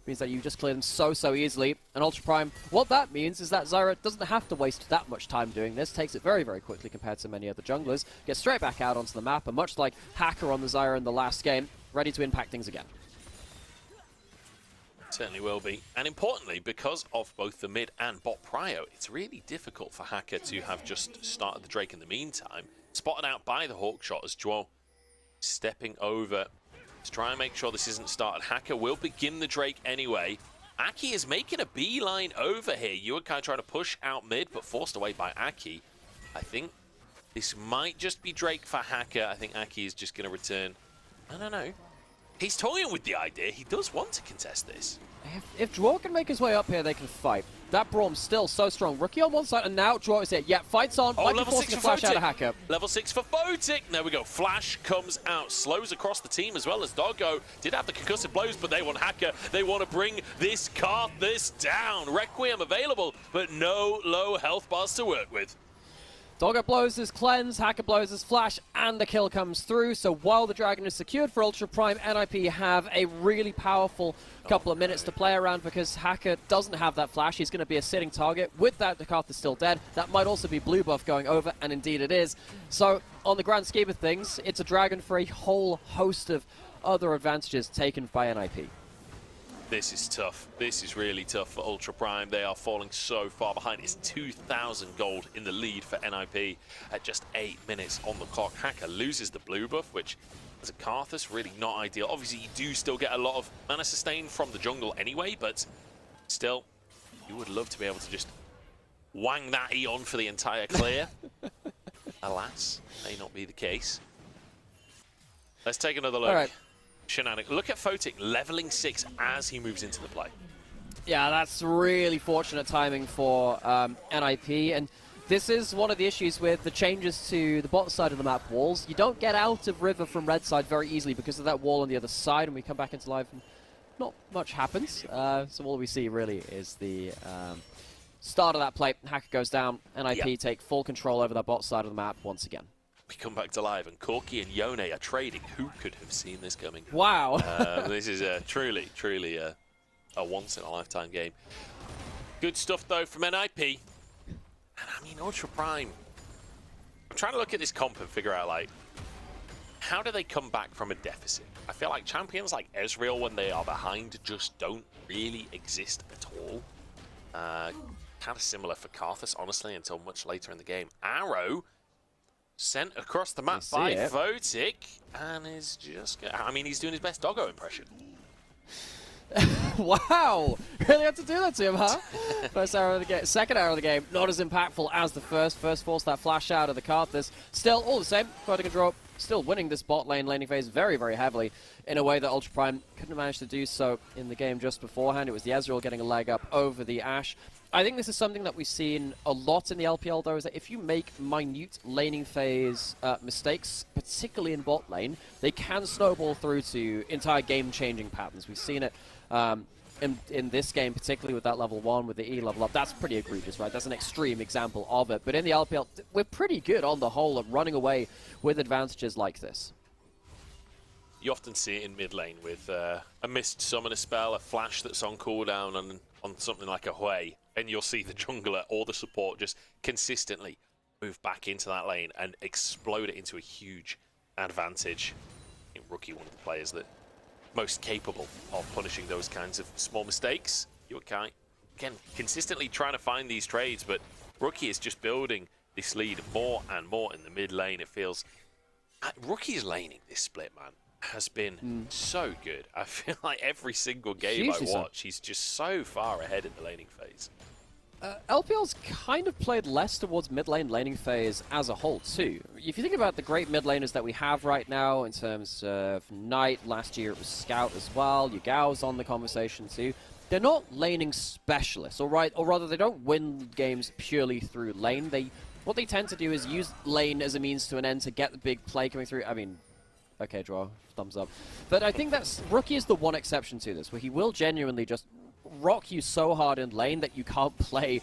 Means that you just clear them so easily. And Ultra Prime, what that means is that Zyra doesn't have to waste that much time doing this, takes it very quickly compared to many other junglers, gets straight back out onto the map, and much like Hacker on the Zyra in the last game, ready to impact things again. Certainly will be. And importantly, because of both the mid and bot prio, it's really difficult for Hacker to have just started the Drake in the meantime. Spotted out by the Hawkshot as Joel stepping over to try and make sure this isn't started. Hacker will begin the Drake anyway. Aki is making a beeline over here. Yuakai trying to push out mid, but forced away by Aki. I think this might just be Drake for Hacker. I think Aki is just going to return. I don't know. He's toying with the idea. He does want to contest this. If Draw can make his way up here, they can fight. That Braum's still so strong. Rookie on one side, and now Draw is here. Yeah, fight's on. Oh, level 6 for Flash Photic. out of Hacker. Level 6 for Photic. There we go. Flash comes out. Slows across the team as well as Doggo. Did have the concussive blows, but they want Hacker. They want to bring this down. Requiem available, but no low health bars to work with. Doggo blows his cleanse, Hacker blows his flash, and the kill comes through. So while the dragon is secured for Ultra Prime, NIP have a really powerful couple of minutes to play around because Hacker doesn't have that flash. He's going to be a sitting target. With that, the Karth is still dead. That might also be blue buff going over, and indeed it is. So on the grand scheme of things, it's a dragon for a whole host of other advantages taken by NIP. This is tough. This is really tough for Ultra Prime. They are falling so far behind. It's 2,000 gold in the lead for NIP at just 8 minutes on the clock. Hacker loses the blue buff, which as a Karthus, really not ideal. Obviously, you do still get a lot of mana sustain from the jungle anyway, but still, you would love to be able to just wang that Eon for the entire clear. Alas, may not be the case. Let's take another look. All right. Shenanigans. Look at Photic leveling 6 as he moves into the play. Yeah, that's really fortunate timing for NIP, and this is one of the issues with the changes to the bottom side of the map walls. You don't get out of River from red side very easily because of that wall on the other side, and we come back into live and not much happens. So all we see really is the start of that play. Hacker goes down, NIP take full control over that bottom side of the map once again. We come back to live, and Corki and Yone are trading. Who could have seen this coming? Wow. This is truly a once-in-a-lifetime game. Good stuff, though, from NIP. And, I mean, Ultra Prime. I'm trying to look at this comp and figure out, like, how do they come back from a deficit? I feel like champions like Ezreal, when they are behind, just don't really exist at all. Kind of similar for Karthus, honestly, until much later in the game. Arrow sent across the map by Photic, and is just... I mean, he's doing his best Doggo impression. Wow! Really had to do that to him, huh? First arrow of the game. Second arrow of the game, not as impactful as the first. First forced that flash out of the Karthus. Still, all the same, Photic and Draw still winning this bot lane laning phase very, very heavily in a way that Ultra Prime couldn't manage to do so in the game just beforehand. It was the Ezreal getting a leg up over the Ashe. I think this is something that we've seen a lot in the LPL, though, is that if you make minute laning phase mistakes, particularly in bot lane, they can snowball through to entire game-changing patterns. We've seen it in this game, particularly with that level 1, with the E level up. That's pretty egregious, right? That's an extreme example of it. But in the LPL, we're pretty good on the whole at running away with advantages like this. You often see it in mid lane with a missed summoner spell, a flash that's on cooldown on something like a Hui, and you'll see the jungler or the support just consistently move back into that lane and explode it into a huge advantage. I think Rookie, one of the players that most capable of punishing those kinds of small mistakes. Yokai, again, consistently trying to find these trades, but Rookie is just building this lead more and more in the mid lane. It feels... Rookie's laning this split, man, has been so good. I feel like every single game I watch, he's just so far ahead in the laning phase. LPL's kind of played less towards mid lane laning phase as a whole too. If you think about the great mid laners that we have right now in terms of Knight, last year it was Scout as well, Yugao's on the conversation too. They're not laning specialists, or rather they don't win games purely through lane. What they tend to do is use lane as a means to an end to get the big play coming through. I mean, okay, Draw, thumbs up. But I think that's Rookie is the one exception to this, where he will genuinely just rock you so hard in lane that you can't play,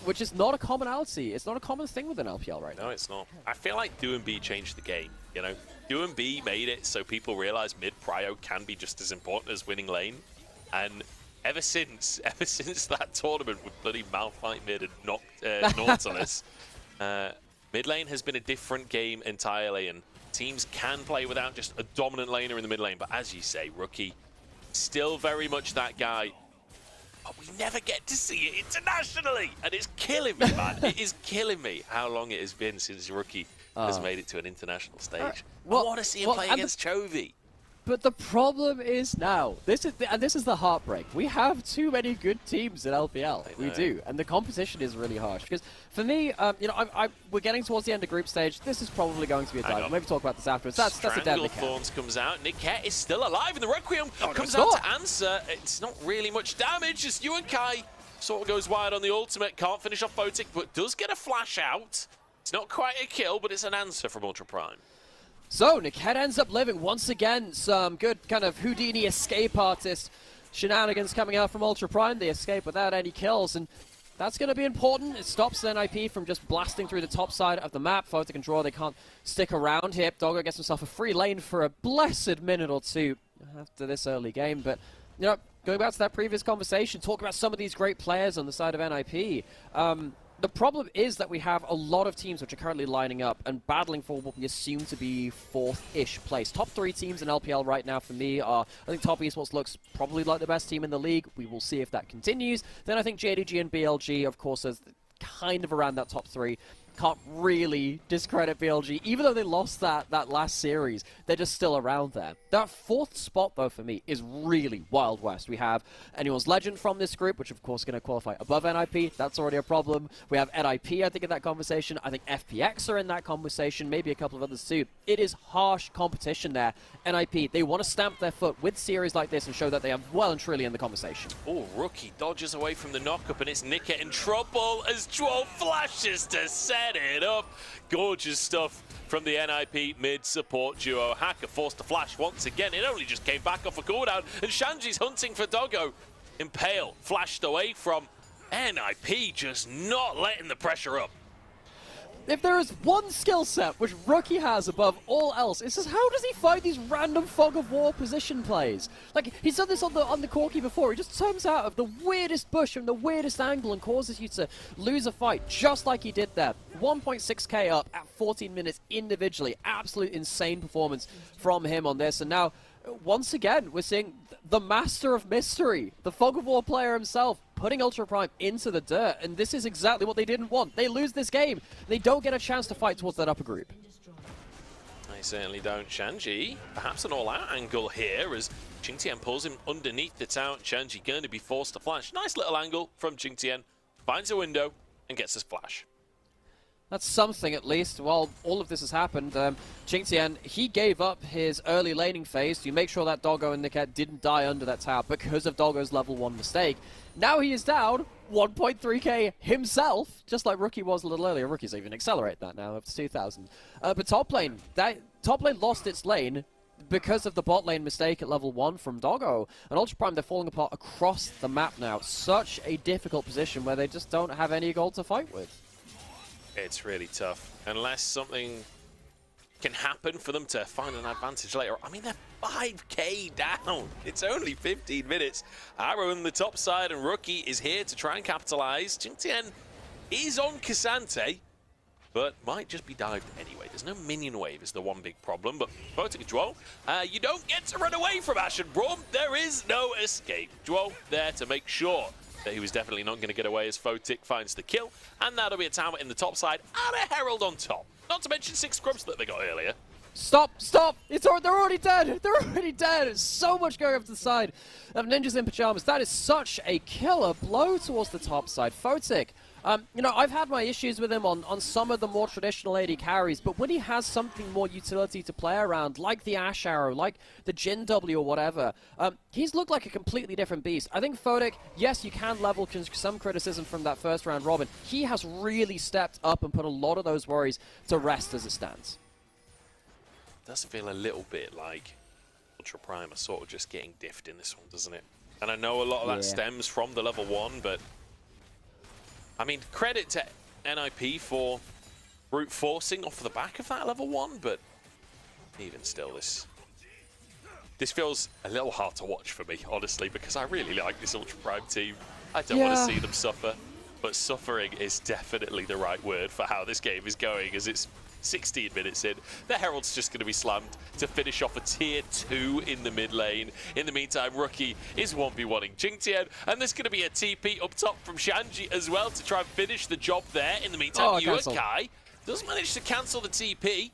which is not a commonality. It's not a common thing within LPL right now. No, it's not. I feel like Do and B changed the game, you know? Do and B made it so people realize mid-prio can be just as important as winning lane. And ever since that tournament with bloody Malphite mid and Nautilus, mid lane has been a different game entirely, and teams can play without just a dominant laner in the mid lane. But as you say, Rookie, still very much that guy. But we never get to see it internationally, and it's killing me, man. It is killing me how long it has been since Rookie has made it to an international stage. I want to see him play against Chovy. But the problem is now, this is the heartbreak. We have too many good teams in LPL. We do, and the competition is really harsh. Because for me, you know, we're getting towards the end of group stage. This is probably going to be a dive. We'll maybe talk about this afterwards. That's a dead Niket. Thorns comes out. Niket is still alive, and the Requiem comes out to answer. It's not really much damage. Just Yukai sort of goes wide on the ultimate. Can't finish off Photic, but does get a flash out. It's not quite a kill, but it's an answer from Ultra Prime. So, Niket ends up living once again. Some good kind of Houdini escape artist shenanigans coming out from Ultra Prime. They escape without any kills, and That's going to be important. It stops the NIP from just blasting through the top side of the map. Photic and Draw, they can't stick around here. Doggo gets himself a free lane for a blessed minute or two after this early game. But, you know, going back to that previous conversation, talk about some of these great players on the side of NIP. The problem is that we have a lot of teams which are currently lining up and battling for what we assume to be 4th-ish place. Top 3 teams in LPL right now for me are, I think Top Esports looks probably like the best team in the league. We will see if that continues. Then I think JDG and BLG, of course, is kind of around that top 3. Can't really discredit BLG. Even though they lost that last series, they're just still around there. That 4th spot, though, for me, is really Wild West. We have Anyone's Legend from this group, which, of course, is going to qualify above NIP. That's already a problem. We have NIP, I think, in that conversation. I think FPX are in that conversation, maybe a couple of others, too. It is harsh competition there. NIP, they want to stamp their foot with series like this and show that they are well and truly in the conversation. Oh, Rookie dodges away from the knock-up, and it's Nika in trouble as Joel flashes to set it up. Gorgeous stuff from the NIP mid-support duo. Hacker forced to flash once again. It only just came back off a cooldown, and Shanji's hunting for Doggo. Impale flashed away from NIP, just not letting the pressure up. If there is one skill set which Rookie has above all else, it's just how does he find these random fog of war position plays? Like, he's done this on the Corki before. He just turns out of the weirdest bush from the weirdest angle and causes you to lose a fight, just like he did there. 1.6k up at 14 minutes individually. Absolute insane performance from him on this. And now, once again, we're seeing the master of mystery, the Fog of War player himself, putting Ultra Prime into the dirt, and this is exactly what they didn't want. They lose this game. They don't get a chance to fight towards that upper group. They certainly don't. Shanji, perhaps an all-out angle here as Jingtian pulls him underneath the tower. Shanji going to be forced to flash. Nice little angle from Jingtian. Finds a window and gets his flash. That's something, at least. While all of this has happened, Jingtian, he gave up his early laning phase to make sure that Doggo and Niket didn't die under that tower because of Doggo's level 1 mistake. Now he is down 1.3k himself, just like Rookie was a little earlier. Rookie's even accelerate that now up to 2,000. But top lane lost its lane because of the bot lane mistake at level 1 from Doggo. And Ultra Prime, they're falling apart across the map now. Such a difficult position where they just don't have any gold to fight with. It's really tough. Unless something can happen for them to find an advantage later. I mean, they're 5k down. It's only 15 minutes. Arrow on the top side, and Rookie is here to try and capitalize. Jingtian is on Cassante, but might just be dived anyway. There's no minion wave is the one big problem, but Photic Duo, you don't get to run away from Ashen Braum. There is no escape. Duo there to make sure that he was definitely not going to get away as Photic finds the kill, and that'll be a tower in the top side and a Herald on top. Not to mention 6 scrubs that they got earlier. Stop! They're already dead! They're already dead! There's so much going up to the side of Ninjas in Pajamas. That is such a killer blow towards the top side. Photic, you know, I've had my issues with him on some of the more traditional AD carries, but when he has something more utility to play around, like the Ash Arrow, like the Jin W or whatever, he's looked like a completely different beast. I think Photic, yes, you can level some criticism from that first round robin. He has really stepped up and put a lot of those worries to rest as it stands. Does feel a little bit like Ultra Prime are sort of just getting diffed in this one, doesn't it? And I know a lot of that stems from the level 1, but I mean, credit to NIP for brute forcing off the back of that level 1, but even still, this feels a little hard to watch for me, honestly, because I really like this Ultra Prime team. I don't want to see them suffer, but suffering is definitely the right word for how this game is going, as it's 16 minutes in. The Herald's just going to be slammed to finish off a tier 2 in the mid lane. In the meantime, Rookie is 1v1ing Jingtian, and there's going to be a TP up top from Shanji as well to try and finish the job there. In the meantime, Yuakai does manage to cancel the TP.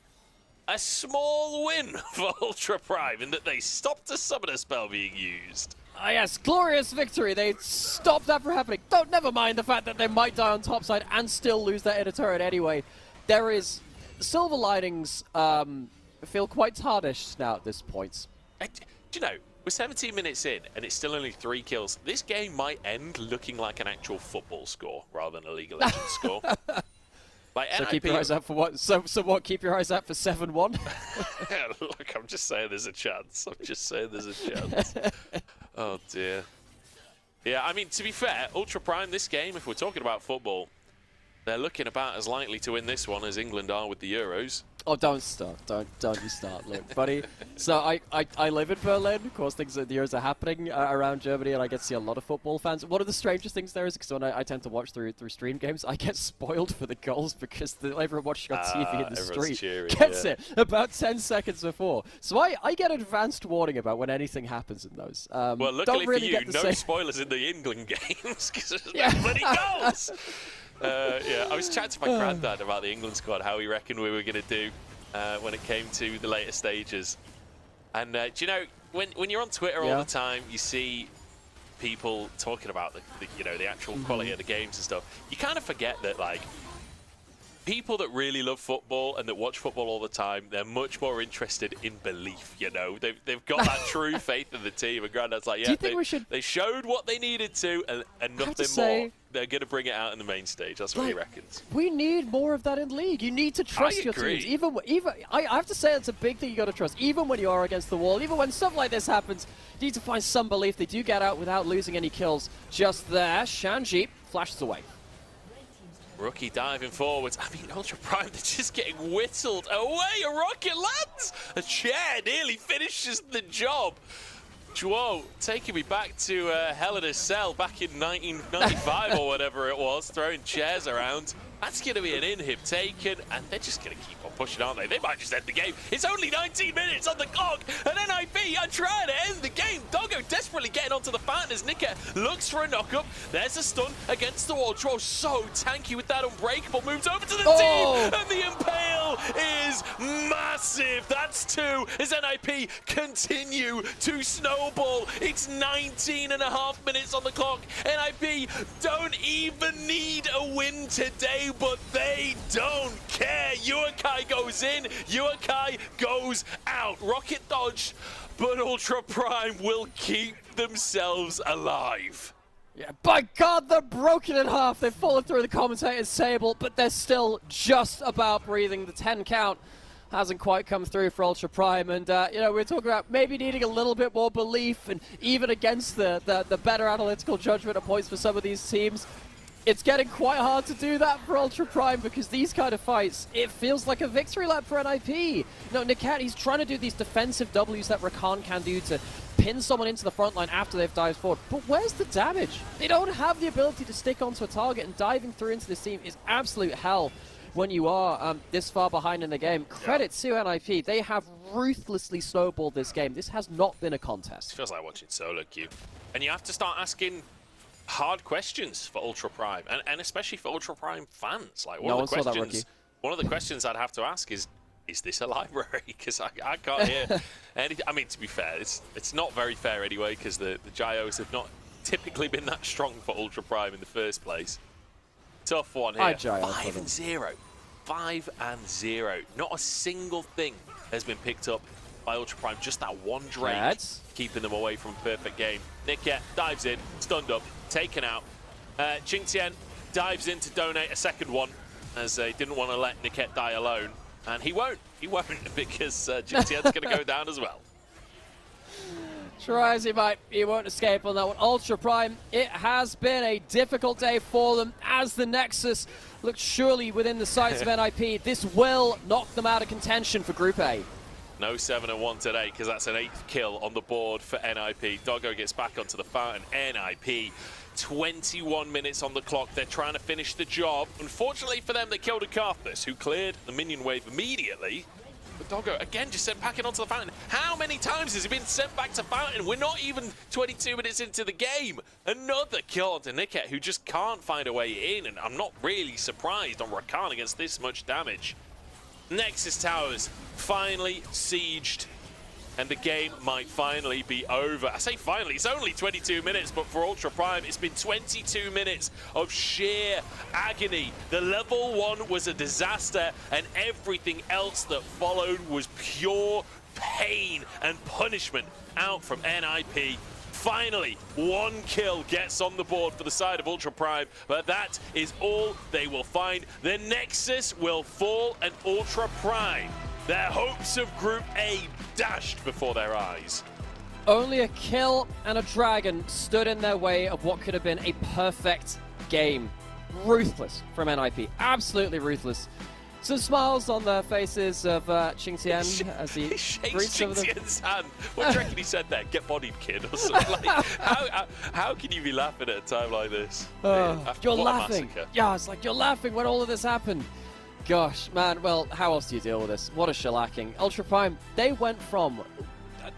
A small win for Ultra Prime in that they stopped a summoner spell being used. Ah, yes, glorious victory. They stopped that from happening. Never mind the fact that they might die on top side and still lose that inner turret anyway. There is silver linings feel quite tarnished now at this point. Do you know, we're 17 minutes in and it's still only 3 kills. This game might end looking like an actual football score rather than a League of Legends score. Like, so keep your eyes out for what? So what? Keep your eyes out for 7-1. Look, I'm just saying there's a chance. I'm just saying there's a chance. Oh dear. Yeah, I mean, to be fair, Ultra Prime, this game, if we're talking about football, they're looking about as likely to win this one as England are with the Euros. Oh, don't start. Don't you start. Look, buddy. So I live in Berlin. Of course, the Euros are happening around Germany, and I get to see a lot of football fans. One of the strangest things there is, because when I tend to watch through stream games, I get spoiled for the goals because everyone watching on TV in the street gets it about 10 seconds before. So I get advanced warning about when anything happens in those. Well, luckily for you, no spoilers in the England games because there's no bloody goals. Yeah, I was chatting to my granddad about the England squad, how he reckoned we were going to do when it came to the later stages. And do you know, when you're on Twitter all the time, you see people talking about the actual quality of the games and stuff. You kind of forget that, like, people that really love football and that watch football all the time, they're much more interested in belief, you know? They've got that true faith in the team, and Granddad's like, yeah, they showed what they needed to and nothing more. They're going to bring it out in the main stage. That's what he reckons. We need more of that in League. You need to trust your teams. Even I have to say, it's a big thing you got to trust. Even when you are against the wall, even when stuff like this happens, you need to find some belief. They do get out without losing any kills. Just there, Shanji flashes away. Rookie diving forwards. I mean, Ultra Prime, they're just getting whittled away. A rocket lands. A chair nearly finishes the job. Joao taking me back to Hell in a Cell back in 1995 or whatever it was, throwing chairs around. That's going to be an inhib taken, and they're just going to keep on pushing, aren't they? They might just end the game. It's only 19 minutes on the clock, and NIP are trying to end the game. Doggo desperately getting onto the fountain as Nika looks for a knock-up. There's a stun against the wall. Joe so tanky with that unbreakable. Moves over to the team, and the impale is massive. That's 2 as NIP continue to snowball. It's 19.5 minutes on the clock. NIP don't even need a win today, but they don't care. Yuakai goes in, Yuakai goes out. Rocket dodge, but Ultra Prime will keep themselves alive. Yeah, by God, they're broken in half. They've fallen through the commentator's table, but they're still just about breathing. The 10 count hasn't quite come through for Ultra Prime, and you know, we're talking about maybe needing a little bit more belief, and even against the better analytical judgment of points for some of these teams, it's getting quite hard to do that for Ultra Prime, because these kind of fights, it feels like a victory lap for NIP. You know, Nikat, he's trying to do these defensive Ws that Rakan can do to pin someone into the front line after they've dived forward. But where's the damage? They don't have the ability to stick onto a target, and diving through into this team is absolute hell when you are this far behind in the game. Credit to NIP. They have ruthlessly snowballed this game. This has not been a contest. It feels like watching solo queue. And you have to start asking hard questions for Ultra Prime, and especially for Ultra Prime fans. Like, one of the questions I'd have to ask is this a library? Because I can't hear anything. I mean, to be fair, it's not very fair anyway, because the Gyos have not typically been that strong for Ultra Prime in the first place. Tough one here. 5-0. 5-0. Not a single thing has been picked up by Ultra Prime. Just that one Drake keeping them away from a perfect game. Niket dives in, stunned up, taken out. Jingtian dives in to donate a second one, as they didn't want to let Niket die alone. And he won't, because Jingtian's going to go down as well. Try as he won't escape on that one. Ultra Prime, it has been a difficult day for them, as the Nexus looks surely within the sights of NIP. This will knock them out of contention for Group A. No 7-1 today, because that's an 8th kill on the board for NIP. Doggo gets back onto the fountain. NIP, 21 minutes on the clock. They're trying to finish the job. Unfortunately for them, they killed a Karthus, who cleared the minion wave immediately. But Doggo, again, just sent back onto the fountain. How many times has he been sent back to fountain? We're not even 22 minutes into the game. Another kill onto Niket, who just can't find a way in, and I'm not really surprised on Rakan against this much damage. Nexus Towers finally sieged, and the game might finally be over. I say finally, it's only 22 minutes, but for Ultra Prime, it's been 22 minutes of sheer agony. The level 1 was a disaster, and everything else that followed was pure pain and punishment out from NIP. Finally, 1 kill gets on the board for the side of Ultra Prime, but that is all they will find. The Nexus will fall, and Ultra Prime, their hopes of Group A dashed before their eyes. Only a kill and a dragon stood in their way of what could have been a perfect game. Ruthless from NIP. Absolutely ruthless. Some smiles on the faces of Qingtian as he shakes Qingtian's hand. What do you reckon he said there? Get bodied, kid, or something. Like, how can you be laughing at a time like this? You're laughing. Yeah, it's like you're laughing when all of this happened. Gosh, man, well, how else do you deal with this? What a shellacking. Ultra Prime, they went from,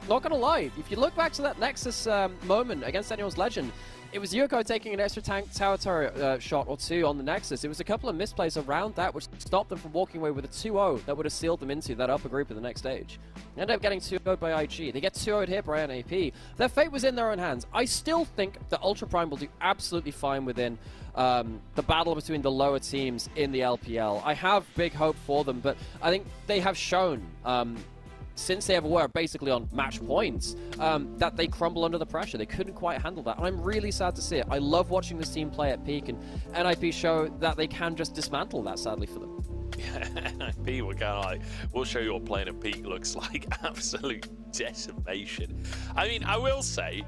not gonna lie, if you look back to that Nexus moment against anyone's Legend, it was Yurko taking an extra tower turret shot or two on the Nexus. It was a couple of misplays around that which stopped them from walking away with a 2-0 that would have sealed them into that upper group of the next stage. They ended up getting 2-0'd by IG. They get 2-0'd here by NAP. Their fate was in their own hands. I still think that Ultra Prime will do absolutely fine within the battle between the lower teams in the LPL. I have big hope for them, but I think they have shown since they ever were basically on match points, that they crumble under the pressure. They couldn't quite handle that, and I'm really sad to see it. I love watching this team play at peak, and NIP show that they can just dismantle that, sadly for them. Yeah, NIP, we're kind of like, we'll show you what playing at peak looks like. Absolute decimation. I mean, I will say,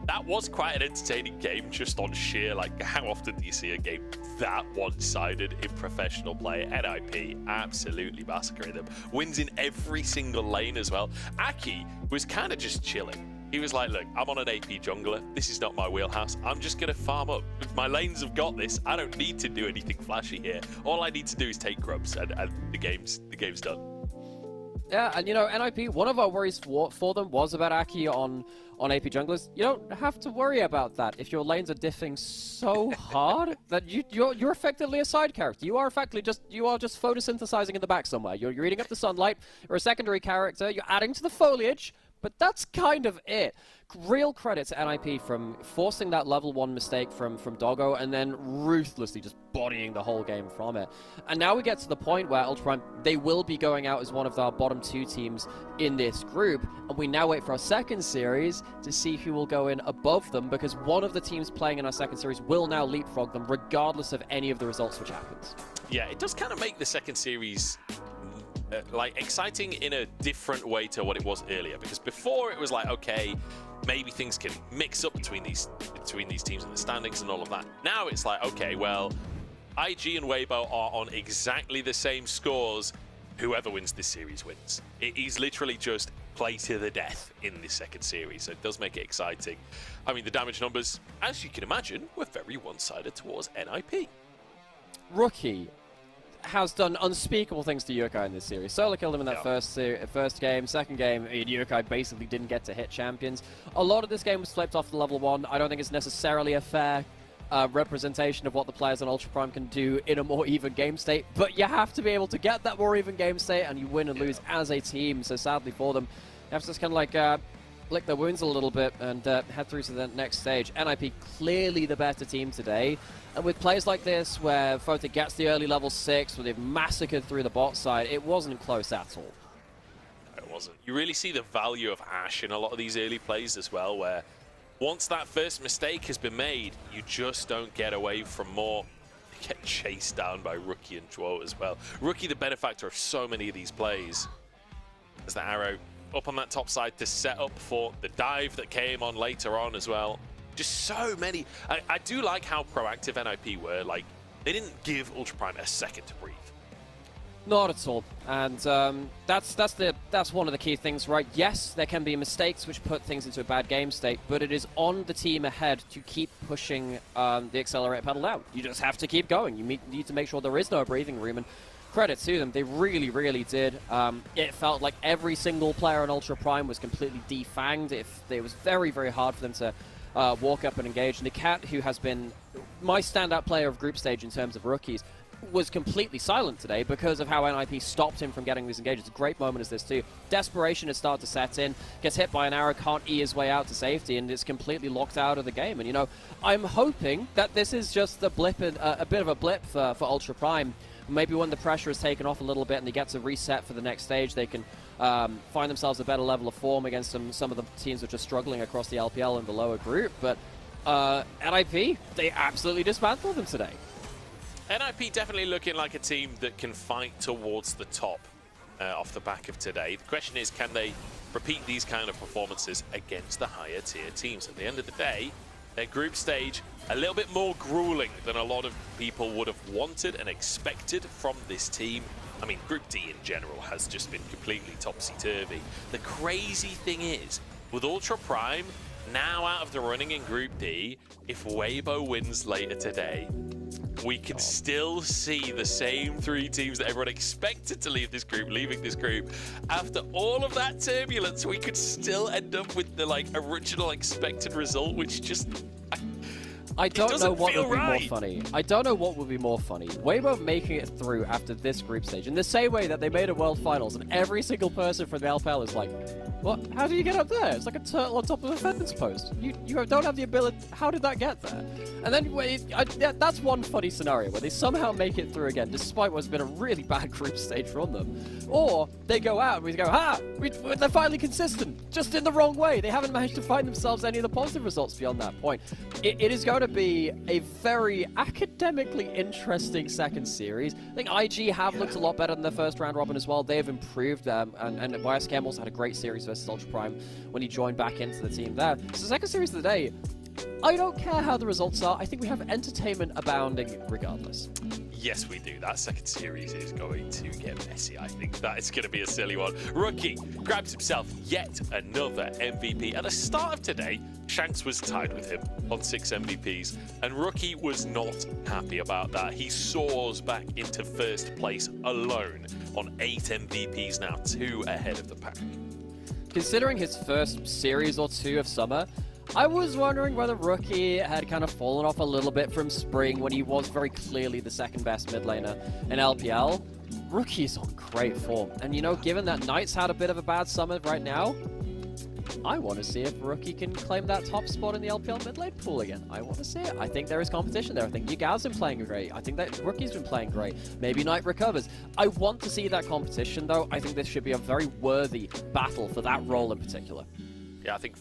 that was quite an entertaining game just on sheer, like, how often do you see a game that one-sided in professional play? NIP absolutely massacring them. Wins in every single lane as well. Aki was kind of just chilling. He was like, look, I'm on an AP jungler. This is not my wheelhouse. I'm just going to farm up. My lanes have got this. I don't need to do anything flashy here. All I need to do is take grubs, and the game's done. Yeah, and you know, NIP, one of our worries for them was about Aki on AP junglers. You don't have to worry about that if your lanes are diffing so hard that you're effectively a side character. You are effectively just photosynthesizing in the back somewhere. You're eating up the sunlight. You're a secondary character. You're adding to the foliage. But that's kind of it. Real credit to NIP from forcing that level 1 mistake from Doggo and then ruthlessly just bodying the whole game from it. And now we get to the point where Ultra Prime, they will be going out as one of our bottom 2 teams in this group. And we now wait for our second series to see who will go in above them, because one of the teams playing in our second series will now leapfrog them regardless of any of the results which happens. Yeah, it does kind of make the second series like exciting in a different way to what it was earlier, because before it was like, okay, maybe things can mix up between these teams in the standings and all of that. Now it's like, okay, well, IG and Weibo are on exactly the same scores. Whoever wins this series wins. It is literally just play to the death in this second series, so it does make it exciting. I mean, the damage numbers, as you can imagine, were very one-sided towards NIP. Rookie has done unspeakable things to Yurkai in this series. Solo killed him in that first game. Second game, Yurkai basically didn't get to hit champions. A lot of this game was flipped off to level 1. I don't think it's necessarily a fair representation of what the players on Ultra Prime can do in a more even game state, but you have to be able to get that more even game state, and you win and lose as a team. So sadly for them, you have to just kind of like lick their wounds a little bit and head through to the next stage. NIP clearly the better team today. And with plays like this, where Fota gets the early level 6, where they've massacred through the bot side, it wasn't close at all. It wasn't. You really see the value of Ashe in a lot of these early plays as well, where once that first mistake has been made, you just don't get away from more. You get chased down by Rookie and Chuo as well. Rookie the benefactor of so many of these plays. There's the arrow up on that top side to set up for the dive that came on later on as well. Just so many. I do like how proactive NIP were. Like, they didn't give Ultra Prime a second to breathe. Not at all. And that's one of the key things, right? Yes, there can be mistakes which put things into a bad game state, but it is on the team ahead to keep pushing the accelerator pedal down. You just have to keep going. You need to make sure there is no breathing room, and credit to them, they really, really did. It felt like every single player on Ultra Prime was completely defanged. It was very, very hard for them to walk up and engage. And the Cat, who has been my standout player of group stage in terms of rookies, was completely silent today because of how NIP stopped him from getting these engages. A great moment as this too. Desperation has started to set in, gets hit by an arrow, can't E his way out to safety, and is completely locked out of the game. And you know, I'm hoping that this is just a blip, a bit of a blip for Ultra Prime. Maybe when the pressure is taken off a little bit and they get to reset for the next stage, they can find themselves a better level of form against some of the teams which are struggling across the LPL in the lower group. But NIP, they absolutely dismantled them today. NIP definitely looking like a team that can fight towards the top off the back of today. The question is, can they repeat these kind of performances against the higher tier teams. At the end of the day, their group stage a little bit more grueling than a lot of people would have wanted and expected from this team. I mean, Group D in general has just been completely topsy-turvy. The crazy thing is, with Ultra Prime now out of the running in Group D, if Weibo wins later today, we can still see the same 3 teams that everyone expected to leave this group, leaving this group. After all of that turbulence, we could still end up with the original expected result, which just... I don't know what would be right. more funny. I don't know what would be more funny. Weibo making it through after this group stage, in the same way that they made a World Finals, and every single person from the LPL is like, what? How did you get up there? It's like a turtle on top of a fence post. You don't have the ability. How did that get there? And then that's one funny scenario where they somehow make it through again, despite what's been a really bad group stage from them. Or they go out and we go, they're finally consistent, just in the wrong way. They haven't managed to find themselves any of the positive results beyond that point. It is going to be a very academically interesting second series. I think IG have looked a lot better than the first round robin as well. They have improved, and YSKM also had a great series versus Ultra Prime when he joined back into the team there. So second series of the day, I don't care how the results are. I think we have entertainment abounding regardless. Yes, we do. That second series is going to get messy. I think that is going to be a silly one. Rookie grabs himself yet another MVP. At the start of today, Shanks was tied with him on 6 MVPs, and Rookie was not happy about that. He soars back into first place alone on 8 MVPs now, 2 ahead of the pack. Considering his first series or 2 of Summer, I was wondering whether Rookie had kind of fallen off a little bit from Spring when he was very clearly the second best mid laner in LPL. Rookie's on great form. And given that Knight's had a bit of a bad summer right now, I want to see if Rookie can claim that top spot in the LPL mid lane pool again. I want to see it. I think there is competition there. I think Yagao's been playing great. I think that Rookie's been playing great. Maybe Knight recovers. I want to see that competition, though. I think this should be a very worthy battle for that role in particular. Yeah, I think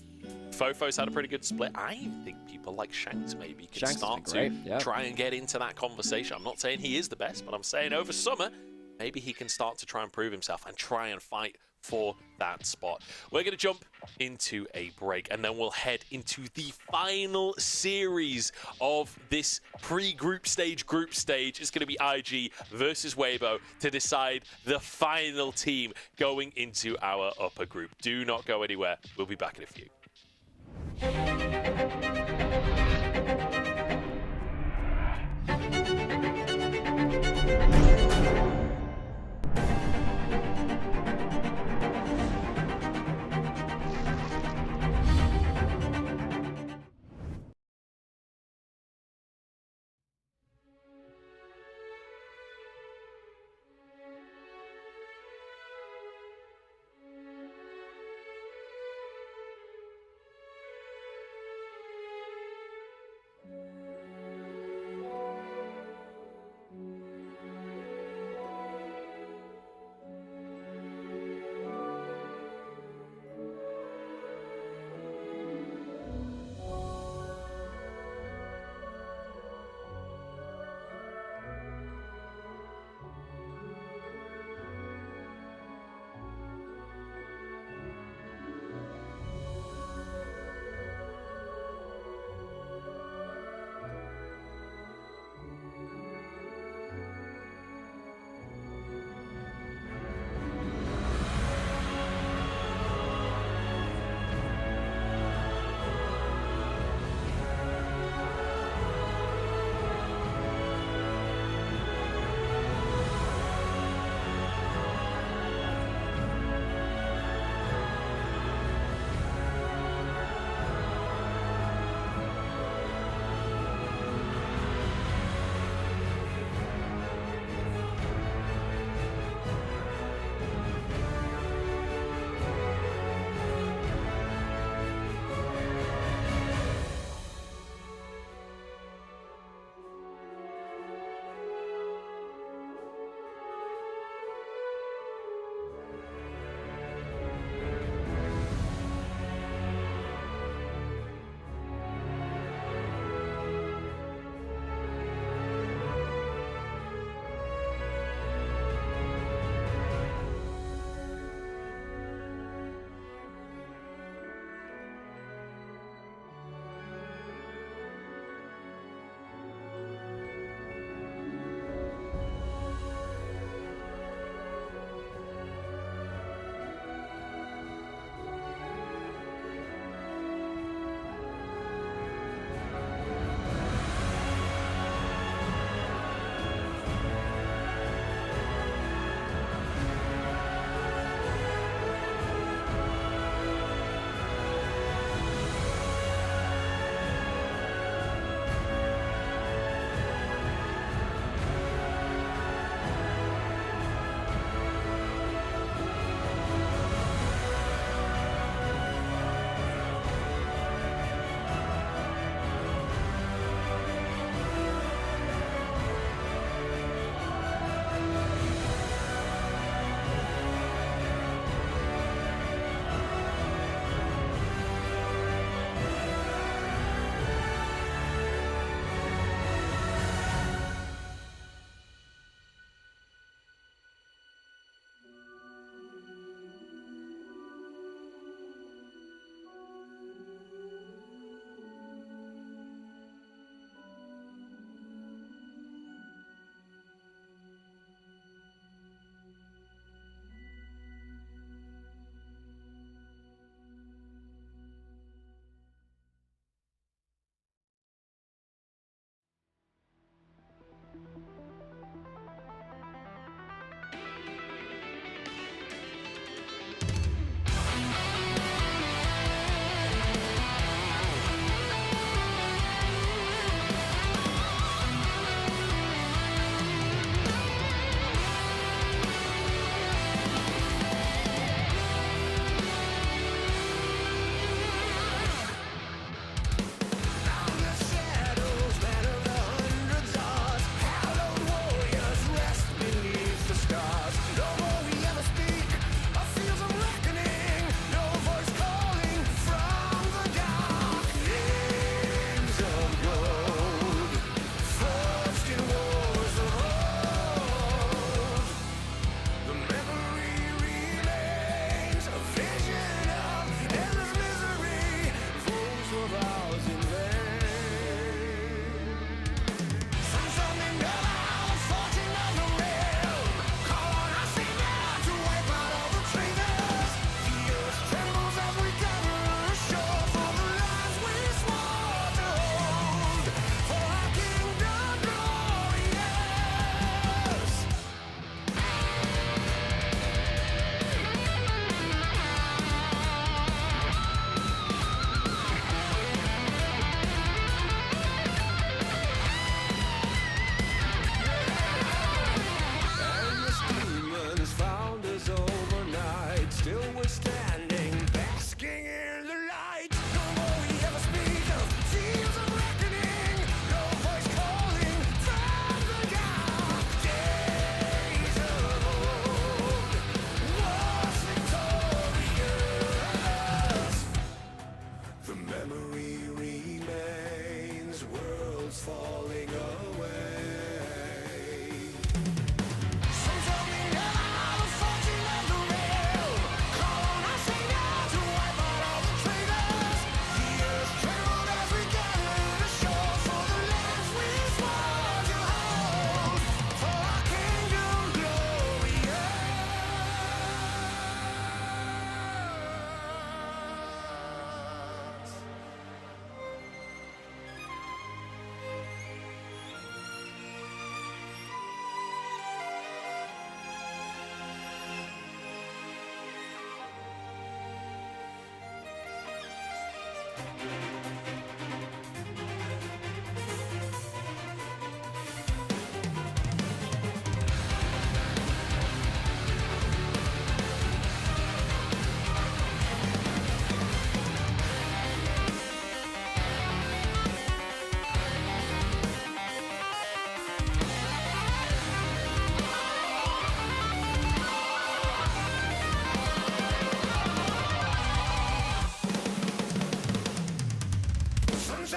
Fofo's had a pretty good split. I think people like Shanks maybe can start to try and get into that conversation. I'm not saying he is the best, but I'm saying over summer, maybe he can start to try and prove himself and try and fight for that spot. We're going to jump into a break, and then we'll head into the final series of this pre-group stage. It's going to be IG versus Weibo to decide the final team going into our upper group. Do not go anywhere. We'll be back in a few.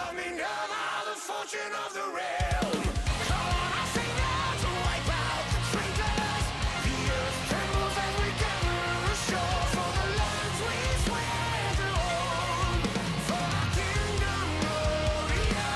summing up all the fortune of the realm. Come on, I say now to wipe out the traitors. The earth trembles as we gather ashore for the lands we swear to own. For our kingdom glorious.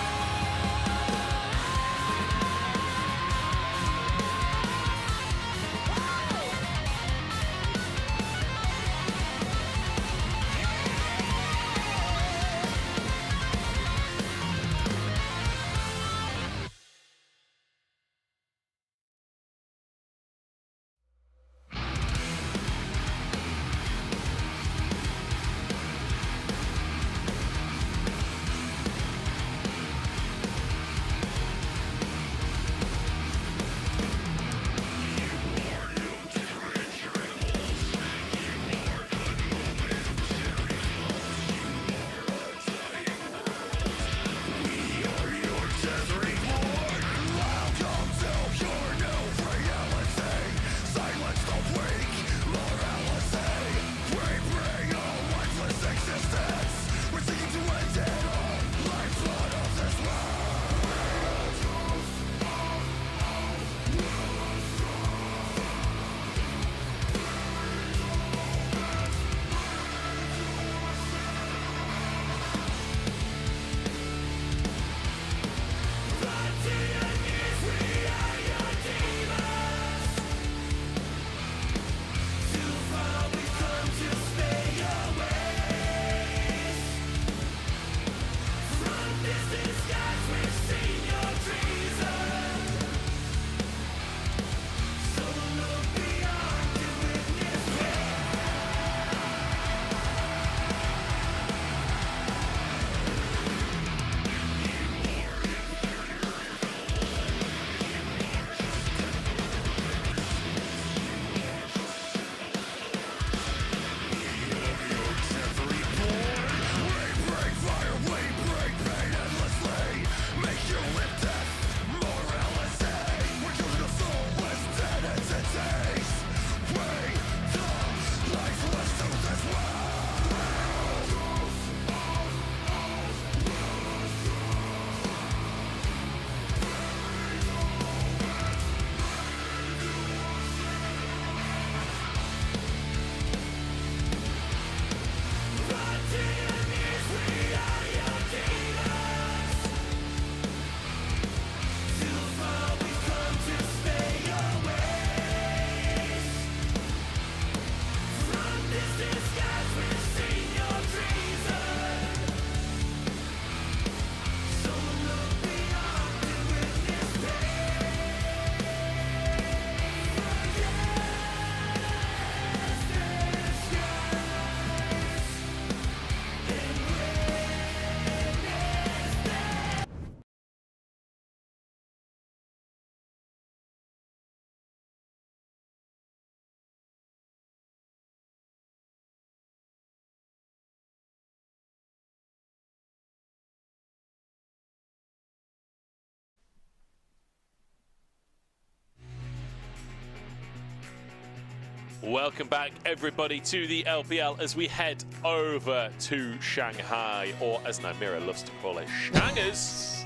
Welcome back, everybody, to the LPL as we head over to Shanghai, or as Nymira loves to call it, Shangers,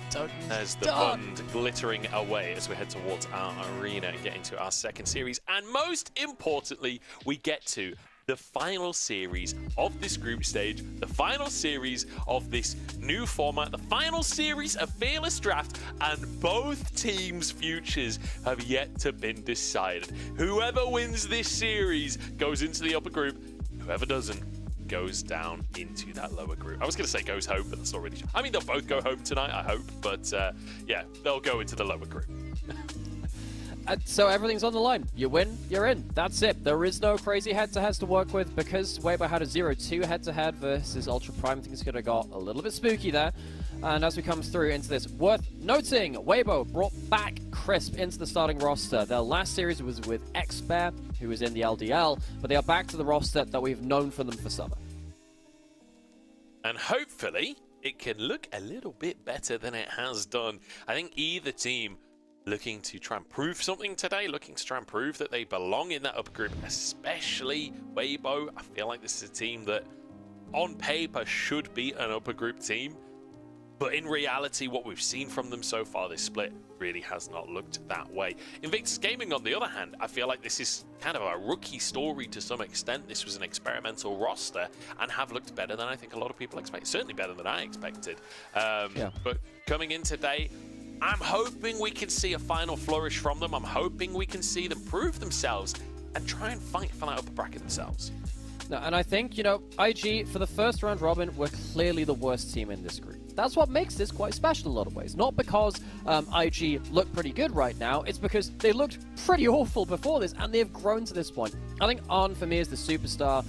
as the fund glittering away as we head towards our arena and get into our second series. And most importantly, we get to the final series of this group stage, the final series of this new format, the final series of Fearless Draft, and both teams' futures have yet to been decided. Whoever wins this series goes into the upper group. Whoever doesn't goes down into that lower group. I was going to say goes home, but that's not really... I mean, they'll both go home tonight, I hope, but yeah, they'll go into the lower group. So everything's on the line. You win, you're in. That's it. There is no crazy head-to-heads to work with because Weibo had a 0-2 head-to-head versus Ultra Prime. Things could have got a little bit spooky there. And as we come through into this, worth noting, Weibo brought back Crisp into the starting roster. Their last series was with X-Bear, who was in the LDL, but they are back to the roster that we've known from them for summer. And hopefully, it can look a little bit better than it has done. I think either team looking to try and prove something today, looking to try and prove that they belong in that upper group, especially Weibo. I feel like this is a team that, on paper, should be an upper group team. But in reality, what we've seen from them so far this split really has not looked that way. Invictus Gaming, on the other hand, I feel like this is kind of a rookie story to some extent. This was an experimental roster and have looked better than I think a lot of people expect. Certainly better than I expected. But coming in today, I'm hoping we can see a final flourish from them. I'm hoping we can see them prove themselves and try and fight for that upper bracket themselves. No, and I think, you know, IG, for the first round robin, were clearly the worst team in this group. That's what makes this quite special in a lot of ways. Not because IG look pretty good right now, it's because they looked pretty awful before this, and they've grown to this point. I think Arn, for me, is the superstar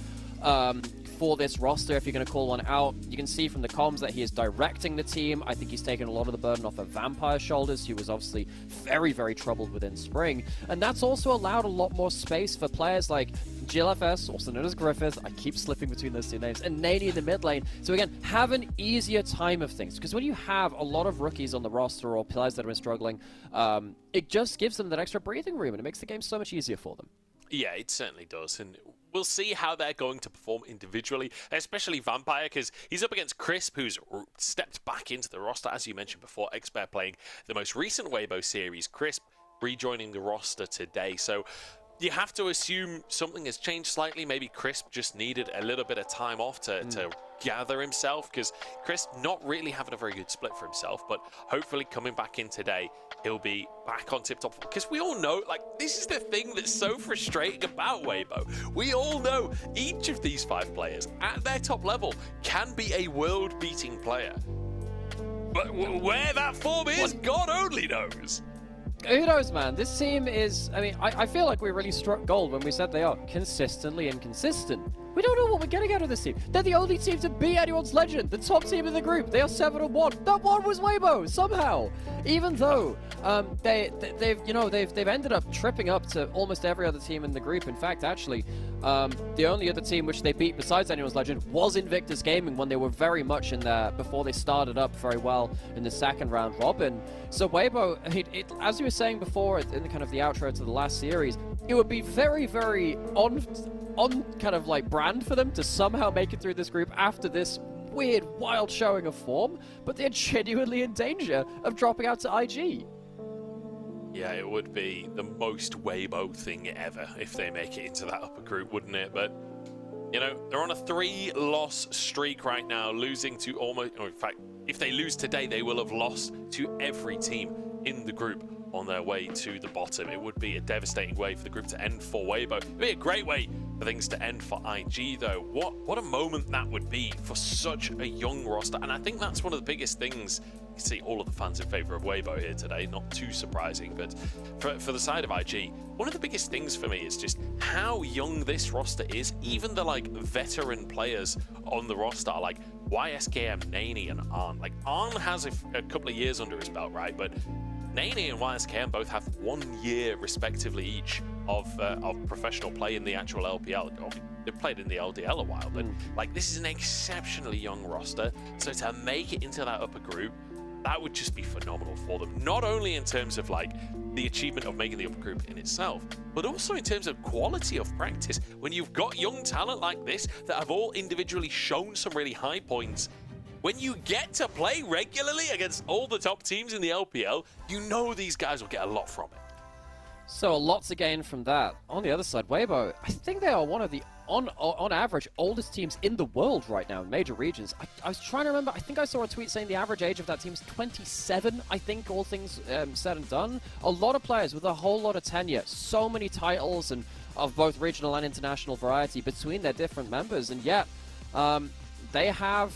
for this roster, if you're going to call one out. You can see from the comms that he is directing the team. I think he's taken a lot of the burden off of Vampire's shoulders, who was obviously very, very troubled within Spring. And that's also allowed a lot more space for players like GLFS, also known as Griffith, I keep slipping between those two names, and Nani in the mid lane, so again, have an easier time of things. Because when you have a lot of rookies on the roster or players that have been struggling, it just gives them that extra breathing room, and it makes the game so much easier for them. Yeah, it certainly does, and we'll see how they're going to perform individually, especially Vampire, because he's up against Crisp, who's stepped back into the roster, as you mentioned before, Expert playing the most recent Weibo series, Crisp rejoining the roster today, so you have to assume something has changed slightly. Maybe Crisp just needed a little bit of time off to gather himself, because Crisp not really having a very good split for himself, but hopefully coming back in today, he'll be back on tip-top. Because we all know, like, this is the thing that's so frustrating about Weibo. We all know each of these 5 players at their top level can be a world-beating player. But where that form is, God only knows. Who knows, man? This team is... I mean, I feel like we really struck gold when we said they are consistently inconsistent. We don't know what we're getting out of this team. They're the only team to beat anyone's legend, the top team in the group. They are 7-1. That one was Weibo somehow. Even though they've ended up tripping up to almost every other team in the group. In fact, actually, the only other team which they beat besides anyone's legend was Invictus Gaming when they were very much in there before they started up very well in the second round robin. So Weibo, as you were saying before in the kind of the outro to the last series, it would be very, very on kind of like brand for them to somehow make it through this group after this weird, wild showing of form, but they're genuinely in danger of dropping out to IG. Yeah, it would be the most Weibo thing ever if they make it into that upper group, wouldn't it? But, you know, they're on a 3-loss streak right now, losing to almost... Or in fact, if they lose today, they will have lost to every team in the group on their way to the bottom. It would be a devastating way for the group to end for Weibo. It would be a great way for things to end for IG, though. What a moment that would be for such a young roster. And I think that's one of the biggest things. You can see all of the fans in favor of Weibo here today, not too surprising. But for the side of IG, one of the biggest things for me is just how young this roster is. Even the like veteran players on the roster, like YSKM, Nani, and Arn. Like Arn has a couple of years under his belt, right? But Nani and YSKM both have 1 year respectively each of professional play in the actual LPL. They've played in the LDL a while, but like this is an exceptionally young roster. So to make it into that upper group, that would just be phenomenal for them. Not only in terms of like the achievement of making the upper group in itself, but also in terms of quality of practice. When you've got young talent like this that have all individually shown some really high points, when you get to play regularly against all the top teams in the LPL, you know these guys will get a lot from it. So a lot to gain from that. On the other side, Weibo, I think they are one of the, on average, oldest teams in the world right now in major regions. I was trying to remember, I think I saw a tweet saying the average age of that team is 27, I think, all things said and done. A lot of players with a whole lot of tenure, so many titles and of both regional and international variety between their different members, and yet they have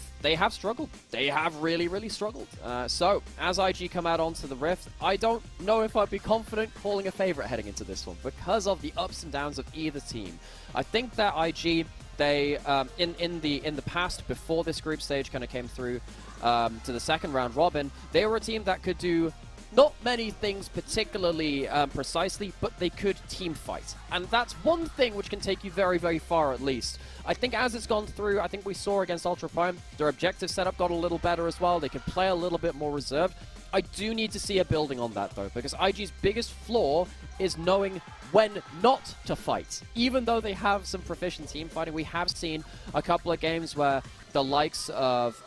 struggled. They have really, really struggled. So, as IG come out onto the Rift, I don't know if I'd be confident calling a favorite heading into this one because of the ups and downs of either team. I think that IG, they in the past, before this group stage kind of came through to the second round robin, they were a team that could do not many things particularly precisely, but they could team fight. And that's one thing which can take you very, very far at least. I think as it's gone through, I think we saw against Ultra Prime, their objective setup got a little better as well. They can play a little bit more reserved. I do need to see a building on that though, because IG's biggest flaw is knowing when not to fight. Even though they have some proficient team fighting, we have seen a couple of games where the likes of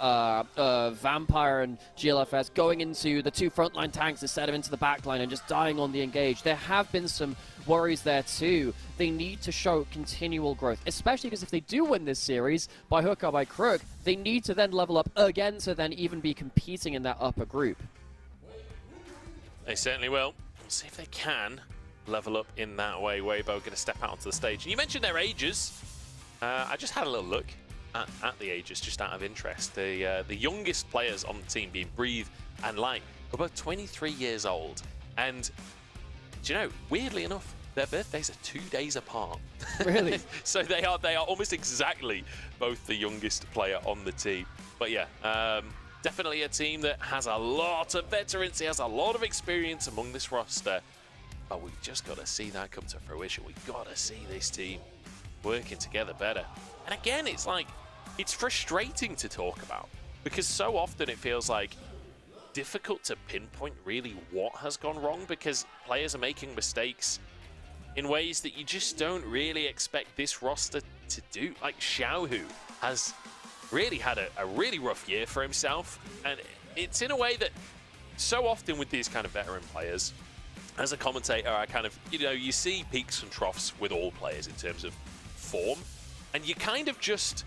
Vampire and GLFS going into the 2 frontline tanks instead of into the backline and just dying on the engage. There have been some worries there too. They need to show continual growth, especially because if they do win this series, by hook or by crook, they need to then level up again to then even be competing in that upper group. They certainly will. We'll see if they can level up in that way. Weibo going to step out onto the stage. And you mentioned their ages. I just had a little look at the ages, just out of interest. The youngest players on the team being Breathe and Light are both 23 years old. And, do you know, weirdly enough, their birthdays are 2 days apart. Really? So they are almost exactly both the youngest player on the team. But yeah, definitely a team that has a lot of veterans. He has a lot of experience among this roster. But we've just got to see that come to fruition. We've got to see this team working together better. And again, it's like, it's frustrating to talk about because so often it feels like difficult to pinpoint really what has gone wrong because players are making mistakes in ways that you just don't really expect this roster to do. Like Xiaohu has really had a really rough year for himself, and it's in a way that so often with these kind of veteran players, as a commentator, I kind of, you see peaks and troughs with all players in terms of form, and you kind of just,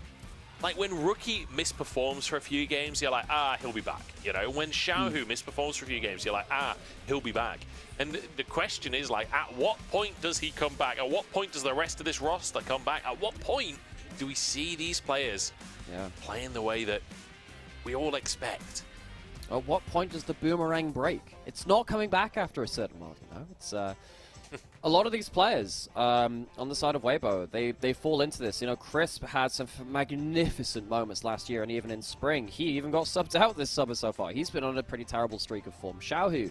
like when Rookie misperforms for a few games, you're like, he'll be back. When Xiaohu misperforms for a few games, you're like, he'll be back. And the question is, like, at what point does he come back? At what point does the rest of this roster come back? At what point do we see these players playing the way that we all expect? At what point does the boomerang break? It's not coming back after a certain while, It's a lot of these players on the side of Weibo, they fall into this. Crisp had some magnificent moments last year, and even in spring, he even got subbed out this summer so far. He's been on a pretty terrible streak of form. Xiaohu,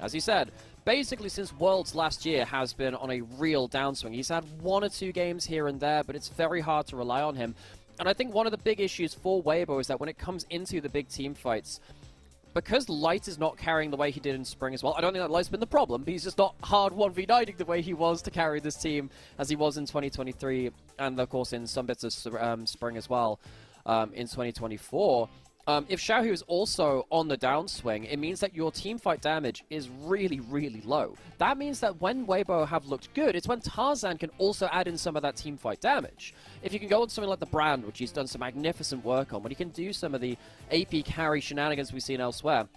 as you said, basically since Worlds last year has been on a real downswing. He's had 1 or 2 games here and there, but it's very hard to rely on him. And I think one of the big issues for Weibo is that when it comes into the big team fights, because Light is not carrying the way he did in spring as well, I don't think that Light's been the problem, but he's just not hard 1v9ing the way he was to carry this team as he was in 2023, and of course in some bits of spring as well in 2024. If Xiaohu is also on the downswing, it means that your teamfight damage is really, really low. That means that when Weibo have looked good, it's when Tarzan can also add in some of that teamfight damage. If you can go on something like the Brand, which he's done some magnificent work on, when he can do some of the AP carry shenanigans we've seen elsewhere,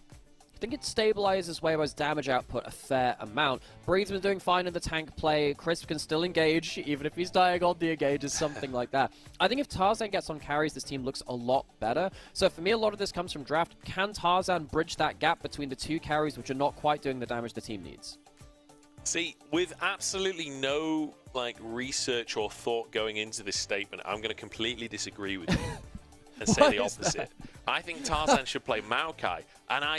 I think it stabilizes Weibo's damage output a fair amount. Breeze's been doing fine in the tank play. Crisp can still engage, even if he's dying on the engage, or something like that. I think if Tarzan gets on carries, this team looks a lot better. So for me, a lot of this comes from draft. Can Tarzan bridge that gap between the 2 carries, which are not quite doing the damage the team needs? See, with absolutely no research or thought going into this statement, I'm going to completely disagree with you. And say the opposite. I think Tarzan should play Maokai,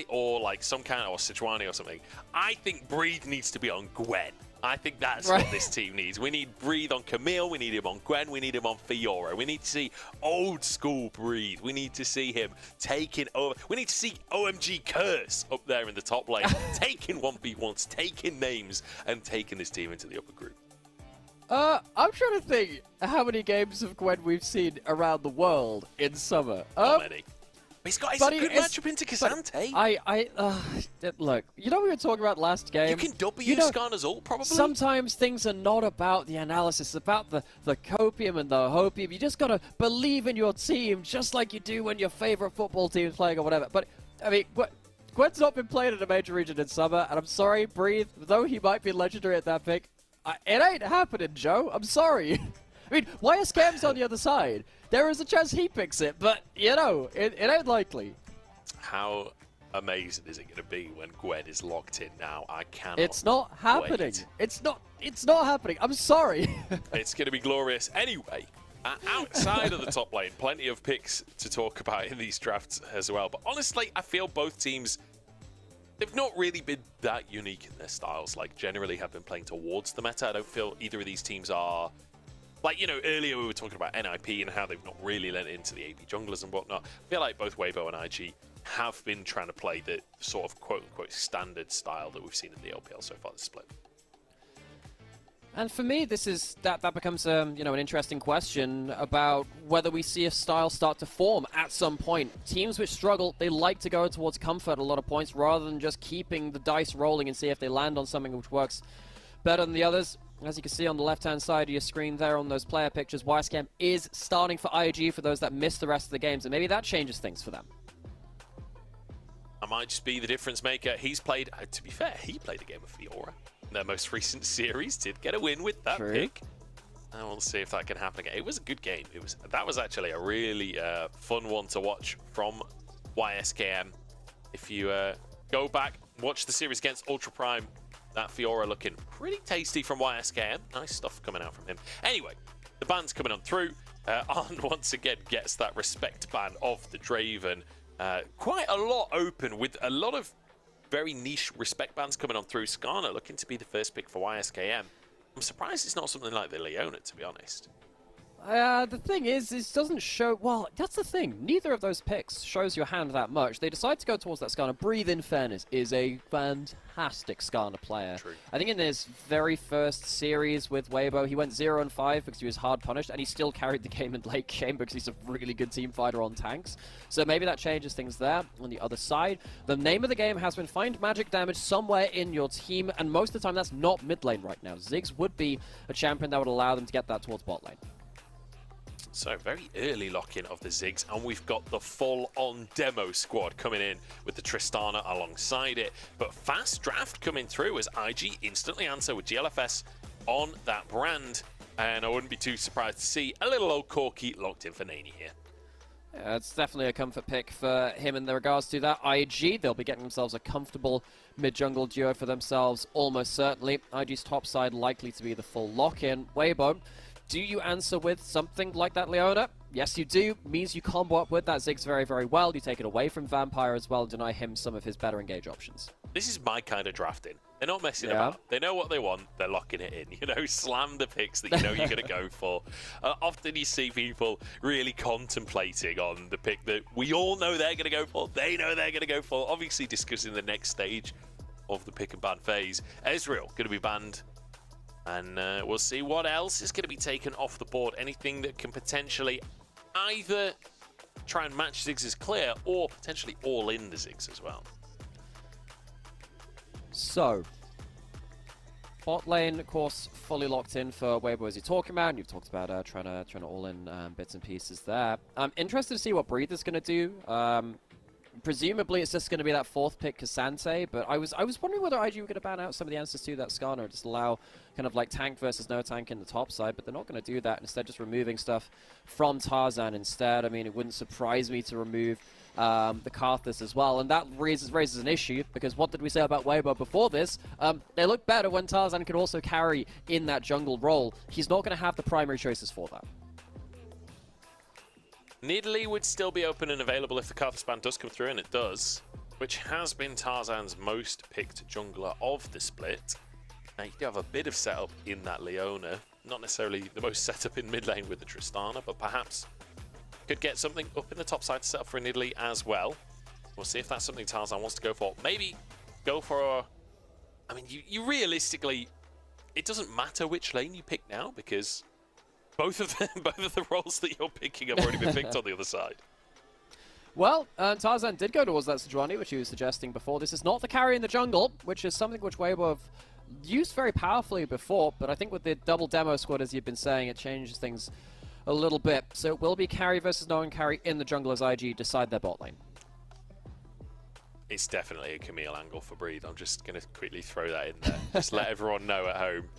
or some kind of, or Sejuani or something. I think Breathe needs to be on Gwen. I think that's what this team needs. We need Breathe on Camille, we need him on Gwen, we need him on Fiora. We need to see old school Breathe. We need to see him taking over. We need to see OMG Curse up there in the top lane, taking 1v1s, taking names, and taking this team into the upper group. I'm trying to think how many games of Gwen we've seen around the world in summer. Not many. It's a good matchup into Kazante. Look, we were talking about last game. You can W Skarner's ult, probably. Sometimes things are not about the analysis, it's about the copium and the hopium. You just gotta believe in your team, just like you do when your favorite football team is playing or whatever. But, I mean, Gwen's not been played in a major region in summer, and I'm sorry, Breathe, though he might be legendary at that pick, it ain't happening, Joe. I'm sorry. I mean, YSKM's on the other side. There is a chance he picks it, but, it ain't likely. How amazing is it going to be when Gwen is locked in now? I cannot It's not happening. Wait. It's not happening. I'm sorry. It's going to be glorious. Anyway, outside of the top lane, plenty of picks to talk about in these drafts as well. But honestly, I feel both teams, they've not really been that unique in their styles. Generally have been playing towards the meta. I don't feel either of these teams are... earlier we were talking about NIP and how they've not really lent into the AP junglers and whatnot. I feel like both Weibo and IG have been trying to play the sort of quote-unquote standard style that we've seen in the LPL so far this split. And for me, this is that becomes an interesting question about whether we see a style start to form at some point. Teams which struggle, they like to go towards comfort a lot of points rather than just keeping the dice rolling and see if they land on something which works better than the others. As you can see on the left-hand side of your screen there on those player pictures, YSCam is starting for IG for those that missed the rest of the games, and maybe that changes things for them. That might just be the difference maker. He's played, to be fair, he played a game of Fiora. Their most recent series did get a win with that pick. And we'll see if that can happen again. It was a good game. That was actually a really fun one to watch from YSKM. If you go back, watch the series against Ultra Prime, that Fiora looking pretty tasty from YSKM. Nice stuff coming out from him. Anyway, the ban's coming on through. Arn once again gets that respect ban of the Draven. Quite a lot open with a lot of very niche respect bans coming on through. Skarner looking to be the first pick for YSKM. I'm surprised it's not something like the Leona, to be honest. The thing is, it doesn't show... Well, that's the thing. Neither of those picks shows your hand that much. They decide to go towards that Skarner. Breathe, in fairness, is a fantastic Skarner player. True. I think in his very first series with Weibo, he went 0-5 because he was hard punished, and he still carried the game in late game because he's a really good team fighter on tanks. So maybe that changes things there. On the other side, the name of the game has been find magic damage somewhere in your team, and most of the time that's not mid lane right now. Ziggs would be a champion that would allow them to get that towards bot lane. So very early lock-in of the Ziggs, and we've got the full-on demo squad coming in with the Tristana alongside it. But fast draft coming through as IG instantly answer with GLFS on that brand. And I wouldn't be too surprised to see a little old Corki locked in for Nani here. Yeah, it's definitely a comfort pick for him in regards to that. IG, they'll be getting themselves a comfortable mid-jungle duo for themselves, almost certainly. IG's top side likely to be the full lock-in. Weibo, do you answer with something like that, Leona? Yes, you do. Means you combo up with that Ziggs very, very well. You take it away from Vampire as well, deny him some of his better engage options. This is my kind of drafting. They're not messing about. They know what they want. They're locking it in. You know, slam the picks that you know you're going to go for. Often you see people really contemplating on the pick that we all know they're going to go for. They know they're going to go for. Obviously discussing the next stage of the pick and ban phase. Ezreal going to be banned. And we'll see what else is going to be taken off the board. Anything that can potentially either try and match Ziggs' clear or potentially all in the Ziggs as well. So, bot lane, of course, fully locked in for Weibo as you're talking about. And you've talked about trying to all in bits and pieces there. I'm interested to see what Breathe is going to do. Presumably, it's just going to be that fourth pick, Cassante, but I was wondering whether IG were going to ban out some of the answers to that Skarner, just allow kind of like tank versus no tank in the top side, but they're not going to do that. Instead, just removing stuff from Tarzan instead. I mean, it wouldn't surprise me to remove the Karthus as well, and that raises an issue, because what did we say about Weibo before this? They look better when Tarzan can also carry in that jungle role. He's not going to have the primary choices for that. Nidalee would still be open and available if the Karthus ban does come through, and it does, which has been Tarzan's most picked jungler of the split. Now, you do have a bit of setup in that Leona, not necessarily the most setup in mid lane with the Tristana, but perhaps could get something up in the top side to set up for Nidalee as well. We'll see if that's something Tarzan wants to go for. Maybe go for, I mean, you realistically, it doesn't matter which lane you pick now, because both of the roles that you're picking have already been picked on the other side. Well, Tarzan did go towards that Sejuani, which he was suggesting before. This is not the carry in the jungle, which is something which Weibo have used very powerfully before, but I think with the double demo squad, as you've been saying, it changes things a little bit. So it will be carry versus no one carry in the jungle as IG decide their bot lane. It's definitely a Camille angle for Breathe. I'm just going to quickly throw that in there. Just let everyone know at home.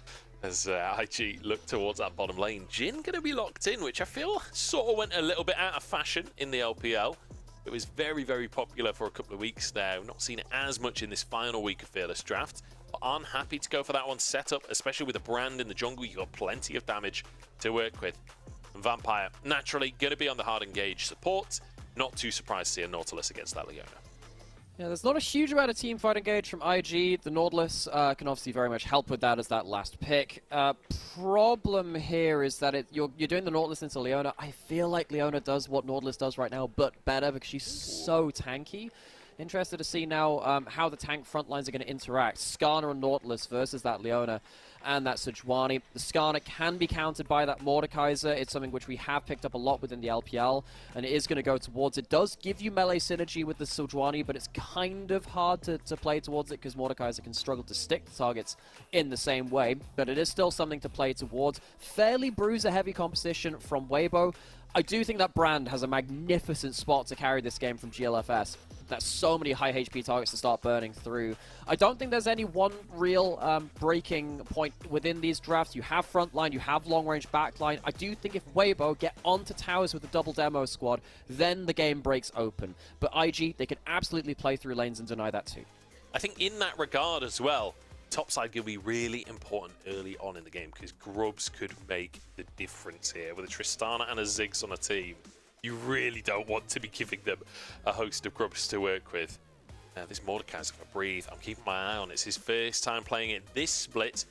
As IG look towards that bottom lane. Jhin going to be locked in, which I feel sort of went a little bit out of fashion in the LPL. It was very, very popular for a couple of weeks now. Not seen it as much in this final week of Fearless Draft. But I'm happy to go for that one set up, especially with a brand in the jungle. You've got plenty of damage to work with. And Vampire, naturally, going to be on the hard engage support. Not too surprised to see a Nautilus against that Leona. Yeah, there's not a huge amount of team fight engaged from IG. The Nautilus can obviously very much help with that as that last pick. Problem here is that you're doing the Nautilus into Leona. I feel like Leona does what Nautilus does right now, but better, because she's so tanky. Interested to see now how the tank front lines are going to interact. Skarner and Nautilus versus that Leona and that Sejuani. The Skarner can be countered by that Mordekaiser. It's something which we have picked up a lot within the LPL, and it is going to go towards it. Does give you melee synergy with the Sejuani, but it's kind of hard to play towards it because Mordekaiser can struggle to stick the targets in the same way, but it is still something to play towards. Fairly bruiser-heavy composition from Weibo. I do think that Brand has a magnificent spot to carry this game from GLFS. That's so many high HP targets to start burning through. I don't think there's any one real breaking point within these drafts. You have frontline, you have long-range backline. I do think if Weibo get onto towers with the double demo squad, then the game breaks open. But IG, they can absolutely play through lanes and deny that too. I think in that regard as well, topside will be really important early on in the game because Grubs could make the difference here. With a Tristana and a Ziggs on a team, you really don't want to be giving them a host of Grubs to work with. This Mordekaiser's got to breathe. I'm keeping my eye on it. It's his first time playing it this split.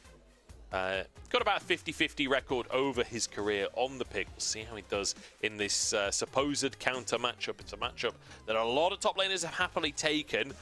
Got about a 50-50 record over his career on the pick. We'll see how he does in this supposed counter matchup. It's a matchup that a lot of top laners have happily taken.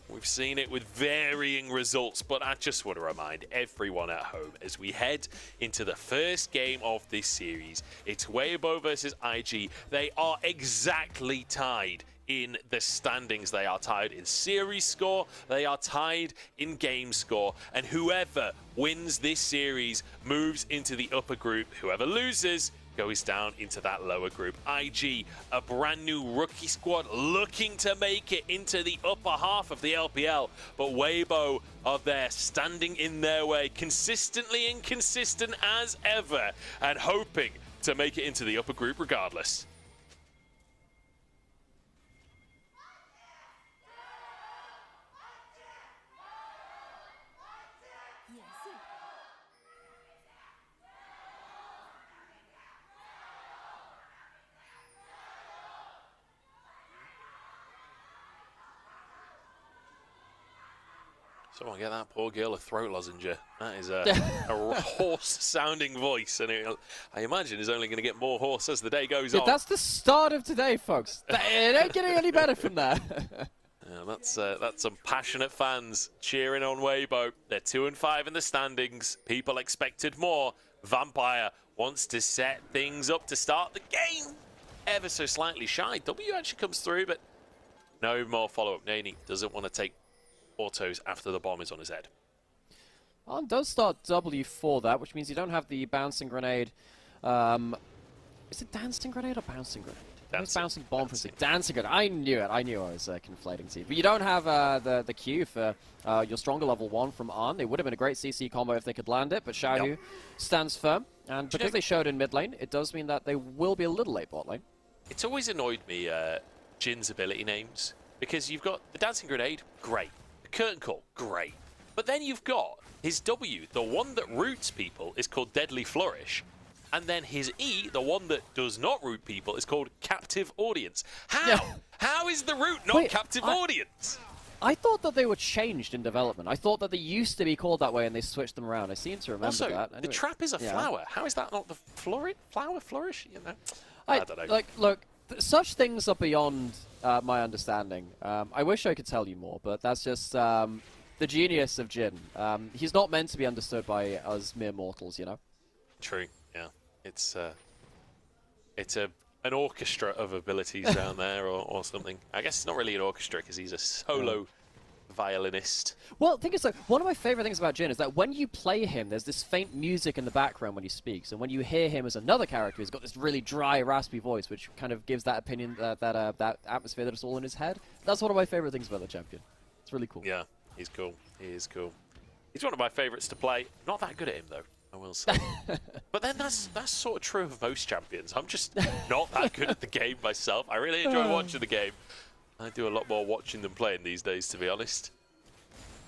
We've seen it with varying results, but I just want to remind everyone at home as we head into the first game of this series. It's Weibo versus IG. They are exactly tied in the standings. They are tied in series score. They are tied in game score. And whoever wins this series moves into the upper group. Whoever loses goes down into that lower group. IG, a brand new rookie squad looking to make it into the upper half of the LPL, but Weibo are there standing in their way, consistently inconsistent as ever, and hoping to make it into the upper group regardless. Someone get that poor girl a throat lozenge. That is a hoarse-sounding voice, and I imagine is only going to get more hoarse as the day goes on. That's the start of today, folks. It ain't getting any better from there. Yeah, that's some passionate fans cheering on Weibo. They're 2-5 in the standings. People expected more. Vampire wants to set things up to start the game. Ever so slightly shy. W actually comes through, but no more follow-up. Nani doesn't want to take autos after the bomb is on his head. On does start W for that, which means you don't have the bouncing grenade. Is it dancing grenade or bouncing grenade? Bouncing bomb for dancing grenade. I knew it. I knew I was conflating two. But you don't have the Q for your stronger level 1 from Arn. It would have been a great CC combo if they could land it, but Xiaohu stands firm. And because they showed in mid lane, it does mean that they will be a little late bot lane. It's always annoyed me, Jin's ability names, because you've got the dancing grenade, great. Curtain Call, great. But then you've got his W, the one that roots people, is called Deadly Flourish. And then his E, the one that does not root people, is called Captive Audience. How? Yeah. How is the root not Captive Audience? I thought that they were changed in development. I thought that they used to be called that way and they switched them around. I seem to remember also, that. Anyway, the trap is a flower. How is that not the flower flourish? You know, I don't know. Like, look, such things are beyond my understanding. I wish I could tell you more, but that's just the genius of Jin. He's not meant to be understood by us mere mortals, you know? True, yeah. It's an orchestra of abilities down there or something. I guess it's not really an orchestra because he's a solo violinist. Well, the thing is, one of my favorite things about Jin is that when you play him, there's this faint music in the background when he speaks, and when you hear him as another character, he's got this really dry, raspy voice, which kind of gives that opinion, that atmosphere that it's all in his head. That's one of my favorite things about the champion. It's really cool. Yeah, he's cool. He is cool. He's one of my favorites to play. Not that good at him, though, I will say. But then that's sort of true of most champions. I'm just not that good at the game myself. I really enjoy watching the game. I do a lot more watching than playing these days, to be honest.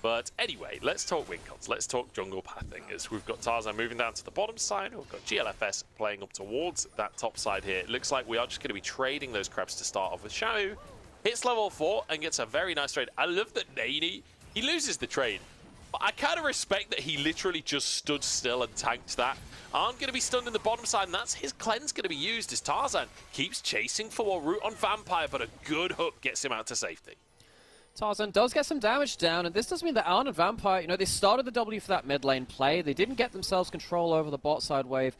But anyway, let's talk win cons. Let's talk jungle pathing. As we've got Tarzan moving down to the bottom side. We've got GLFS playing up towards that top side here. It looks like we are just going to be trading those crabs to start off with. Xiao hits level 4 and gets a very nice trade. I love that Nani, he loses the trade. But I kind of respect that he literally just stood still and tanked that. Arn going to be stunned in the bottom side, and that's his cleanse going to be used as Tarzan keeps chasing for a root on Vampire, but a good hook gets him out to safety. Tarzan does get some damage down, and this does mean that Arn and Vampire, you know, they started the W for that mid lane play. They didn't get themselves control over the bot side wave.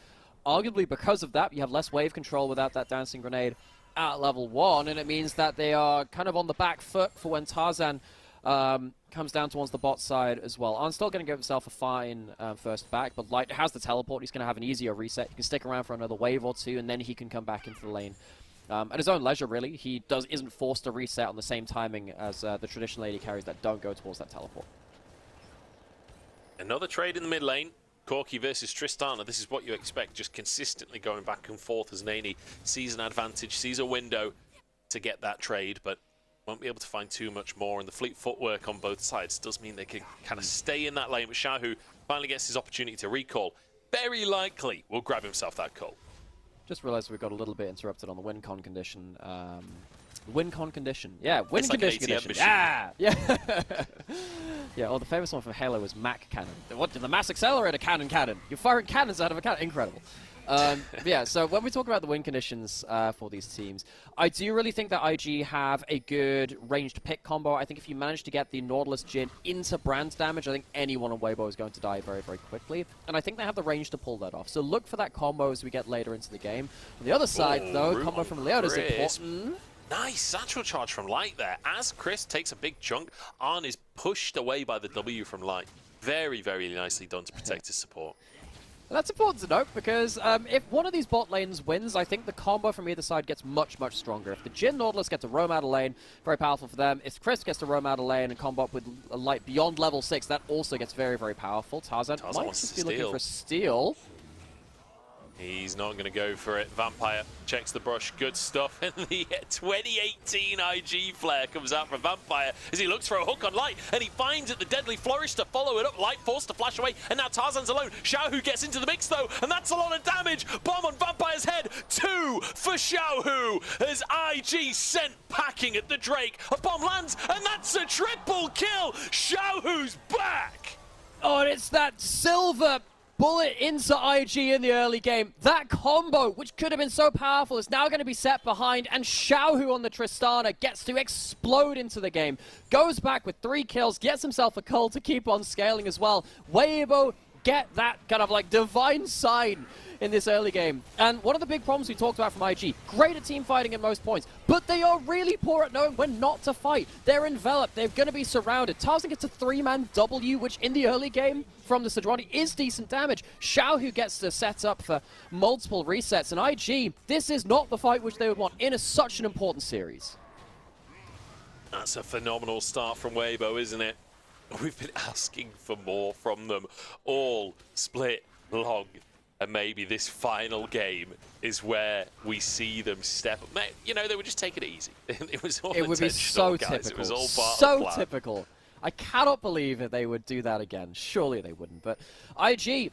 Arguably because of that, you have less wave control without that dancing grenade at level 1, and it means that they are kind of on the back foot for when Tarzan comes down towards the bot side as well. Arn's still going to give himself a fine first back, but Light has the teleport. He's going to have an easier reset. He can stick around for another wave or two, and then he can come back into the lane. At his own leisure, really. He isn't forced to reset on the same timing as the traditional AD carries that don't go towards that teleport. Another trade in the mid lane. Corki versus Tristana. This is what you expect, just consistently going back and forth as Nani sees an advantage, sees a window to get that trade, but won't be able to find too much more. And the fleet footwork on both sides does mean they can kind of stay in that lane. But Xiaohu finally gets his opportunity to recall. Very likely will grab himself that call. Just realized we got a little bit interrupted on the win con condition. Win con condition. Yeah, win condition. Yeah, yeah. Yeah, or the famous one from Halo was Mac Cannon. What did the mass accelerator cannon? You're firing cannons out of a cannon. Incredible. Yeah, so when we talk about the win conditions for these teams, I do really think that IG have a good ranged pick combo. I think if you manage to get the Nautilus Jhin into brand damage, I think anyone on Weibo is going to die very, very quickly. And I think they have the range to pull that off. So look for that combo as we get later into the game. On the other side, though, combo from Leona is important. Nice satchel charge from Light there. As Chris takes a big chunk, Arn is pushed away by the W from Light. Very, very nicely done to protect his support. That's important to note because if one of these bot lanes wins, I think the combo from either side gets much, much stronger. If the Jhin Nautilus get to roam out of lane, very powerful for them. If Chris gets to roam out of lane and combo up with a Light beyond level 6, that also gets very, very powerful. Tarzan might just be looking for a steal. He's not going to go for it. Vampire checks the brush. Good stuff. And the 2018 IG flare comes out from Vampire as he looks for a hook on Light. And he finds it, the deadly flourish to follow it up. Light forced to flash away. And now Tarzan's alone. Xiaohu gets into the mix though. And that's a lot of damage. Bomb on Vampire's head. 2 for Xiaohu as IG sent packing at the Drake. A bomb lands. And that's a triple kill. Xiaohu's back. Oh, and it's that silver bullet into IG in the early game. That combo, which could have been so powerful, is now going to be set behind, and Xiaohu on the Tristana gets to explode into the game. Goes back with 3 kills, gets himself a cull to keep on scaling as well. Weibo get that kind of like divine sign in this early game. And one of the big problems we talked about from IG, great at team fighting at most points, but they are really poor at knowing when not to fight. They're enveloped, they're going to be surrounded. Tarzan gets a 3-man W, which in the early game from the Sejuani is decent damage. Xiaohu gets to set up for multiple resets, and IG, this is not the fight which they would want in such an important series. That's a phenomenal start from Weibo, isn't it? We've been asking for more from them all split long. And maybe this final game is where we see them step up. You know, they would just take it easy. It was all it would be so guys. typical. It was all part so of the plan. typical. I cannot believe that they would do that again. Surely they wouldn't. But IG,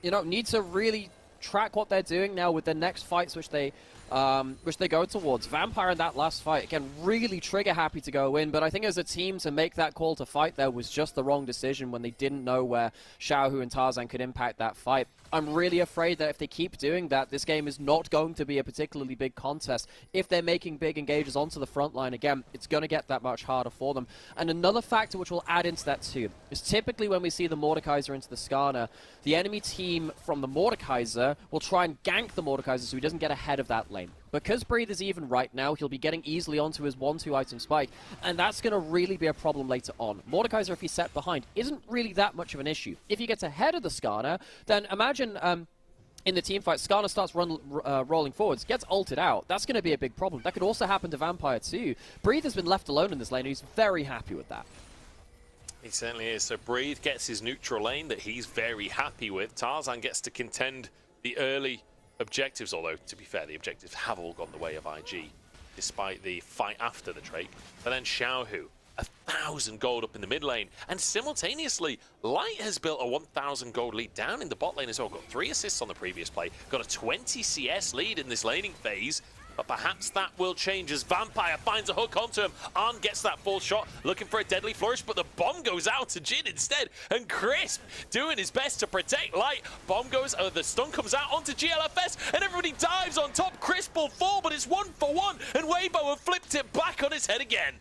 you know, need to really track what they're doing now with the next fights which they go towards. Vampire in that last fight, again, really trigger happy to go in, but I think as a team to make that call to fight there was just the wrong decision when they didn't know where Xiaohu and Tarzan could impact that fight. I'm really afraid that if they keep doing that, this game is not going to be a particularly big contest. If they're making big engages onto the front line again, it's going to get that much harder for them. And another factor which will add into that too, is typically when we see the Mordekaiser into the Skarner, the enemy team from the Mordekaiser will try and gank the Mordekaiser so he doesn't get ahead of that lane. Because Breathe is even right now, he'll be getting easily onto his 1-2 item spike, and that's going to really be a problem later on. Mordekaiser, if he's set behind, isn't really that much of an issue. If he gets ahead of the Skarner, then imagine in the team fight, Skarner starts rolling forwards, gets ulted out. That's going to be a big problem. That could also happen to Vampire too. Breathe has been left alone in this lane, and he's very happy with that. He certainly is. So Breathe gets his neutral lane that he's very happy with. Tarzan gets to contend the early objectives, although, to be fair, the objectives have all gone the way of IG, despite the fight after the Drake. But then Xiaohu, 1,000 gold up in the mid lane, and simultaneously, Light has built a 1,000 gold lead down in the bot lane as well. Got 3 assists on the previous play, got a 20 CS lead in this laning phase. But perhaps that will change as Vampire finds a hook onto him. Arn gets that full shot, looking for a deadly flourish, but the bomb goes out to Jhin instead. And Crisp doing his best to protect Light. Bomb goes, the stun comes out onto GLFS, and everybody dives on top. Crisp will fall, but it's 1-for-1, and Weibo have flipped it back on his head again.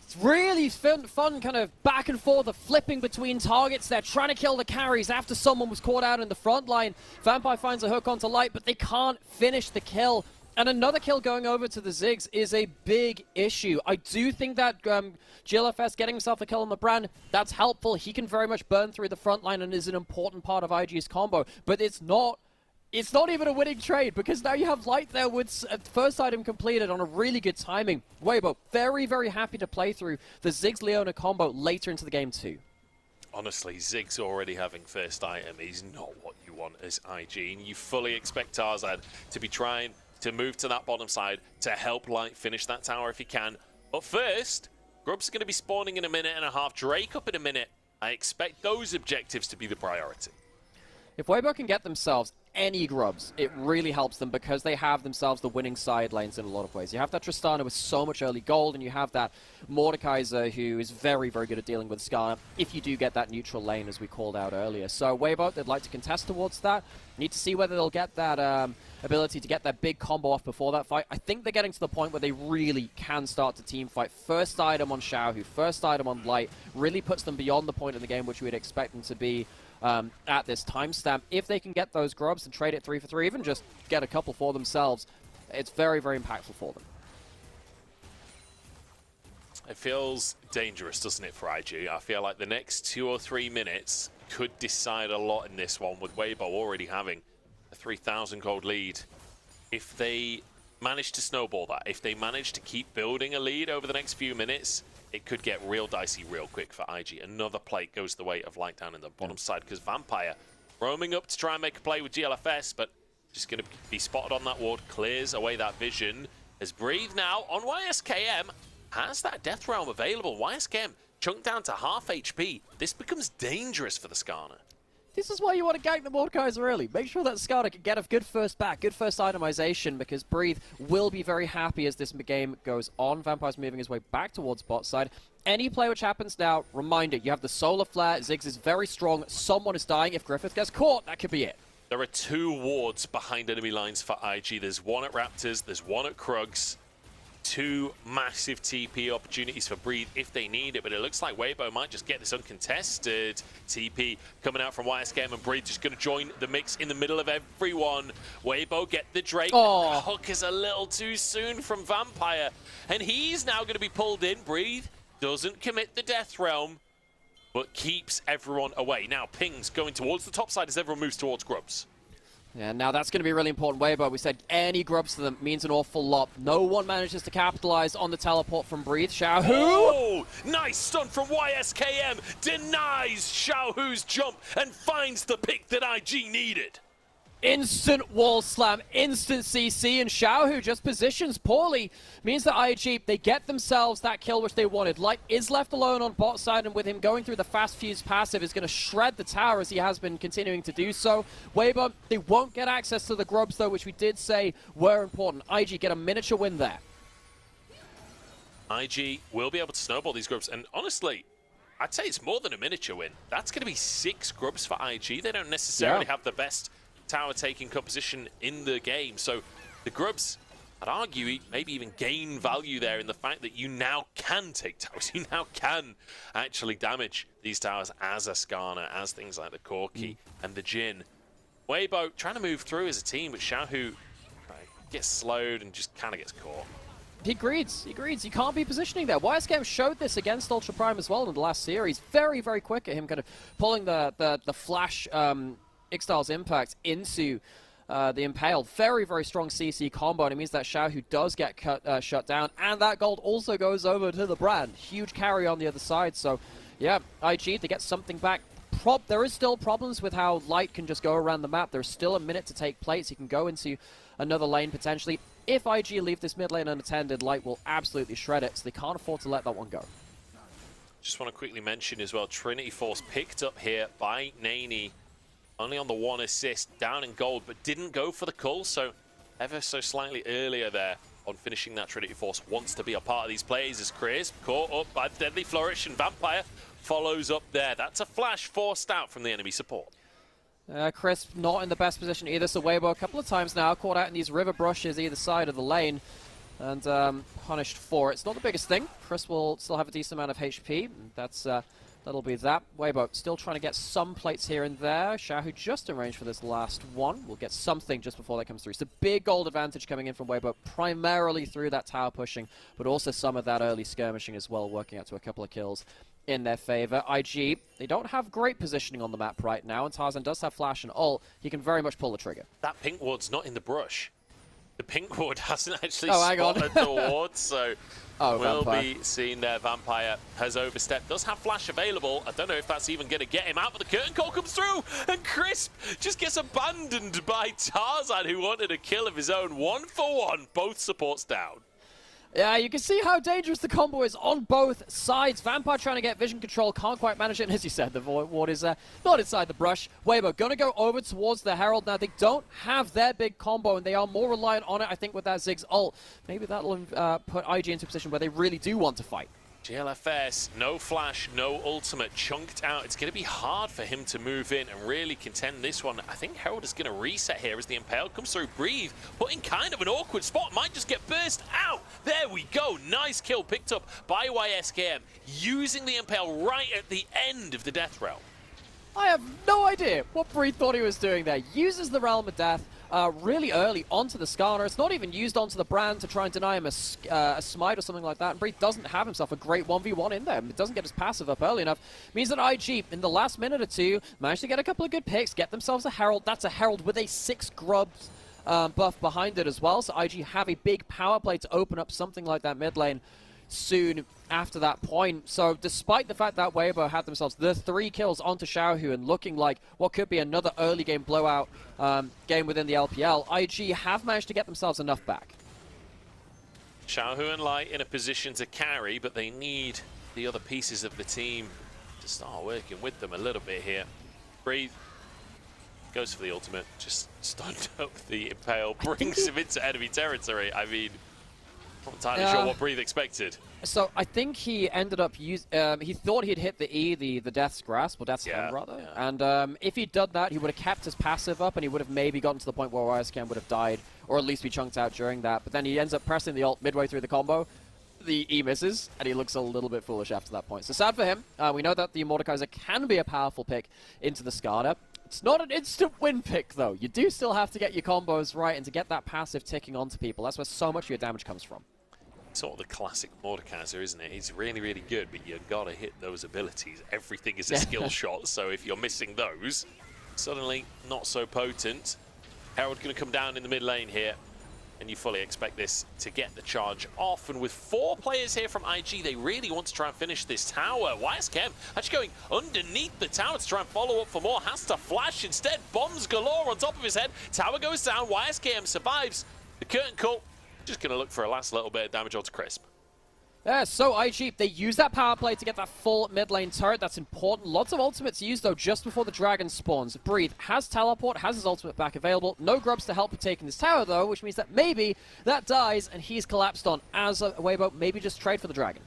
It's really fun kind of back and forth of flipping between targets. They're trying to kill the carries after someone was caught out in the front line. Vampire finds a hook onto Light, but they can't finish the kill. And another kill going over to the Ziggs is a big issue. I do think that GLFS getting himself a kill on the Brand, that's helpful. He can very much burn through the front line and is an important part of IG's combo. But it's not even a winning trade, because now you have Light there with first item completed on a really good timing. Weibo, very, very happy to play through the Ziggs-Leona combo later into the game too. Honestly, Ziggs already having first item is not what you want as IG, and you fully expect Tarzan to be trying to move to that bottom side to help Light finish that tower if he can. But first, Grub's going to be spawning in a minute and a half, Drake up in a minute. I expect those objectives to be the priority. If Weibo can get themselves any grubs, it really helps them, because they have themselves the winning side lanes in a lot of ways. You have that Tristana with so much early gold, and you have that Mordekaiser who is very, very good at dealing with Skarner if you do get that neutral lane, as we called out earlier. So Weibo, they'd like to contest towards that. Need to see whether they'll get that ability to get that big combo off before that fight. I think they're getting to the point where they really can start to team fight. First item on Xiaohu, first item on Light, really puts them beyond the point in the game which we'd expect them to be at this timestamp. If they can get those grubs and trade it 3 for 3, even just get a couple for themselves, it's very, very impactful for them. It feels dangerous, doesn't it, for IG? I feel like the next 2 or 3 minutes could decide a lot in this one, with Weibo already having a 3,000 gold lead. If they manage to snowball that, if they manage to keep building a lead over the next few minutes, it could get real dicey real quick for IG. Another plate goes the way of Light down in the bottom side, because Vampire roaming up to try and make a play with GLFS, but just going to be spotted on that ward, clears away that vision. As Breathe now on YSKM has that Death Realm available. YSKM chunked down to half HP. This becomes dangerous for the Skarner. This is why you want to gank the Mordekaiser early. Make sure that Skarner can get a good first back, good first itemization, because Breathe will be very happy as this game goes on. Vampire's moving his way back towards bot side. Any play which happens now, reminder, you have the Solar Flare, Ziggs is very strong, someone is dying. If Griffith gets caught, that could be it. There are 2 wards behind enemy lines for IG. There's one at Raptors, there's one at Krugs. 2 massive TP opportunities for Breathe if they need it, but it looks like Weibo might just get this uncontested. TP coming out from YSKM, and Breathe just going to join the mix in the middle of everyone. Weibo get the Drake. Oh. The hook is a little too soon from Vampire, and he's now going to be pulled in. Breathe doesn't commit the Death Realm, but keeps everyone away. Now Ping's going towards the top side as everyone moves towards Grubs. Yeah, now that's going to be a really important Weibo. We said any grubs to them means an awful lot. No one manages to capitalize on the teleport from Breathe. Xiaohu! Oh, nice stun from YSKM. Denies Xiaohu's jump and finds the pick that IG needed. Instant wall slam, instant CC, and Xiaohu just positions poorly. Means that IG, they get themselves that kill which they wanted. Light is left alone on bot side, and with him going through the fast fuse passive is going to shred the tower as he has been continuing to do so. Weibo, they won't get access to the grubs though, which we did say were important. IG get a miniature win there. IG will be able to snowball these grubs, and honestly, I'd say it's more than a miniature win. That's going to be 6 grubs for IG. They don't necessarily have the best tower taking composition in the game, so the grubs, I'd argue, maybe even gain value there in the fact that you now can take towers. You now can actually damage these towers as a Skarner, as things like the Corki and the Jhin. Weibo trying to move through as a team, but Xiaohu gets slowed and just kind of gets caught. He greeds. You can't be positioning there. YSKM showed this against Ultra Prime as well in the last series. Very, very quick at him kind of pulling the flash Ixtal's impact into the Impaled. Very, very strong CC combo, and it means that Xiaohu does get shut down, and that gold also goes over to the Brand. Huge carry on the other side, so yeah, IG, they get something back. There is still problems with how Light can just go around the map. There's still a minute to take plates. He can go into another lane potentially. If IG leave this mid lane unattended, Light will absolutely shred it, so they can't afford to let that one go. Just want to quickly mention as well, Trinity Force picked up here by Nani. Only on the 1 assist, down in gold, but didn't go for the cull, so ever so slightly earlier there on finishing that. Trinity Force wants to be a part of these plays as Chris caught up by the Deadly Flourish, and Vampire follows up there. That's a flash forced out from the enemy support. Chris not in the best position either, so Weibo a couple of times now caught out in these river brushes either side of the lane. and punished for it. It's not the biggest thing. Chris will still have a decent amount of HP. That'll be that. Weibo still trying to get some plates here and there. Xiaohu just in range for this last one. We'll get something just before that comes through. It's a big gold advantage coming in from Weibo, primarily through that tower pushing, but also some of that early skirmishing as well, working out to a couple of kills in their favor. IG, they don't have great positioning on the map right now, and Tarzan does have flash and ult. He can very much pull the trigger. That pink ward's not in the brush. The pink ward hasn't actually hang on. spotted the ward, so we'll Vampire. be seeing there. Vampire has overstepped, does have flash available. I don't know if that's even going to get him out, but the curtain call comes through, and Crisp just gets abandoned by Tarzan, who wanted a kill of his own. 1-for-1, both supports down. Yeah, you can see how dangerous the combo is on both sides. Vampire trying to get vision control, can't quite manage it. And as you said, the ward is not inside the brush. Weibo going to go over towards the Herald now. They don't have their big combo, and they are more reliant on it, I think, with that Ziggs ult. Maybe that'll put IG into a position where they really do want to fight. GLFS, no flash, no ultimate, chunked out. It's going to be hard for him to move in and really contend this one. I think Herald is going to reset here as the Impale comes through. Breathe, put in kind of an awkward spot. Might just get burst out. There we go. Nice kill picked up by YSKM, using the Impale right at the end of the Death Realm. I have no idea what Breathe thought he was doing there. Uses the Realm of Death really early onto the Skarner. It's not even used onto the Brand to try and deny him a smite or something like that. And Breathe doesn't have himself a great 1v1 in there. It doesn't get his passive up early enough. Means that IG, in the last minute or two, managed to get a couple of good picks, get themselves a Herald. That's a Herald with a 6 grubs buff behind it as well. So IG have a big power play to open up something like that mid lane soon after that point. So despite the fact that Weibo had themselves the 3 kills onto Xiaohu and looking like what could be another early game blowout game within the LPL, IG have managed to get themselves enough back. Xiaohu and Light in a position to carry, but they need the other pieces of the team to start working with them a little bit here. Breathe goes for the ultimate, just stunned up the Impale, brings him into enemy territory. I mean, not entirely sure what Breathe expected. So I think he ended up he thought he'd hit the E, the Death's Grasp, or Death's Hand rather. Yeah. And if he'd done that, he would have kept his passive up, and he would have maybe gotten to the point where YSKM would have died, or at least be chunked out during that. But then he ends up pressing the ult midway through the combo. The E misses, and he looks a little bit foolish after that point. So sad for him. We know that the Mordekaiser can be a powerful pick into the Skarner. It's not an instant win pick, though. You do still have to get your combos right and to get that passive ticking onto people. That's where so much of your damage comes from. Sort of the classic Mordekaiser, isn't it? He's really, really good, but you gotta hit those abilities. Everything is a skill shot, so if you're missing those, suddenly not so potent. Herald gonna come down in the mid lane here, and you fully expect this to get the charge off. And with 4 players here from IG, they really want to try and finish this tower. YSKM actually going underneath the tower to try and follow up for more. Has to flash instead. Bombs galore on top of his head. Tower goes down. YSKM survives. The curtain call. Just going to look for a last little bit of damage onto Crisp. Yeah, so IG, they use that power play to get that full mid lane turret. That's important. Lots of ultimates used, though, just before the dragon spawns. Breathe has teleport, has his ultimate back available. No grubs to help with taking this tower, though, which means that maybe that dies and he's collapsed on as a Weibo. Maybe just trade for the dragon.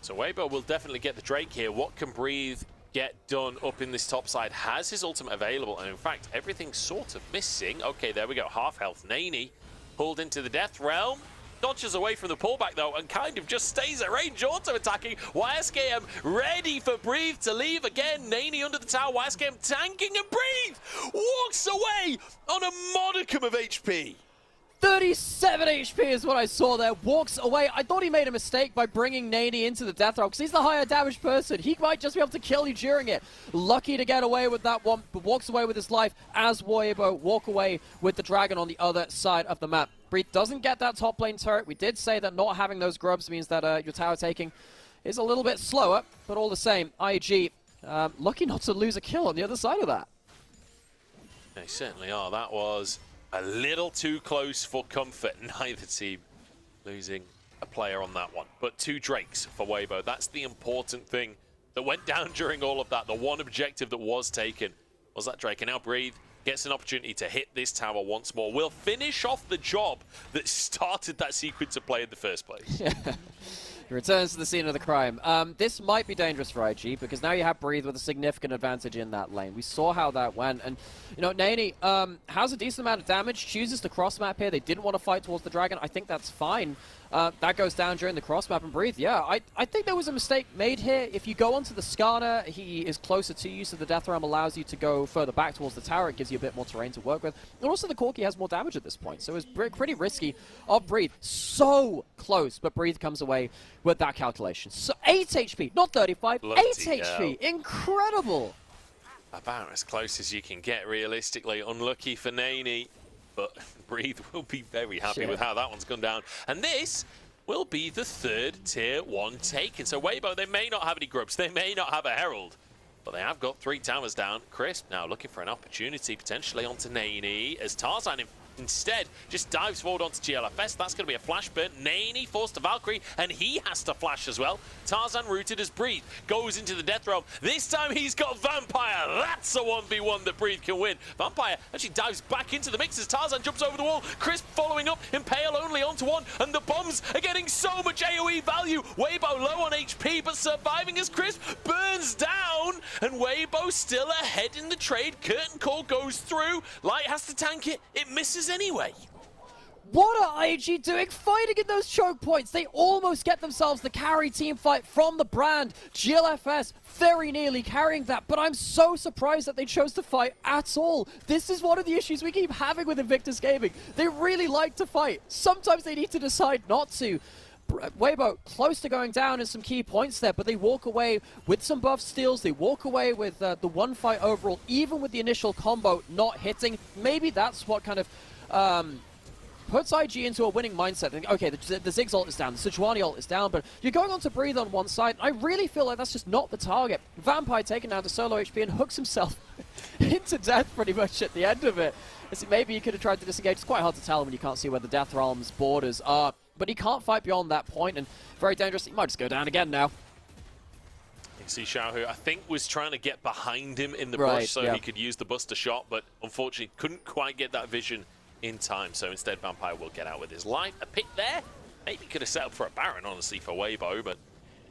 So Weibo will definitely get the Drake here. What can Breathe get done up in this top side? Has his ultimate available, and in fact, everything's sort of missing. Okay, there we go. Half health. Nani pulled into the Death Realm. Dodges away from the pullback, though, and kind of just stays at range, auto-attacking. YSKM ready for Breathe to leave again. Nani under the tower. YSKM tanking, and Breathe walks away on a modicum of HP. 37 HP is what I saw there. Walks away. I thought he made a mistake by bringing Nani into the death row because he's the higher damage person. He might just be able to kill you during it. Lucky to get away with that one, but walks away with his life as Weibo walk away with the dragon on the other side of the map. Breathe doesn't get that top lane turret. We did say that not having those grubs means that your tower taking is a little bit slower, but all the same, IG lucky not to lose a kill on the other side of that. They certainly are. That was a little too close for comfort. Neither team losing a player on that one. But 2 Drakes for Weibo. That's the important thing that went down during all of that. The one objective that was taken was that Drake. And now Breathe gets an opportunity to hit this tower once more. We'll finish off the job that started that sequence of play in the first place. He returns to the scene of the crime. This might be dangerous for IG because now you have Breathe with a significant advantage in that lane. We saw how that went, and you know, Nani has a decent amount of damage, chooses to cross map here. They didn't want to fight towards the dragon. I think that's fine. That goes down during the cross map, and Breathe, yeah, I think there was a mistake made here. If you go onto the Skarner, he is closer to you, so the Death Realm allows you to go further back towards the tower. It gives you a bit more terrain to work with. And also the Corki has more damage at this point, so it's pretty risky of Breathe. So close, but Breathe comes away with that calculation. So 8 HP, not 35, Bloody 8 HP, incredible! About as close as you can get, realistically. Unlucky for Nani, but Breathe will be very happy with how that one's gone down. And this will be the third tier 1 taken. So Weibo, they may not have any grubs, they may not have a Herald, but they have got 3 towers down. Crisp now looking for an opportunity potentially onto Nani as Tarzan instead just dives forward onto GLFS. That's going to be a flash burn. Nani forced to Valkyrie, and he has to flash as well. Tarzan rooted as Breathe goes into the Death Realm. This time he's got Vampire. That's a 1v1 that Breathe can win. Vampire actually dives back into the mix as Tarzan jumps over the wall. Crisp following up, Impale only onto 1, and the bombs are getting so much AoE value. Weibo low on HP, but surviving as Crisp burns down, and Weibo still ahead in the trade. Curtain Call goes through. Light has to tank it. It misses anyway. What are IG doing fighting in those choke points? They almost get themselves the carry team fight from the brand. GLFS very nearly carrying that, but I'm so surprised that they chose to fight at all. This is one of the issues we keep having with Invictus Gaming. They really like to fight. Sometimes they need to decide not to. Weibo close to going down in some key points there, but they walk away with some buff steals. They walk away with the 1 fight overall, even with the initial combo not hitting. Maybe that's what kind of puts IG into a winning mindset. Okay, the Ziggs ult is down, the Sejuani ult is down, but you're going on to Breathe on one side. I really feel like that's just not the target. Vampire taken down to solo HP and hooks himself into death pretty much at the end of it. Maybe he could have tried to disengage. It's quite hard to tell when you can't see where the Death Realm's borders are, but he can't fight beyond that point, and very dangerous. He might just go down again now. You see Xiao, who I think was trying to get behind him in the bush so he could use the Buster Shot, but unfortunately couldn't quite get that vision in time, so instead Vampire will get out with his life. A pick there. Maybe could have set up for a Baron, honestly, for Weibo, but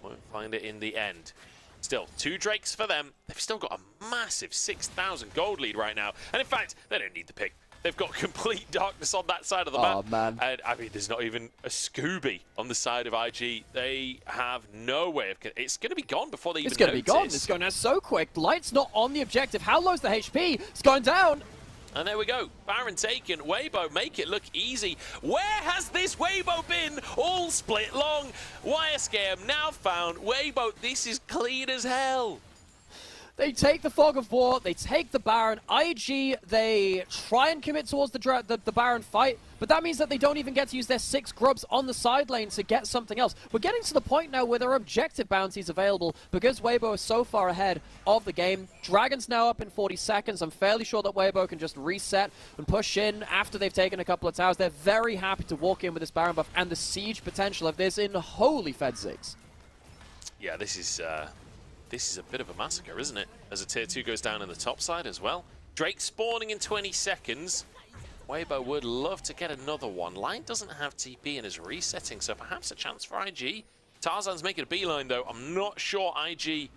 won't find it in the end. Still, 2 Drakes for them. They've still got a massive 6,000 gold lead right now, and in fact, they don't need the pick. They've got complete darkness on that side of the map. Man. And I mean, there's not even a Scooby on the side of IG. They have no way of... It's going to be gone before they even It's going to be gone. notice. It's going down so quick. Light's not on the objective. How low's the HP? It's going down. And there we go. Baron taken. Weibo make it look easy. Where has this Weibo been all split long? Wire Scam now found. Weibo, this is clean as hell. They take the Fog of War, they take the Baron. IG, they try and commit towards the Baron fight, but that means that they don't even get to use their 6 grubs on the side lane to get something else. We're getting to the point now where there are objective bounties available because Weibo is so far ahead of the game. Dragon's now up in 40 seconds. I'm fairly sure that Weibo can just reset and push in after they've taken a couple of towers. They're very happy to walk in with this Baron buff and the siege potential of this in holy fed Ziggs. Yeah, this is a bit of a massacre, isn't it? As a tier 2 goes down in the top side as well. Drake spawning in 20 seconds. Weibo would love to get another one. Line doesn't have TP and is resetting, so perhaps a chance for IG. Tarzan's making a beeline, though. I'm not sure IG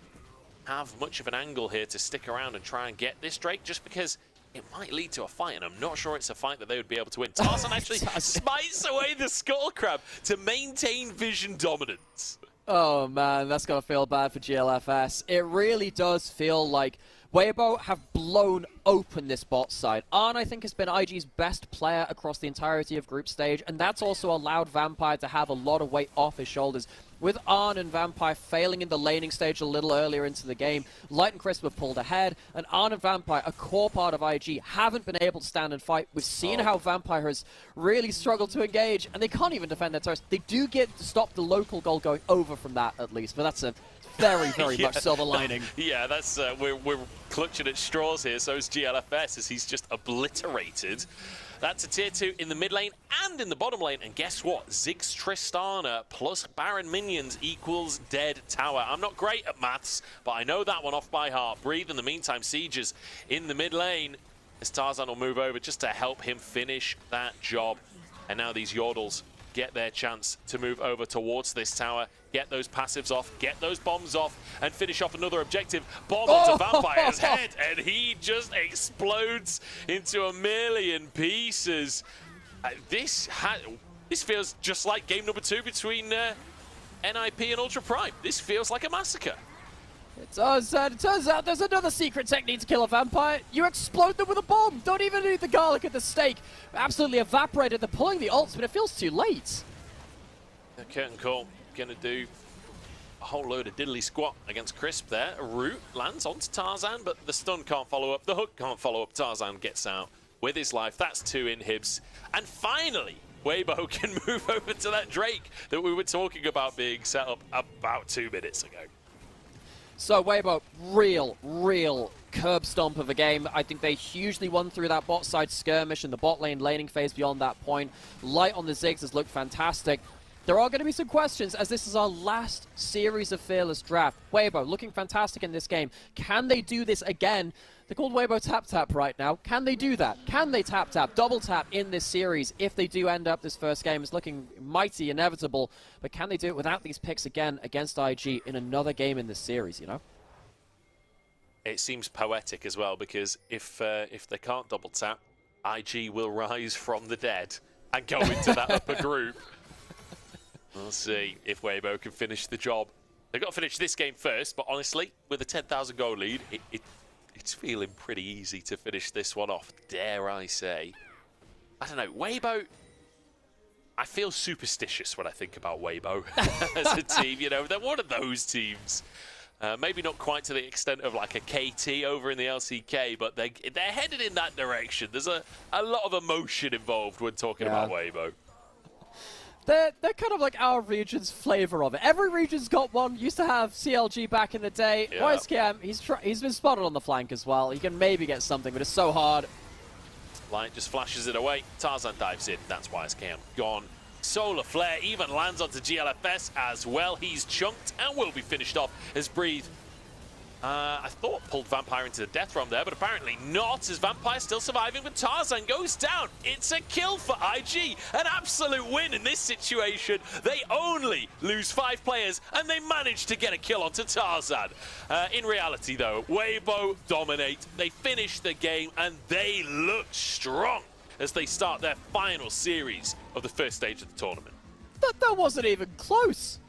have much of an angle here to stick around and try and get this Drake, just because it might lead to a fight, and I'm not sure it's a fight that they would be able to win. Tarzan actually smites away the Skull Crab to maintain vision dominance. Oh man, that's gonna feel bad for GLFS. It really does feel like Weibo have blown open this bot side. Arn, I think, has been IG's best player across the entirety of group stage, and that's also allowed Vampire to have a lot of weight off his shoulders. With Arn and Vampire failing in the laning stage a little earlier into the game, Light and Crisp have pulled ahead, and Arn and Vampire, a core part of IG, haven't been able to stand and fight. We've seen how Vampire has really struggled to engage, and they can't even defend their turrets. They do get to stop the local goal going over from that, at least, but that's a very, very much silver lining. Yeah, that's we're clutching at straws here. So is GLFS, as he's just obliterated. That's a tier 2 in the mid lane and in the bottom lane. And guess what? Ziggs Tristana plus Baron minions equals dead tower. I'm not great at maths, but I know that one off by heart. Breathe in the meantime, sieges in the mid lane as Tarzan will move over just to help him finish that job. And now these Yordles get their chance to move over towards this tower. get those passives off, get those bombs off, and finish off another objective. Bomb onto Vampire's head, and he just explodes into a million pieces. This feels just like game number 2 between NIP and Ultra Prime. This feels like a massacre. It does, and it turns out there's another secret technique to kill a vampire. You explode them with a bomb. Don't even need the garlic at the stake. Absolutely evaporated. They're pulling the ults, but it feels too late. The curtain call gonna do a whole load of diddly squat against Crisp there. A root lands onto Tarzan, but the stun can't follow up. The hook can't follow up. Tarzan gets out with his life. That's 2 inhibs. And finally, Weibo can move over to that Drake that we were talking about being set up about 2 minutes ago. So Weibo, real curb stomp of a game. I think they hugely won through that bot side skirmish and the bot lane laning phase beyond that point. Light on the Ziggs has looked fantastic. There are going to be some questions as this is our last series of Fearless Draft. Weibo looking fantastic in this game. Can they do this again? They're called Weibo Tap Tap right now. Can they do that? Can they tap tap, double tap in this series if they do end up this first game? It's looking mighty inevitable, but can they do it without these picks again against IG in another game in this series, you know? It seems poetic as well, because if they can't double tap, IG will rise from the dead and go into that upper group. We'll see if Weibo can finish the job. They've got to finish this game first, but honestly, with a 10,000 goal lead, it's feeling pretty easy to finish this one off, dare I say. I don't know, Weibo, I feel superstitious when I think about Weibo as a team. You know, they're one of those teams. Maybe not quite to the extent of like a KT over in the LCK, but they're headed in that direction. There's a lot of emotion involved when talking about Weibo. They're kind of like our region's flavor of it. Every region's got one. Used to have CLG back in the day. Yeah. YSKM, he's been spotted on the flank as well. He can maybe get something, but it's so hard. Light just flashes it away. Tarzan dives in. That's YSKM gone. Solar Flare even lands onto GLFS as well. He's chunked and will be finished off as Breathe. I thought pulled Vampire into the death realm there, but apparently not, as Vampire still surviving, but Tarzan goes down. It's a kill for IG. An absolute win in this situation. They only lose 5 players, and they manage to get a kill onto Tarzan. In reality, though, Weibo dominate. They finish the game, and they look strong as they start their final series of the first stage of the tournament. That wasn't even close.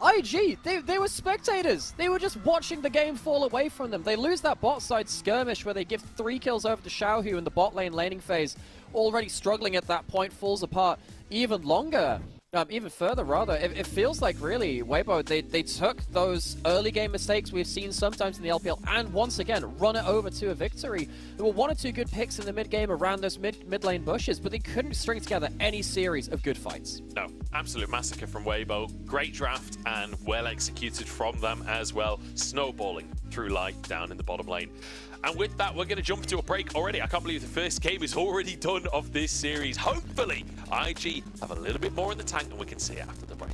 IG, they were spectators. They were just watching the game fall away from them. They lose that bot side skirmish where they give 3 kills over to Xiaohu in the bot lane laning phase. Already struggling at that point, falls apart even longer. Even further, rather. It feels like, really, Weibo, they took those early game mistakes we've seen sometimes in the LPL and once again run it over to a victory. There were 1 or 2 good picks in the mid game around those mid lane bushes, but they couldn't string together any series of good fights. No, absolute massacre from Weibo. Great draft and well executed from them as well. Snowballing through Light down in the bottom lane. And with that, we're going to jump to a break already. I can't believe the first game is already done of this series. Hopefully, IG have a little bit more in the tank and we can see it after the break.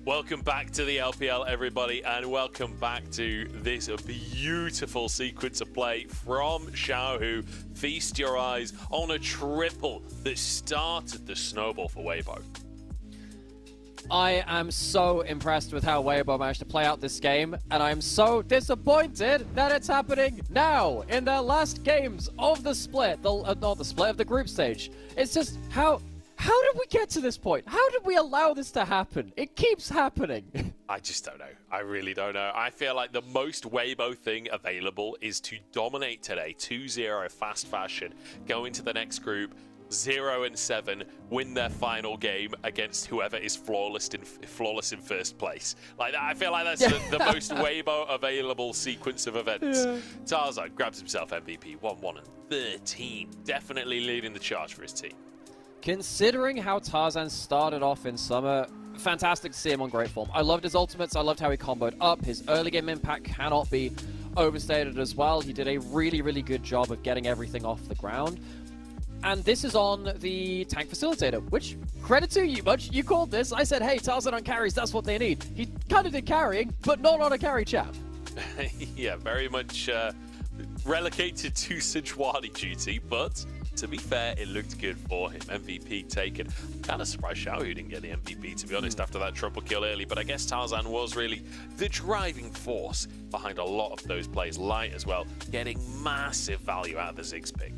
Welcome back to the LPL, everybody, and welcome back to this beautiful sequence of play from Xiaohu. Feast your eyes on a triple that started the snowball for Weibo. I am so impressed with how Weibo managed to play out this game, and I'm so disappointed that it's happening now in their last games of the split, not the split, of the group stage. It's just how did we get to this point? How did we allow this to happen? It keeps happening. I just don't know. I really don't know. I feel like the most Weibo thing available is to dominate today, 2-0 fast fashion, go into the next group, 0-7, win their final game against whoever is flawless in first place. Like that, I feel like that's the most Weibo available sequence of events. Yeah. Tarzan grabs himself MVP, 1-1-13, definitely leading the charge for his team. Considering how Tarzan started off in summer, fantastic to see him on great form. I loved his ultimates. I loved how he comboed up. His early game impact cannot be overstated as well. He did a really, really good job of getting everything off the ground. And this is on the tank facilitator, which, credit to you, Mudge. You called this. I said, hey, Tarzan on carries, that's what they need. He kind of did carrying, but not on a carry chap. Yeah, very much relegated to Sejuani duty, but to be fair, it looked good for him. MVP taken. Kind of surprised Xiaohu didn't get the MVP, to be honest, after that triple kill early, but I guess Tarzan was really the driving force behind a lot of those plays. Light as well, getting massive value out of the Ziggs pick.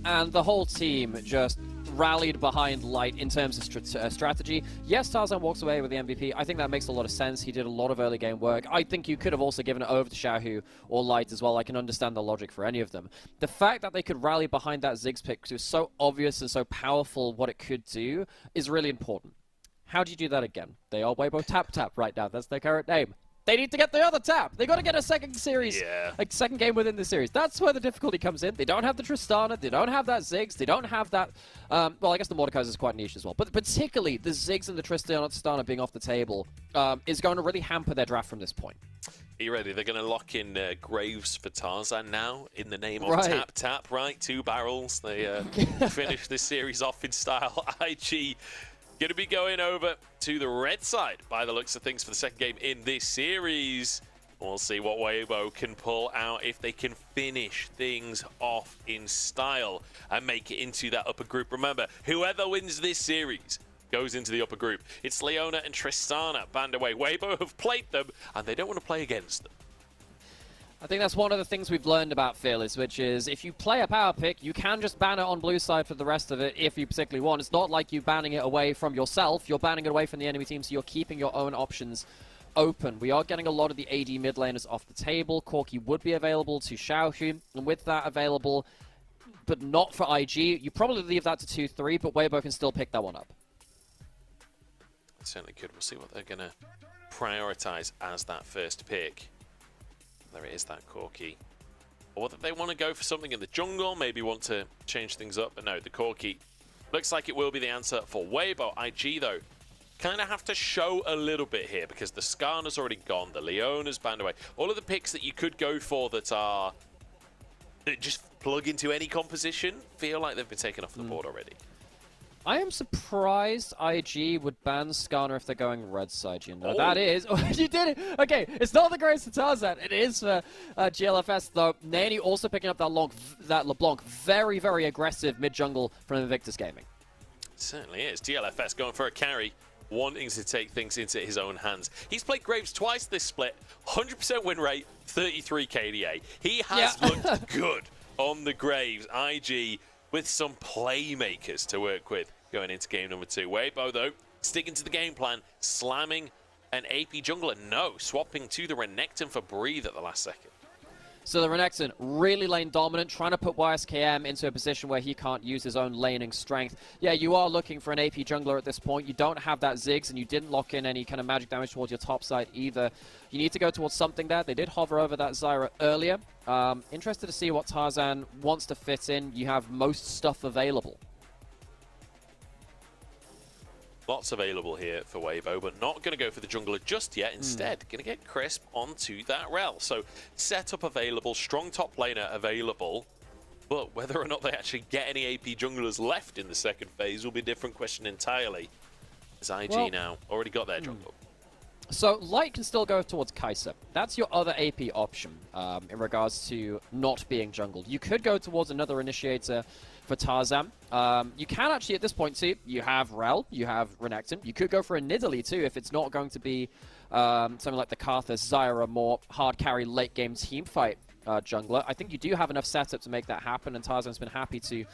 And the whole team just rallied behind Light in terms of strategy. Yes, Tarzan walks away with the MVP. I think that makes a lot of sense. He did a lot of early game work. I think you could have also given it over to Xiaohu or Light as well. I can understand the logic for any of them. The fact that they could rally behind that Ziggs pick, because it was so obvious and so powerful what it could do, is really important. How do you do that again? They are Weibo Tap right now. That's their current name. They need to get the other tap. They got to get a second series, a second game within the series. That's where the difficulty comes in. They don't have the Tristana. They don't have that Ziggs. They don't have that. Well, I guess the Mordekaiser is quite niche as well. But particularly the Ziggs and the Tristana being off the table is going to really hamper their draft from this point. Are you ready? They're going to lock in Graves for Tarzan now in the name of Tap, right? 2 barrels. They finish this series off in style. IG going to be going over to the red side by the looks of things for the second game in this series. We'll see what Weibo can pull out if they can finish things off in style and make it into that upper group. Remember, whoever wins this series goes into the upper group. It's Leona and Tristana banned away. Weibo have played them and they don't want to play against them. I think that's one of the things we've learned about Fearless, which is if you play a power pick, you can just ban it on blue side for the rest of it if you particularly want. It's not like you banning it away from yourself. You're banning it away from the enemy team, so you're keeping your own options open. We are getting a lot of the AD mid laners off the table. Corki would be available to Xiaohu, and with that available, but not for IG, you probably leave that to 2-3, but Weibo can still pick that one up. It certainly could. We'll see what they're going to prioritize as that first pick. There it is, that Corki. Or whether they want to go for something in the jungle, maybe want to change things up. But no, the Corki looks like it will be the answer for Weibo. IG, though, kind of have to show a little bit here because the Skarner's already gone. The Leona's banned away. All of the picks that you could go for that just plug into any composition feel like they've been taken off the board already. I am surprised IG would ban Skarner if they're going red side, you know. That is... Oh, you did it! Okay, it's not the greatest for Tarzan. It is for GLFS, though. Nani also picking up that LeBlanc. Very, very aggressive mid-jungle from Invictus Gaming. It certainly is. GLFS going for a carry, wanting to take things into his own hands. He's played Graves twice this split. 100% win rate, 33 KDA. He has looked good on the Graves. IG with some playmakers to work with going into game number 2. Weibo, though, sticking to the game plan, slamming an AP jungler. No, swapping to the Renekton for Breathe at the last second. So the Renekton really lane dominant, trying to put YSKM into a position where he can't use his own laning strength. Yeah, you are looking for an AP jungler at this point. You don't have that Ziggs, and you didn't lock in any kind of magic damage towards your top side either. You need to go towards something there. They did hover over that Zyra earlier. Interested to see what Tarzan wants to fit in. You have most stuff available. Lots available here for Weibo, but not going to go for the jungler just yet. Instead, going to get Crisp onto that rel. So, setup available, strong top laner available, but whether or not they actually get any AP junglers left in the second phase will be a different question entirely. As IG Well, now already got their jungle. So Light can still go towards Kai'Sa. That's your other AP option in regards to not being jungled. You could go towards another initiator for Tarzan. You can actually, at this point, see, you have Rel, you have Renekton. You could go for a Nidalee too if it's not going to be something like the Karthus, Zyra, more hard carry late game team fight jungler. I think you do have enough setup to make that happen, and Tarzan's been happy to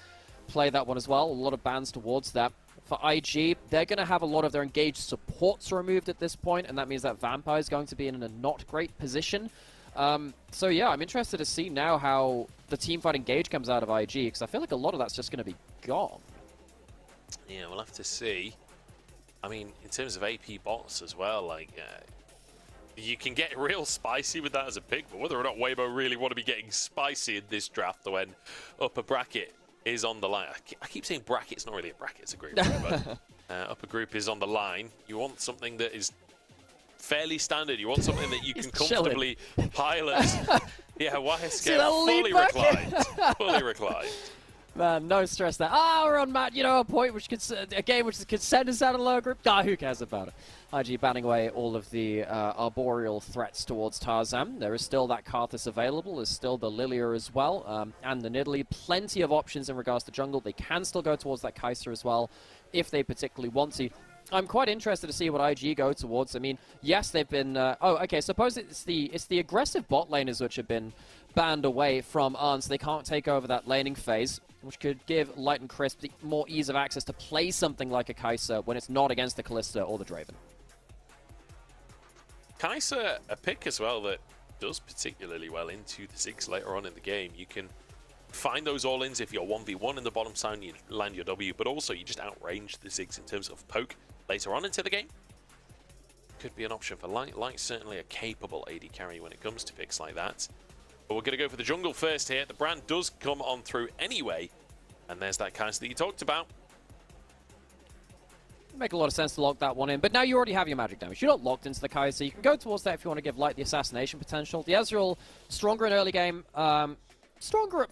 play that one as well. A lot of bans towards that. For IG, they're going to have a lot of their engaged supports removed at this point, and that means that Vampire is going to be in a not great position. So yeah, I'm interested to see now how the teamfight engage comes out of IG, because I feel like a lot of that's just going to be gone. Yeah, we'll have to see. I mean, in terms of AP bots as well, like, you can get real spicy with that as a pick, but whether or not Weibo really want to be getting spicy in this draft when upper bracket is on the line. I keep saying bracket, it's not really a bracket, it's a group. But upper group is on the line. You want something that is fairly standard. You want something that you can comfortably pilot. Yeah, YSK fully reclined. Fully reclined. Man, no stress there. We're on Matt, a point which could, a game which could send us out of lower group. Who cares about it? IG banning away all of the arboreal threats towards Tarzan. There is still that Karthus available. There's still the Lilia as well, and the Nidalee. Plenty of options in regards to jungle. They can still go towards that Kai'Sa as well, if they particularly want to. I'm quite interested to see what IG go towards. I mean, yes, they've been... suppose it's the aggressive bot laners which have been banned away from Arn, so they can't take over that laning phase, which could give Light and Crisp the more ease of access to play something like a Kai'Sa when it's not against the Kalista or the Draven. Kai'Sa, a pick as well that does particularly well into the Ziggs later on in the game. You can find those all-ins if you're 1v1 in the bottom side, you land your W, but also you just outrange the Ziggs in terms of poke later on into the game. Could be an option for Light. Light's certainly a capable AD carry when it comes to picks like that. But we're going to go for the jungle first here. The brand does come on through anyway, and there's that Kai'Sa that you talked about. Make a lot of sense to lock that one in, but now you already have your magic damage. You're not locked into the Kai'Sa. You can go towards that if you want to give Light the assassination potential. The Ezreal, stronger in early game, stronger at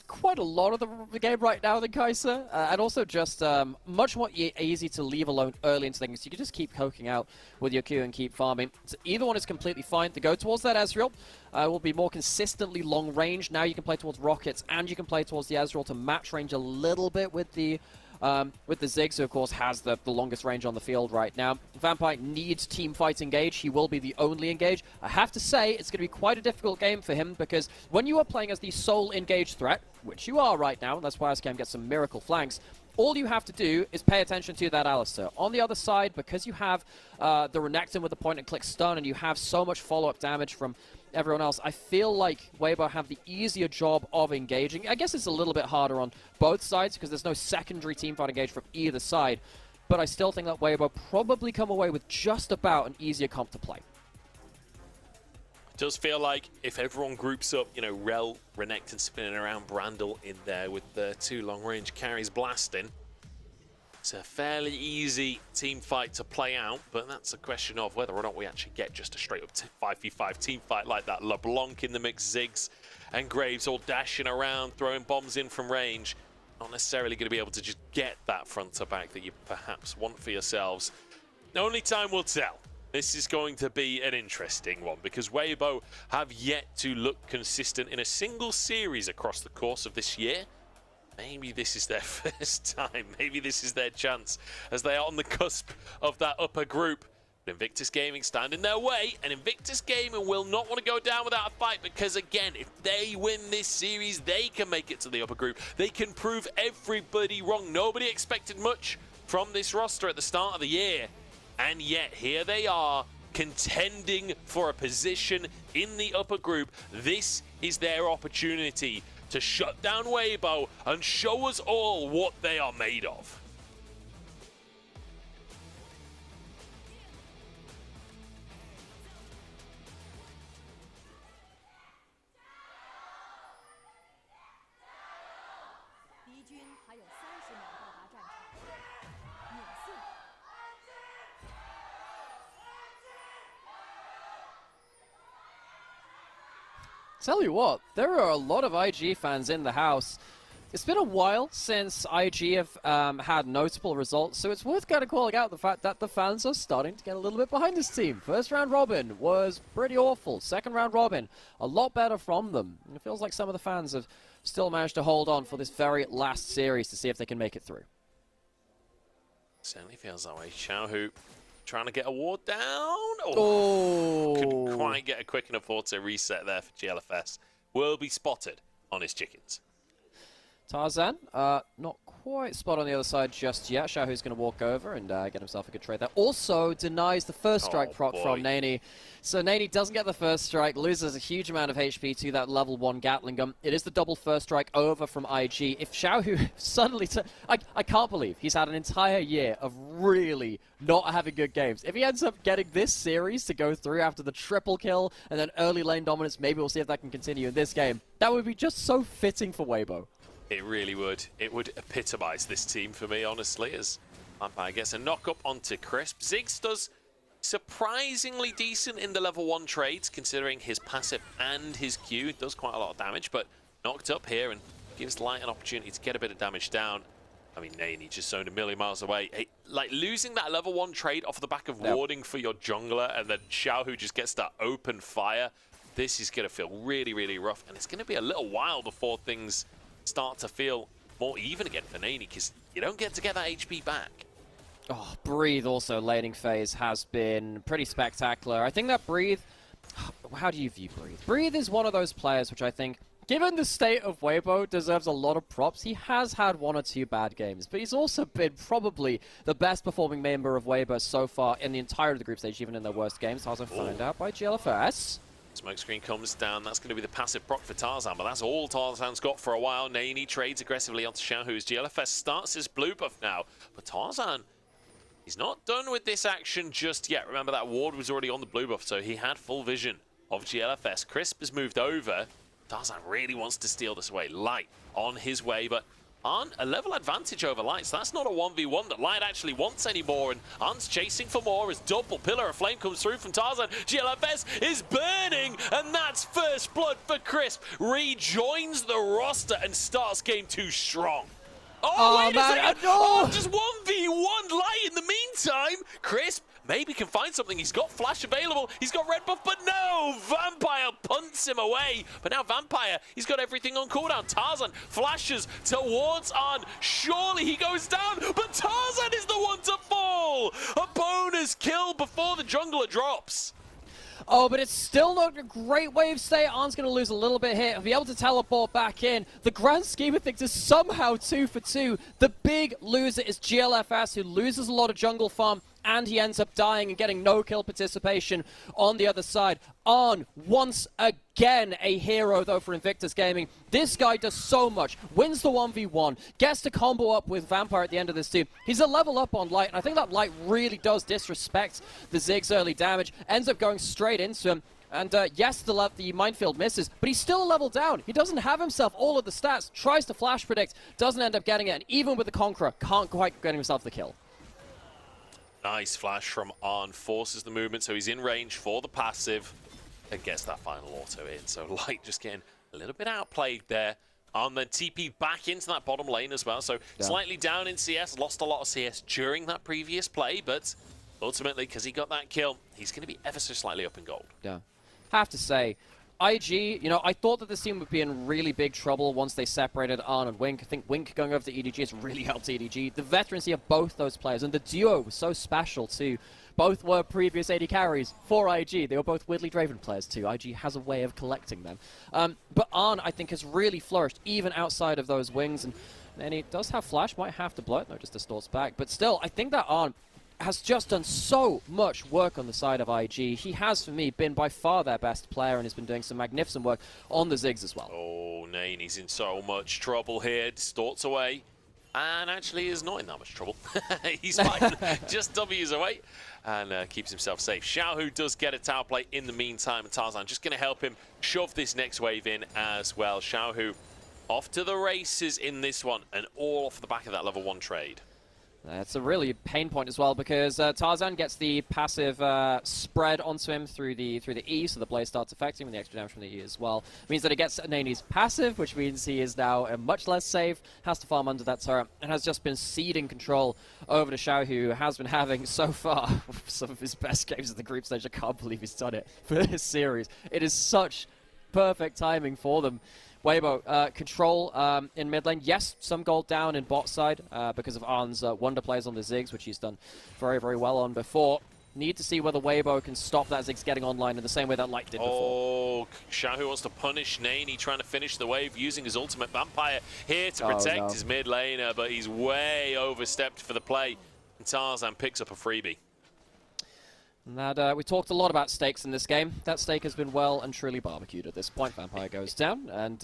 quite a lot of the game right now than Kai'Sa, and also just much more easy to leave alone early into things. You can just keep poking out with your Q and keep farming. So either one is completely fine. To go towards that Ezreal will be more consistently long range. Now you can play towards rockets, and you can play towards the Ezreal to match range a little bit with the Ziggs, who of course has the longest range on the field right now. Vampire needs team fight engage. He will be the only engage. I have to say, it's going to be quite a difficult game for him, because when you are playing as the sole engage threat, which you are right now, and that's why YSKM gets some miracle flanks, all you have to do is pay attention to that Alistar. On the other side, because you have the Renekton with the point-and-click stun, and you have so much follow-up damage from everyone else, I feel like Weibo have the easier job of engaging. I guess it's a little bit harder on both sides, because there's no secondary teamfight engage from either side, but I still think that Weibo probably come away with just about an easier comp to play. It does feel like if everyone groups up, Rel, Renekton spinning around, Brandel in there with the two long-range carries blasting, it's a fairly easy team fight to play out, but that's a question of whether or not we actually get just a straight-up 5v5 team fight like that. LeBlanc in the mix, Ziggs and Graves all dashing around, throwing bombs in from range. Not necessarily going to be able to just get that front-to-back that you perhaps want for yourselves. Only time will tell. This is going to be an interesting one, because Weibo have yet to look consistent in a single series across the course of this year. Maybe this is their first time. Maybe this is their chance, as they are on the cusp of that upper group. But Invictus Gaming stand in their way, and Invictus Gaming will not want to go down without a fight, because again, if they win this series, they can make it to the upper group. They can prove everybody wrong. Nobody expected much from this roster at the start of the year. And yet, here they are, contending for a position in the upper group. This is their opportunity to shut down Weibo and show us all what they are made of. Tell you what, there are a lot of IG fans in the house It's been a while since IG have had notable results, so it's worth kind of calling out the fact that the fans are starting to get a little bit behind this team. First round robin was pretty awful. Second round robin, a lot better from them. It feels like some of the fans have still managed to hold on for this very last series to see if they can make it through. Certainly feels that way. Xiaohu trying to get a ward down. Oh! Couldn't quite get a quick enough auto reset there for GLFS. Will be spotted on his chickens. Tarzan, not quite spot on the other side just yet. Xiaohu's going to walk over and get himself a good trade there. Also denies the first strike proc from Nani. So Nani doesn't get the first strike, loses a huge amount of HP to that level 1 Gatling gun. It is the double first strike over from IG. If Xiaohu suddenly... I can't believe he's had an entire year of really not having good games. If he ends up getting this series to go through after the triple kill and then early lane dominance, maybe we'll see if that can continue in this game. That would be just so fitting for Weibo. It really would. It would epitomize this team for me, honestly, as Vampire gets a knock up onto Crisp. Ziggs does surprisingly decent in the level 1 trades, considering his passive and his Q. It does quite a lot of damage, but knocked up here and gives Light an opportunity to get a bit of damage down. I mean, Nani just zoned a million miles away. Hey, like, losing that level 1 trade off the back of warding for your jungler, and then Xiaohu just gets that open fire. This is going to feel really, really rough, and it's going to be a little while before things start to feel more even again for Nani, because you don't get to get that HP back. Oh, Breathe also laning phase has been pretty spectacular. I think that Breathe... How do you view Breathe? Breathe is one of those players which I think, given the state of Weibo, deserves a lot of props. He has had 1 or 2 bad games, but he's also been probably the best performing member of Weibo so far in the entirety of the group stage, even in their worst games. Tarzan found out by GLFS. Smoke screen comes down. That's going to be the passive proc for Tarzan, but that's all Tarzan's got for a while. Nani trades aggressively onto Xiaohu's. GLFS starts his blue buff now, but Tarzan, he's not done with this action just yet. Remember, that ward was already on the blue buff, so he had full vision of GLFS. Crisp has moved over. Tarzan really wants to steal this away. Light on his way, but Arn a level advantage over Light, so that's not a 1v1 that Light actually wants anymore, and Arn's chasing for more as double Pillar of Flame comes through from Tarzan. GLFS is burning, and that's first blood for Crisp. Rejoins the roster and starts game 2 strong. Oh, wait a second! Oh, just 1v1 Light in the meantime. Crisp maybe can find something. He's got flash available. He's got red buff, but no! Vampire punts him away. But now Vampire, he's got everything on cooldown. Tarzan flashes towards Arn. Surely he goes down, but Tarzan is the one to fall! A bonus kill before the jungler drops. Oh, but it's still not a great wave stay. Arn's going to lose a little bit here and be able to teleport back in. The grand scheme of things is somehow 2 for 2. The big loser is GLFS, who loses a lot of jungle farm, and he ends up dying and getting no kill participation on the other side. Arn, once again, a hero, though, for Invictus Gaming. This guy does so much. Wins the 1v1, gets to combo up with Vampire at the end of this too. He's a level up on Light, and I think that Light really does disrespect the Ziggs early damage. Ends up going straight into him. And yes, the minefield misses, but he's still a level down. He doesn't have himself all of the stats. Tries to flash predict, doesn't end up getting it. And even with the Conqueror, can't quite get himself the kill. Nice flash from Arn, forces the movement, so he's in range for the passive and gets that final auto in. So Light just getting a little bit outplayed there. Arn then TP back into that bottom lane as well, so slightly down in CS, lost a lot of CS during that previous play, but ultimately, because he got that kill, he's going to be ever so slightly up in gold. Yeah. Have to say, IG, you know, I thought that this team would be in really big trouble once they separated Arn and Wink. I think Wink going over to EDG has really helped EDG. The veterancy of both those players, and the duo was so special too. Both were previous AD carries for IG. They were both weirdly Draven players too. IG has a way of collecting them. But Arn, I think, has really flourished even outside of those wings. And he does have flash, might have to blow it. No, just distorts back. But still, I think that Arn has just done so much work on the side of IG. He has, for me, been by far their best player and has been doing some magnificent work on the Ziggs as well. Oh, Nani's in so much trouble here. Distorts away. And actually is not in that much trouble. He's fine. Just W's away and keeps himself safe. Xiaohu does get a tower play in the meantime, and Tarzan just going to help him shove this next wave in as well. Xiaohu off to the races in this one, and all off the back of that level 1 trade. That's a really pain point as well because Tarzan gets the passive spread onto him through the E, so the blaze starts affecting him, and the extra damage from the E as well. It means that it gets Nani's passive, which means he is now much less safe, has to farm under that turret, and has just been ceding control over to Xiao, who has been having so far some of his best games of the group stage. I can't believe he's done it for this series. It is such perfect timing for them. Weibo, control in mid lane. Yes, some gold down in bot side because of Arn's wonder plays on the Ziggs, which he's done very, very well on before. Need to see whether Weibo can stop that Ziggs getting online in the same way that Light did before. Oh, Xiao wants to punish Nani, trying to finish the wave using his ultimate vampire here to protect his mid laner, but he's way overstepped for the play. And Tarzan picks up a freebie. And that, we talked a lot about stakes in this game. That stake has been well and truly barbecued at this point. Vampire goes down, and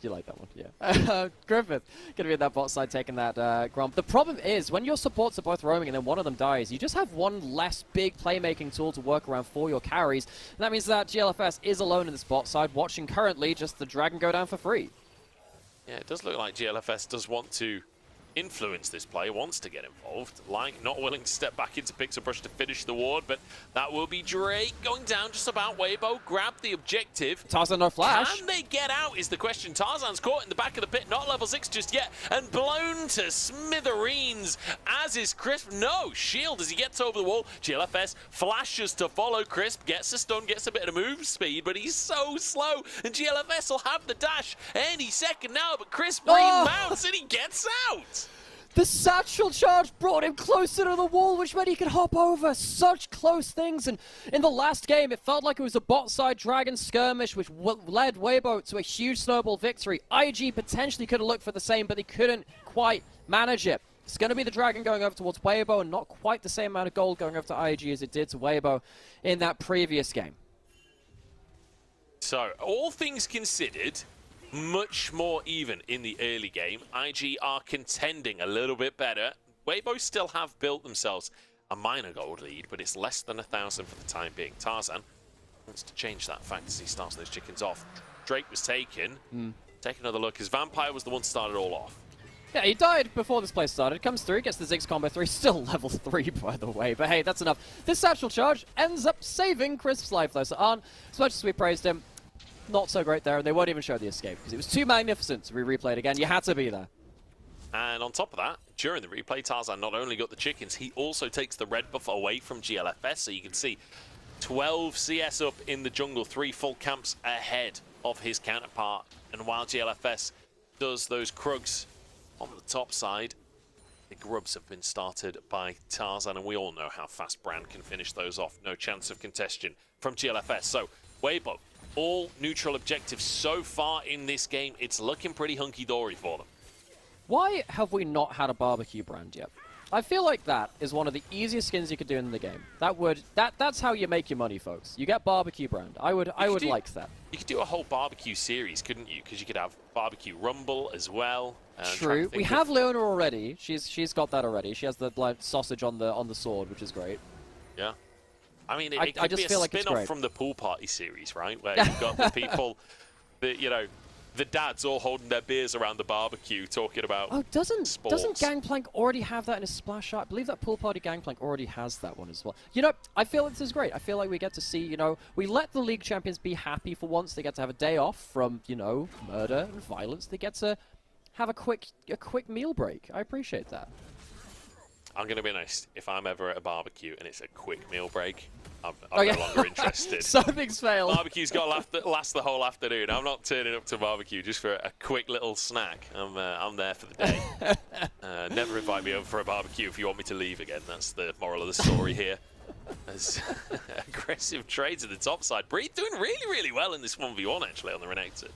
you like that one, yeah. Griffith going to be at that bot side taking that Gromp. The problem is, when your supports are both roaming and then one of them dies, you just have one less big playmaking tool to work around for your carries. And that means that GLFS is alone in this bot side, watching currently just the Dragon go down for free. Yeah, it does look like GLFS does want to influence this play, wants to get involved. Like, not willing to step back into Pixel Brush to finish the ward, but that will be Drake going down just about. Weibo grab the objective. Tarzan no flash. Can they get out is the question. Tarzan's caught in the back of the pit, not level 6 just yet, and blown to smithereens, as is Crisp. No shield as he gets over the wall. GLFS flashes to follow. Crisp gets a stun, gets a bit of move speed, but he's so slow, and GLFS will have the dash any second now, but Crisp remounts and he gets out. The satchel charge brought him closer to the wall, which meant he could hop over. Such close things. And in the last game, it felt like it was a bot-side Dragon skirmish, which led Weibo to a huge snowball victory. IG potentially could have looked for the same, but they couldn't quite manage it. It's going to be the Dragon going over towards Weibo, and not quite the same amount of gold going over to IG as it did to Weibo in that previous game. So, all things considered, much more even in the early game. IG are contending a little bit better. Weibo still have built themselves a minor gold lead, but it's less than 1,000 for the time being. Tarzan wants to change that fact as he starts those chickens off. Drake was taken. Take another look, as Vampire was the one to start it all off. Yeah, he died before this play started. Comes through, gets the Ziggs combo 3. Still level 3, by the way. But hey, that's enough. This satchel charge ends up saving Crisp's life, though. So Arn, as much as we praised him, not so great there, and they won't even show the escape because it was too magnificent to be replayed again. You had to be there. And on top of that, during the replay, Tarzan not only got the chickens, he also takes the red buff away from GLFS, so you can see 12 CS up in the jungle, 3 full camps ahead of his counterpart. And while GLFS does those Krugs on the top side, the grubs have been started by Tarzan, and we all know how fast Brand can finish those off. No chance of contestation from GLFS. So, Weibo, all neutral objectives so far in this game. It's looking pretty hunky-dory for them. Why have we not had a barbecue Brand yet? I feel like that is one of the easiest skins you could do in the game. That's how you make your money, folks. You get barbecue Brand. I would like that. You could do a whole barbecue series, couldn't you? Because you could have barbecue Rumble as well. True. We have Leona already. She's got that already. She has the sausage on the sword, which is great. Yeah. I mean, it could be a spin-off from the pool party series, right? Where you've got the people, the dads all holding their beers around the barbecue talking about sports. Doesn't Gangplank already have that in his splash shot? I believe that pool party Gangplank already has that one as well. You know, I feel like this is great. I feel like we get to see, we let the league champions be happy for once. They get to have a day off from, murder and violence. They get to have a quick meal break. I appreciate that. I'm going to be honest, if I'm ever at a barbecue and it's a quick meal break, I'm no longer interested. Something's failed. Barbecue's got to last the whole afternoon. I'm not turning up to barbecue just for a quick little snack. I'm there for the day. Never invite me over for a barbecue if you want me to leave again. That's the moral of the story here. As aggressive trades at the top side. Breed doing really, really well in this 1v1 actually on the Renekton.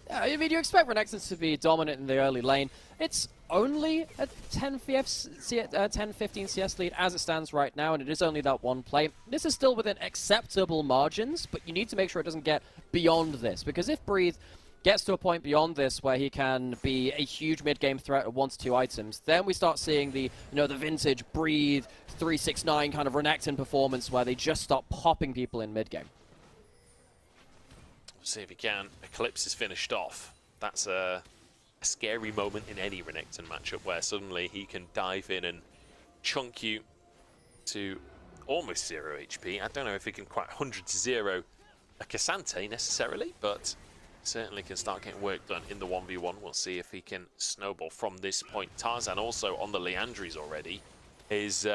Yeah, I mean, you expect Renekton to be dominant in the early lane. It's only a 10-15 CS lead as it stands right now, and it is only that one play. This is still within acceptable margins, but you need to make sure it doesn't get beyond this, because if Breathe gets to a point beyond this where he can be a huge mid-game threat at 1 to 2 items, then we start seeing the vintage Breathe 369 kind of Renekton performance where they just start popping people in mid-game. See if he can. Eclipse is finished off. That's a a scary moment in any Renekton matchup where suddenly he can dive in and chunk you to almost 0 HP. I don't know if he can quite 100 to 0 a Cassante necessarily, but certainly can start getting work done in the 1v1. We'll see if he can snowball from this point. Tarzan also on the Leandries already is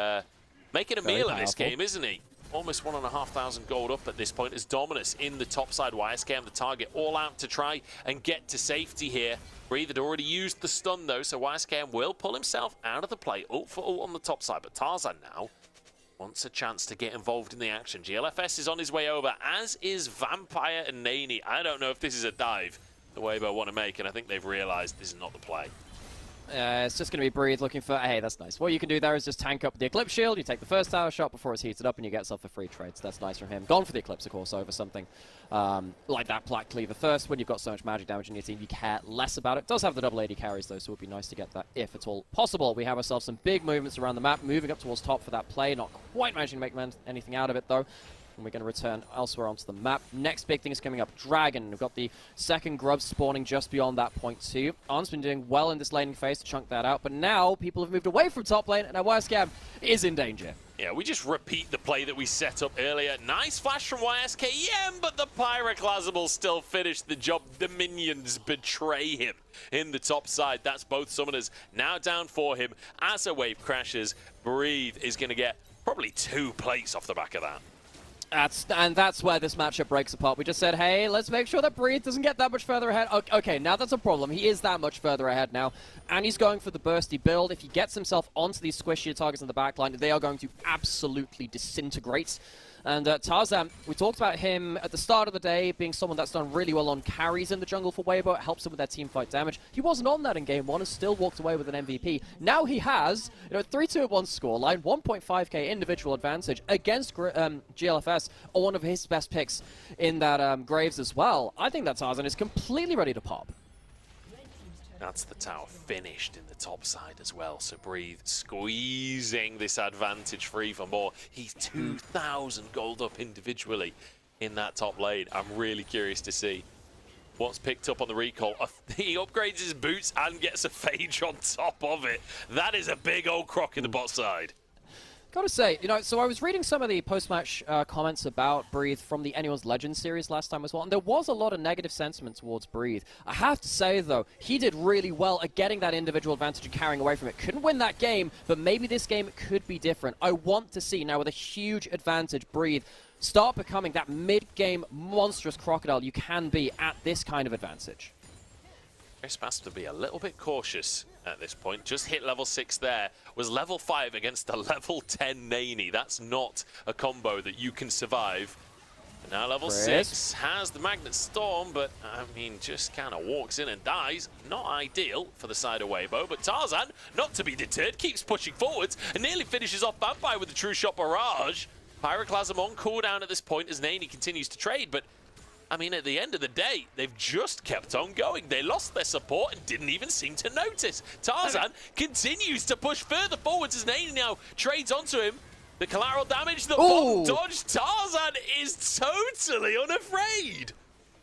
making a meal of this game, isn't he? Almost 1,500 gold up at this point as Dominus in the top side. YSKM the target, all out to try and get to safety here. Breathe had already used the stun though, so YSKM will pull himself out of the play. Ult for ult on the top side, but Tarzan now wants a chance to get involved in the action. GLFS is on his way over, as is Vampire and Naney. I don't know if this is a dive the Weibo want to make, and I think they've realized this is not the play. It's just going to be Breathe looking for... Hey, that's nice. What you can do there is just tank up the Eclipse Shield, you take the first tower shot before it's heated up, and you get yourself a free trade, so that's nice from him. Gone for the Eclipse, of course, over something like that Black Cleaver Thirst. When you've got so much magic damage in your team, you care less about it. Does have the double AD carries, though, so it would be nice to get that if at all possible. We have ourselves some big movements around the map, moving up towards top for that play. Not quite managing to make anything out of it, though. And we're going to return elsewhere onto the map. Next big thing is coming up, Dragon. We've got the second grub spawning just beyond that point too. Arn's been doing well in this laning phase to chunk that out, but now people have moved away from top lane, and now YSKM is in danger. Yeah, we just repeat the play that we set up earlier. Nice flash from YSKM, but the Pyroclasm will still finish the job. The minions betray him in the top side. That's both summoners now down for him. As a wave crashes, Breathe is going to get probably 2 plates off the back of that. That's where this matchup breaks apart. We just said, hey, let's make sure that Breathe doesn't get that much further ahead. Okay, now that's a problem. He is that much further ahead now, and he's going for the bursty build. If he gets himself onto these squishier targets in the backline, they are going to absolutely disintegrate. And Tarzan, we talked about him at the start of the day being someone that's done really well on carries in the jungle for Weibo. It helps him with their team fight damage. He wasn't on that in game 1 and still walked away with an MVP. Now he has, 3-2-1 scoreline, 1.5k individual advantage against GLFS, or one of his best picks in that Graves as well. I think that Tarzan is completely ready to pop. That's the tower finished in the top side as well. So Breathe squeezing this advantage free for more. He's 2,000 gold up individually in that top lane. I'm really curious to see what's picked up on the recall. He upgrades his boots and gets a phage on top of it. That is a big old croc in the bot side. Gotta say, so I was reading some of the post-match comments about Breathe from the Anyone's Legend series last time as well, and there was a lot of negative sentiment towards Breathe. I have to say, though, he did really well at getting that individual advantage and carrying away from it. Couldn't win that game, but maybe this game could be different. I want to see, now with a huge advantage, Breathe start becoming that mid-game monstrous crocodile you can be at this kind of advantage. Chris has to be a little bit cautious at this point. Just hit level 6 there. Was level 5 against a level 10 Naney. That's not a combo that you can survive. And now level 6 has the Magnet Storm, but I mean, just kind of walks in and dies. Not ideal for the side of Weibo, but Tarzan, not to be deterred, keeps pushing forwards and nearly finishes off Vampire with the True Shot Barrage. Pyroclasm on cooldown at this point as Naney continues to trade, but I mean, at the end of the day, they've just kept on going. They lost their support and didn't even seem to notice. Tarzan continues to push further forwards as Naney now trades onto him. The collateral damage, the bomb dodge. Tarzan is totally unafraid.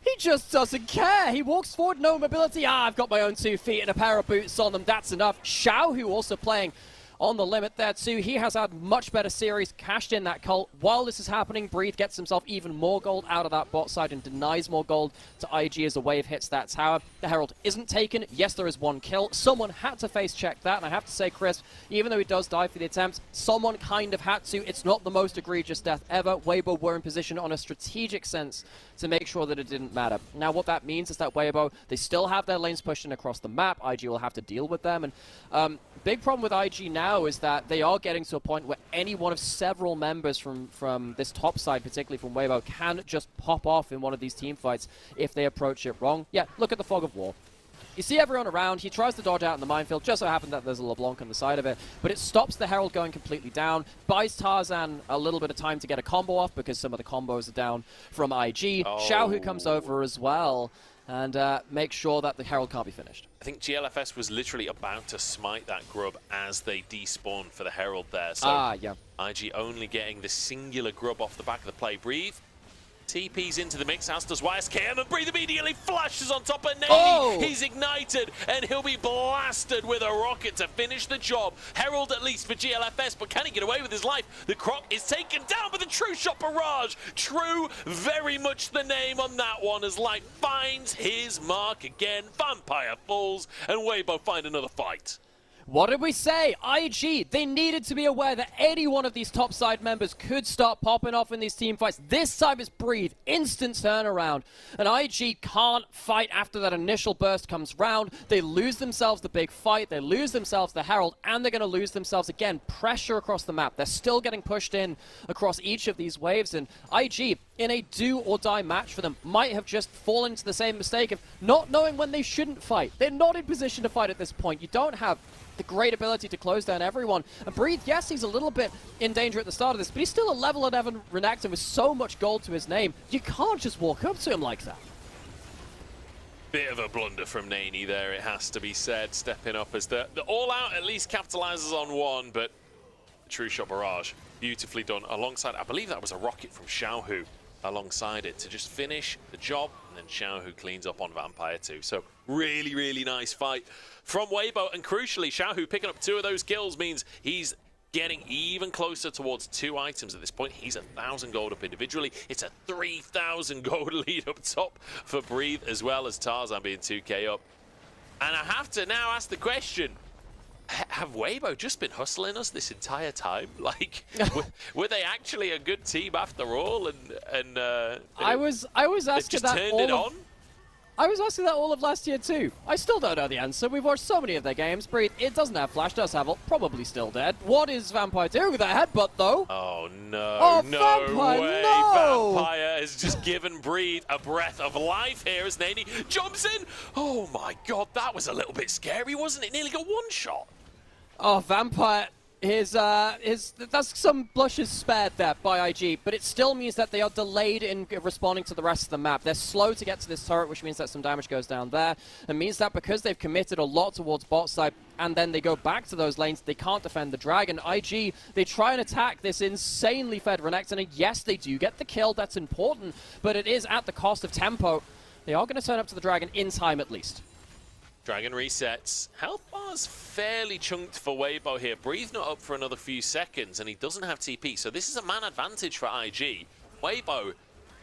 He just doesn't care. He walks forward, no mobility. I've got my own 2 feet and a pair of boots on them. That's enough. Xiao, who also playing on the limit there too. He has had much better series, cashed in that cult. While this is happening, Breathe gets himself even more gold out of that bot side and denies more gold to IG as a wave hits that tower. The Herald isn't taken. Yes, there is 1 kill. Someone had to face check that, and I have to say, Chris, even though he does die for the attempt, someone kind of had to. It's not the most egregious death ever. Weibo were in position on a strategic sense to make sure that it didn't matter. Now, what that means is that Weibo, they still have their lanes pushed in across the map. IG will have to deal with them, and big problem with IG now is that they are getting to a point where any one of several members from this top side, particularly from Weibo, can just pop off in one of these team fights if they approach it wrong. Yeah, look at the Fog of War. You see everyone around, he tries to dodge out in the minefield, just so happened that there's a LeBlanc on the side of it, but it stops the Herald going completely down, buys Tarzan a little bit of time to get a combo off because some of the combos are down from IG. Xiao, who comes over as well, and make sure that the Herald can't be finished. I think GLFS was literally about to smite that grub as they despawned for the Herald there. So yeah. IG only getting the singular grub off the back of the play. Breathe TP's into the mix, as does YSKM, and Breathe immediately flashes on top of Navy. Oh! He's ignited, and he'll be blasted with a rocket to finish the job. Herald at least for GLFS, but can he get away with his life? The Croc is taken down by the True Shot Barrage. True, very much the name on that one, as Light finds his mark again. Vampire falls, and Weibo find another fight. What did we say? IG, they needed to be aware that any one of these topside members could start popping off in these team fights. This time it's Breathe, instant turnaround. And IG can't fight after that initial burst comes round. They lose themselves the big fight, they lose themselves the Herald, and they're going to lose themselves again. Pressure across the map. They're still getting pushed in across each of these waves, and IG, in a do-or-die match for them, might have just fallen into the same mistake of not knowing when they shouldn't fight. They're not in position to fight at this point. You don't have the great ability to close down everyone. And Breathe, yes, he's a little bit in danger at the start of this, but he's still a level 11 Renekton with so much gold to his name. You can't just walk up to him like that. Bit of a blunder from Naney there, it has to be said, stepping up as the all-out at least capitalizes on one, but True Shot Barrage, beautifully done alongside, I believe that was a rocket from Xiaohu alongside it to just finish the job, and then Xiaohu cleans up on Vampire too. So really, really nice fight from Weibo, and crucially, Xiaohu picking up 2 of those kills means he's getting even closer towards 2 items at this point. He's 1,000 gold up individually. It's a 3,000 gold lead up top for Breathe, as well as Tarzan being 2k up. And I have to now ask the question, have Weibo just been hustling us this entire time? Like, were they actually a good team after all? And I was asking just that turned it on. I was asking that all of last year too. I still don't know the answer. We've watched so many of their games. Breathe, it doesn't have flash, does have ult, probably still dead. What is Vampire doing with that headbutt though? Oh no, oh, no Vampire, way. no! Vampire has just given Breathe a breath of life here as Naney jumps in. Oh my god, that was a little bit scary, wasn't it? Nearly got one shot. Oh, Vampire, that's some blushes spared there by IG, but it still means that they are delayed in responding to the rest of the map. They're slow to get to this turret, which means that some damage goes down there. It means that because they've committed a lot towards bot side, and then they go back to those lanes, they can't defend the Dragon. IG, they try and attack this insanely fed Renekton, and yes, they do get the kill, that's important, but it is at the cost of tempo. They are going to turn up to the Dragon in time at least. Dragon resets. Health bar's fairly chunked for Weibo here. Breathe not up for another few seconds, and he doesn't have TP, so this is a man advantage for IG. Weibo,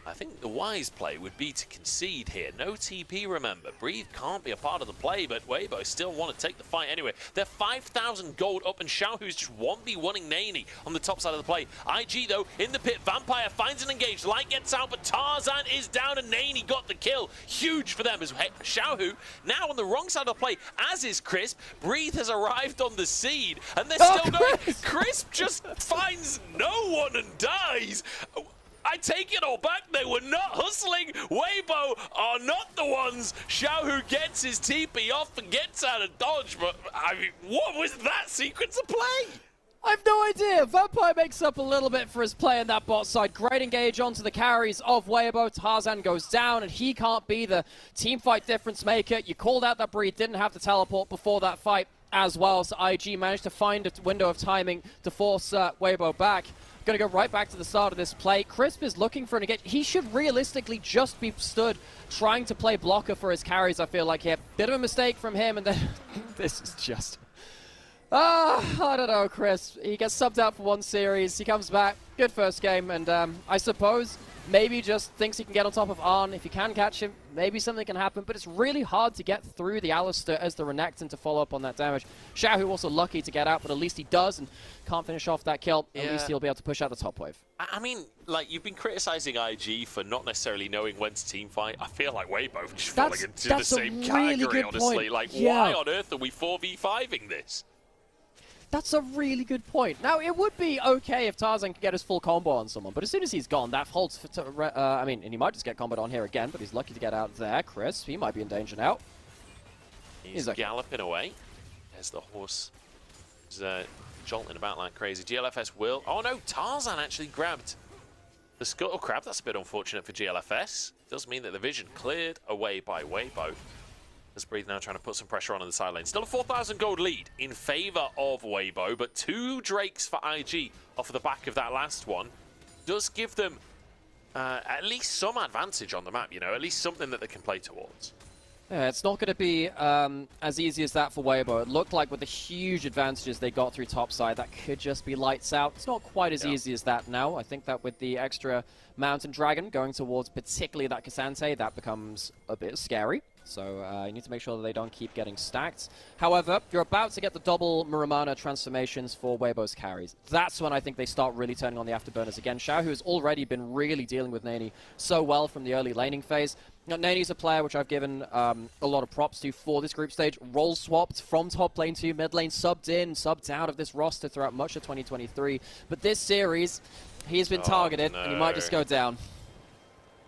I think the wise play would be to concede here. No TP, remember. Breathe can't be a part of the play, but Weibo still want to take the fight anyway. They're 5,000 gold up, and Xiaohu's just 1v1ing Naney on the top side of the play. IG, though, in the pit. Vampire finds an engage. Light gets out, but Tarzan is down, and Naney got the kill. Huge for them as Xiaohu now on the wrong side of the play, as is Crisp. Breathe has arrived on the seed, and they're still going. Crisp just finds no one and dies. I take it all back, they were not hustling. Weibo are not the ones. Xiaohu gets his TP off and gets out of dodge, but I mean, what was that sequence of play? I have no idea. Vampire makes up a little bit for his play in that bot side. Great engage onto the carries of Weibo. Tarzan goes down, and he can't be the team fight difference maker. You called out that Breathe didn't have the teleport before that fight as well, so IG managed to find a window of timing to force Weibo back. Going to go right back to the start of this play. Crisp is looking for an engage. He should realistically just be stood trying to play blocker for his carries, I feel like here. Bit of a mistake from him, and then this is just... I don't know, Crisp. He gets subbed out for one series. He comes back. Good first game, and I suppose maybe just thinks he can get on top of Arn. If he can catch him, maybe something can happen, but it's really hard to get through the Alistair as the Renekton to follow up on that damage. Xiaohu also lucky to get out, but at least he does and can't finish off that kill. Yeah. At least he'll be able to push out the top wave. I mean, like, you've been criticizing IG for not necessarily knowing when to team fight. I feel like we're both just falling into the same category, honestly. Point. Like, yeah. Why on earth are we 4v5ing this? That's a really good point. Now, it would be okay if Tarzan could get his full combo on someone, but as soon as he's gone, that holds for... I mean, and he might just get comboed on here again, but he's lucky to get out there. Chris, he might be in danger now. He's galloping away as the horse is jolting about like crazy. GLFS will... Oh no, Tarzan actually grabbed the Scuttle Crab. That's a bit unfortunate for GLFS. Does mean that the vision cleared away by Weibo. As Breathe now trying to put some pressure on the side lane. Still a 4,000 gold lead in favor of Weibo, but 2 Drakes for IG off of the back of that last one does give them at least some advantage on the map, you know, at least something that they can play towards. Yeah, it's not going to be as easy as that for Weibo. It looked like with the huge advantages they got through topside, that could just be lights out. It's not quite as easy as that now. I think that with the extra Mountain Dragon going towards particularly that Cassante, that becomes a bit scary. So you need to make sure that they don't keep getting stacked. However, you're about to get the double Muramana transformations for Weibo's carries. That's when I think they start really turning on the afterburners again. Xiao, who has already been really dealing with Nani so well from the early laning phase. Now, Nani's a player which I've given a lot of props to for this group stage. Role swapped from top lane to mid lane, subbed in, subbed out of this roster throughout much of 2023. But this series, he's been targeted, and he might just go down.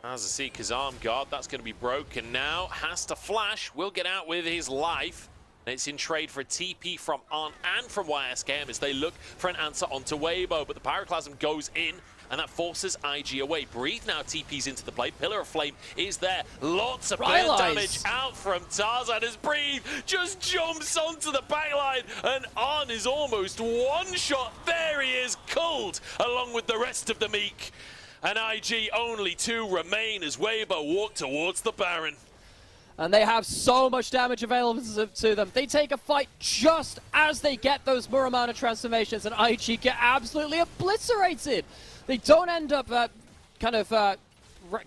As a Seeker's arm guard, that's going to be broken now. Has to flash, will get out with his life. And it's in trade for a TP from Arn and from YSKM as they look for an answer onto Weibo. But the Pyroclasm goes in, and that forces IG away. Breathe now TP's into the play. Pillar of Flame is there. Lots of burn damage out from Tarzan as Breathe just jumps onto the backline. And Arn is almost one shot. There he is, culled along with the rest of the Meek. And IG only 2 remain as Weibo walk towards the Baron. And they have so much damage available to them. They take a fight just as they get those Muramana transformations, and IG get absolutely obliterated. They don't end up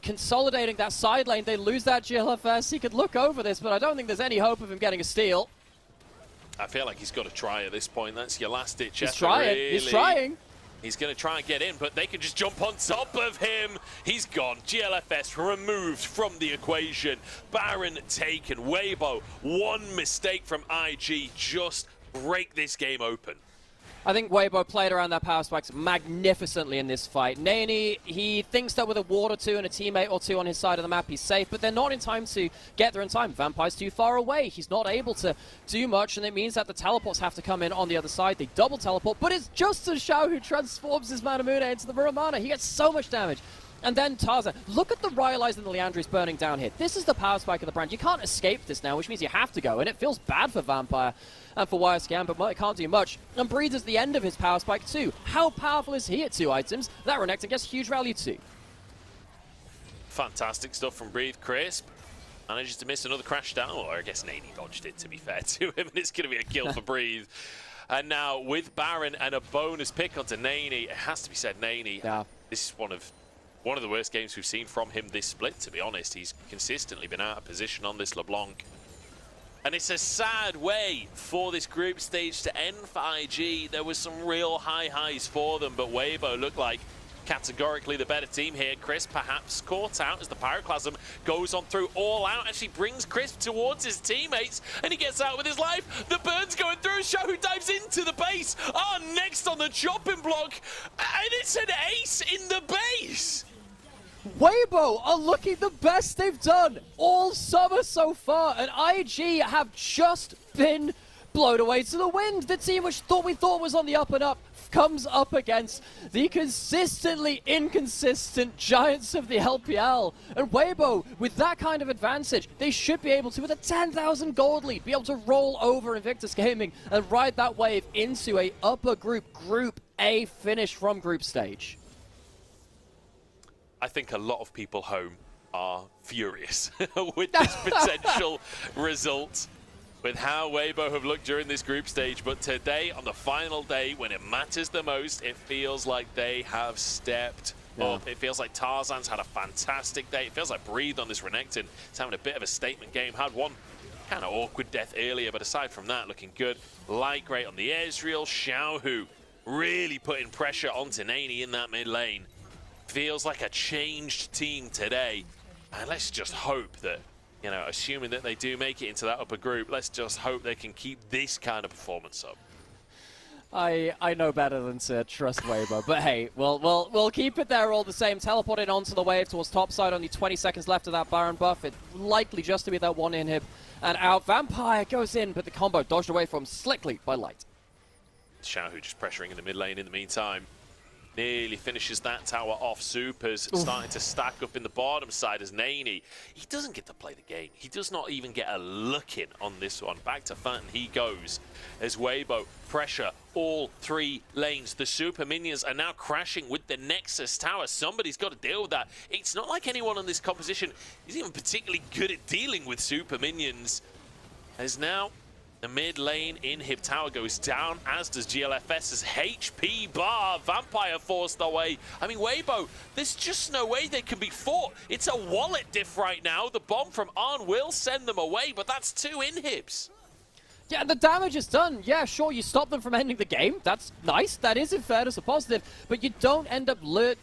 consolidating that side lane. They lose that GLFS. He could look over this, but I don't think there's any hope of him getting a steal. I feel like he's got to try at this point. That's your last ditch effort. He's trying. Really. He's trying. He's going to try and get in, but they can just jump on top of him. He's gone. GLFS removed from the equation. Baron taken. Weibo, one mistake from IG, just break this game open. I think Weibo played around their power spikes magnificently in this fight. Nani, he thinks that with a ward or two and a teammate or two on his side of the map, he's safe, but they're not in time to get there in time. Vampire's too far away. He's not able to do much, and it means that the teleports have to come in on the other side. They double teleport, but it's just Xiao who transforms his Manamune into the Muramana. He gets so much damage. And then Tarzan, look at the Rylai's and the Leandri's burning down here. This is the power spike of the brand. You can't escape this now, which means you have to go, and it feels bad for Vampire and for YSKM, but it can't do much. And Breeze is the end of his power spike too. How powerful is he at 2 items? That Renekton gets huge value too. Fantastic stuff from Breathe. Crisp manages to miss another crash down, or I guess Nani dodged it, to be fair to him, and it's going to be a kill for Breathe. And now with Baron and a bonus pick onto Nani, it has to be said, Nani, this is one of the worst games we've seen from him this split, to be honest. He's consistently been out of position on this LeBlanc. And it's a sad way for this group stage to end for IG. There was some real high highs for them, but Weibo looked like categorically the better team here. Crisp perhaps caught out as the Pyroclasm goes on through all out, actually brings Crisp towards his teammates, and he gets out with his life. The burn's going through. Xiao who dives into the base. Next on the chopping block, and it's an ace in the base. Weibo are looking the best they've done all summer so far, and IG have just been blown away to the wind. The team which we thought was on the up and up comes up against the consistently inconsistent giants of the LPL. And Weibo, with that kind of advantage, they should be able to, with a 10,000 gold lead, be able to roll over Invictus Gaming and ride that wave into a upper Group A finish from group stage. I think a lot of people home are furious with this potential result, with how Weibo have looked during this group stage. But today, on the final day, when it matters the most, it feels like they have stepped up. It feels like Tarzan's had a fantastic day. It feels like Breathe on this Renekton is having a bit of a statement game. Had one kind of awkward death earlier, but aside from that, looking good. Light great on the Ezreal. Xiao who really putting pressure onto Nani in that mid lane. Feels like a changed team today, and let's just hope that, you know, assuming that they do make it into that upper group, let's just hope they can keep this kind of performance up. I know better than to trust Weibo, but hey, we'll keep it there all the same. Teleported onto the wave towards topside, only 20 seconds left of that Baron buff. It's likely just to be that one inhib and out. Vampire goes in, but the combo dodged away from slickly by Light. Xiao who just pressuring in the mid lane in the meantime. nearly finishes that tower off. Super's starting to stack up in the bottom side as Naney. He doesn't get to play the game. He does not even get a look in on this one. Back to Fountain he goes as Weibo pressure all 3 lanes. The Super minions are now crashing with the Nexus tower. Somebody's got to deal with that. It's not like anyone on this composition is even particularly good at dealing with Super minions. As now the mid lane in Hip Tower goes down, as does GLFS's HP bar. Vampire forced away. I mean, Weibo, there's just no way they can be fought. It's a wallet diff right now. The bomb from Arn will send them away, but that's 2 inhibs. Yeah, the damage is done. Yeah, sure, you stop them from ending the game. That's nice. That is, in fairness, a positive. But you don't end up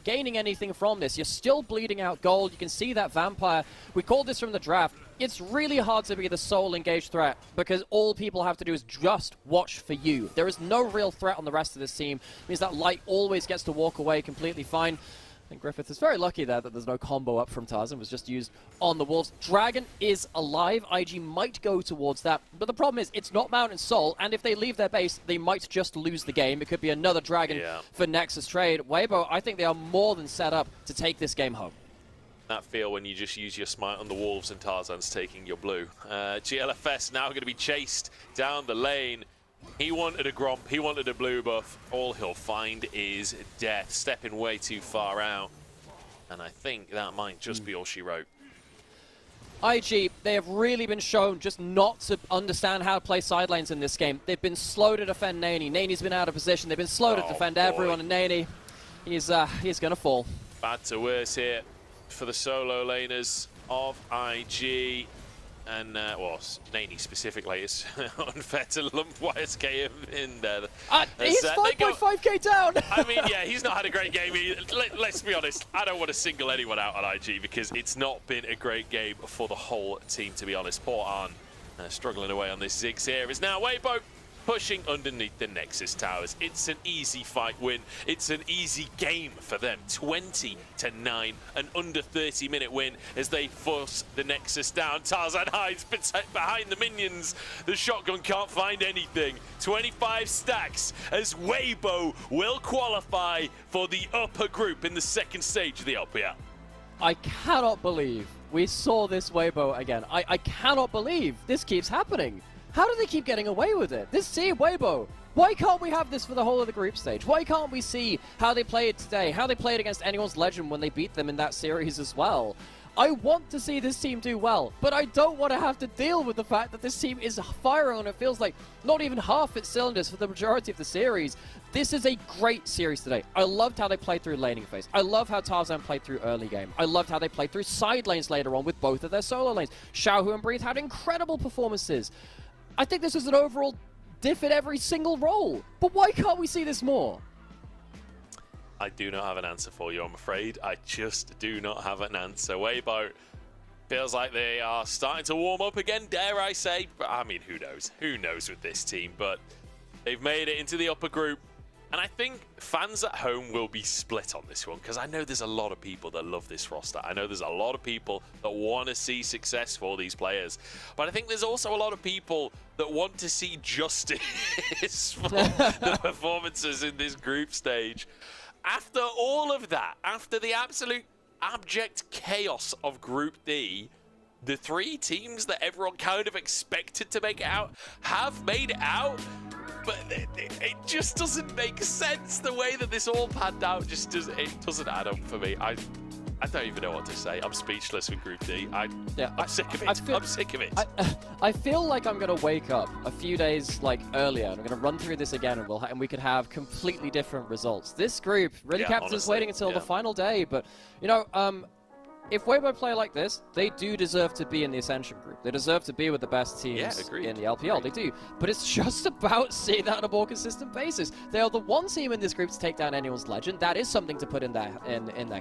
gaining anything from this. You're still bleeding out gold. You can see that Vampire. We called this from the draft. It's really hard to be the sole engaged threat because all people have to do is just watch for you. There is no real threat on the rest of this team. It means that Light always gets to walk away completely fine. I think Griffith is very lucky there that there's no combo up from Tarzan. It was just used on the Wolves. Dragon is alive. IG might go towards that. But the problem is, it's not Mountain Soul. And if they leave their base, they might just lose the game. It could be another Dragon for Nexus trade. Weibo, I think they are more than set up to take this game home. That feel when you just use your smite on the Wolves and Tarzan's taking your blue. GLFS now going to be chased down the lane. He wanted a Gromp, he wanted a blue buff. All he'll find is death, stepping way too far out. And I think that might just be all she wrote. IG, they have really been shown just not to understand how to play side lanes in this game. They've been slow to defend Naney. Naney's been out of position. They've been slow to defend everyone, and Naney, he's going to fall. Bad to worse here for the solo laners of IG. And, well, Naney specifically, it's unfair to lump YSK in there. He's 5.5k down! I mean, yeah, he's not had a great game. Let's be honest, I don't want to single anyone out on IG because it's not been a great game for the whole team, to be honest. Poor Arn, struggling away on this Ziggs here. Is now Weibo pushing underneath the Nexus towers. It's an easy fight win. It's an easy game for them. 20-9, an under 30-minute win as they force the Nexus down. Tarzan hides behind the minions. The shotgun can't find anything. 25 stacks as Weibo will qualify for the upper group in the second stage of the LPL. I cannot believe we saw this Weibo again. I cannot believe this keeps happening. How do they keep getting away with it? This team, Weibo, why can't we have this for the whole of the group stage? Why can't we see how they played today, how they played against anyone's Legend when they beat them in that series as well? I want to see this team do well, but I don't want to have to deal with the fact that this team is firing and it feels like not even half its cylinders for the majority of the series. This is a great series today. I loved how they played through laning phase. I love how Tarzan played through early game. I loved how they played through side lanes later on with both of their solo lanes. Xiaohu and Breathe had incredible performances. I think this is an overall diff at every single role. But why can't we see this more? I do not have an answer for you, I'm afraid. I just do not have an answer. Weibo feels like they are starting to warm up again, dare I say. But I mean, who knows? Who knows with this team? But they've made it into the upper group. And I think fans at home will be split on this one because I know there's a lot of people that love this roster. I know there's a lot of people that want to see success for these players. But I think there's also a lot of people that want to see justice for the performances in this group stage. After all of that, after the absolute abject chaos of Group D, the 3 teams that everyone kind of expected to make it out have made it out. But it just doesn't make sense the way that this all panned out. It doesn't add up for me. I don't even know what to say. I'm speechless with Group D. I'm sick of it. I'm sick of it. I feel like I'm going to wake up a few days earlier and I'm going to run through this again and we could have completely different results. This group really kept us waiting until the final day. But, you know, if Weibo play like this, they do deserve to be in the Ascension group. They deserve to be with the best teams in the LPL. They do. But it's just about seeing that on a more consistent basis. They are the one team in this group to take down anyone's Legend. That is something to put in their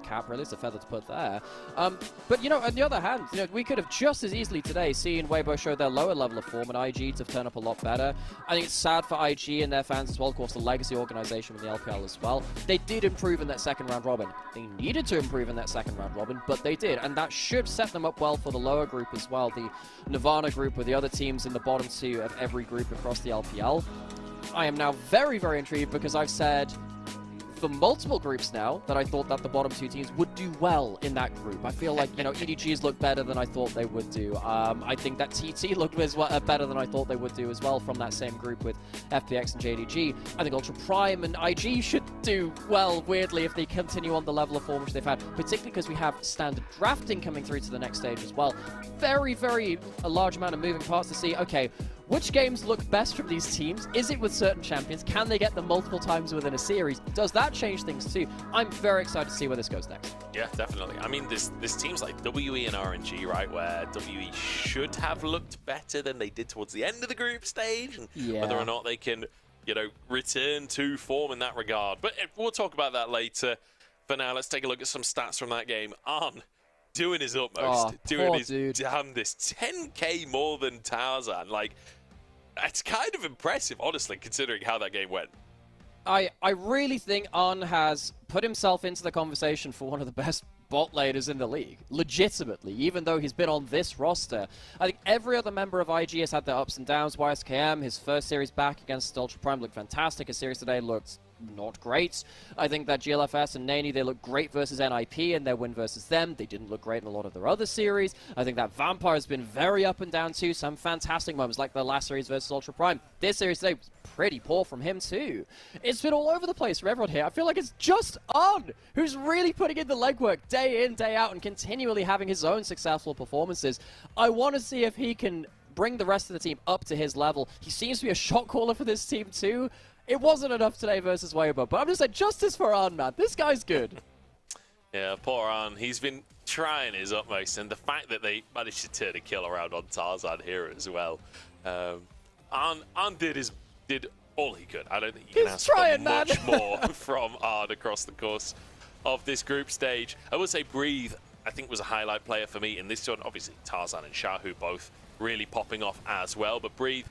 cap, or at least a feather to put there. But, you know, on the other hand, you know, we could have just as easily today seen Weibo show their lower level of form and IG to turn up a lot better. I think it's sad for IG and their fans as well. Of course, the legacy organization in the LPL as well. They did improve in that second round robin. They needed to improve in that second round robin, but they did, and that should set them up well for the lower group as well, the Nirvana group with the other teams in the bottom 2 of every group across the LPL. I am now very, very intrigued because I've said for multiple groups now that I thought that the bottom two teams would do well in that group. I feel like, you know, EDG's look better than I thought they would do. I think that TT looked better than I thought they would do as well from that same group with FPX and JDG. I think Ultra Prime and IG should do well, weirdly, if they continue on the level of form which they've had, particularly because we have standard drafting coming through to the next stage as well. Very, very a large amount of moving parts to see, okay, which games look best from these teams? Is it with certain champions? Can they get them multiple times within a series? Does that change things too? I'm very excited to see where this goes next. Yeah, definitely. I mean, this teams like WE and RNG, right, where WE should have looked better than they did towards the end of the group stage, and whether or not they can, you know, return to form in that regard. But we'll talk about that later. For now, let's take a look at some stats from that game. Arn doing his utmost, doing his damnedest. 10k more than Tarzan. Like, it's kind of impressive, honestly, considering how that game went. I really think Arn has put himself into the conversation for one of the best bot laners in the league, legitimately, even though he's been on this roster. I think every other member of IG has had their ups and downs. YSKM, his first series back against Ultra Prime looked fantastic. His series today looked not great. I think that GLFS and Nani, they look great versus NIP in their win versus them. They didn't look great in a lot of their other series. I think that Vampire has been very up and down too. Some fantastic moments like the last series versus Ultra Prime. This series today was pretty poor from him too. It's been all over the place for everyone here. I feel like it's just Arn who's really putting in the legwork day in, day out, and continually having his own successful performances. I want to see if he can bring the rest of the team up to his level. He seems to be a shot caller for this team too. It wasn't enough today versus Weibo, but I'm just saying, justice for Arn, man. This guy's good. Yeah, poor Arn. He's been trying his utmost, and the fact that they managed to turn a kill around on Tarzan here as well. Arn did all he could. I don't think you can ask for much more from Arn across the course of this group stage. I will say Breathe, I think, was a highlight player for me in this one. Obviously, Tarzan and Shahu both really popping off as well, but Breathe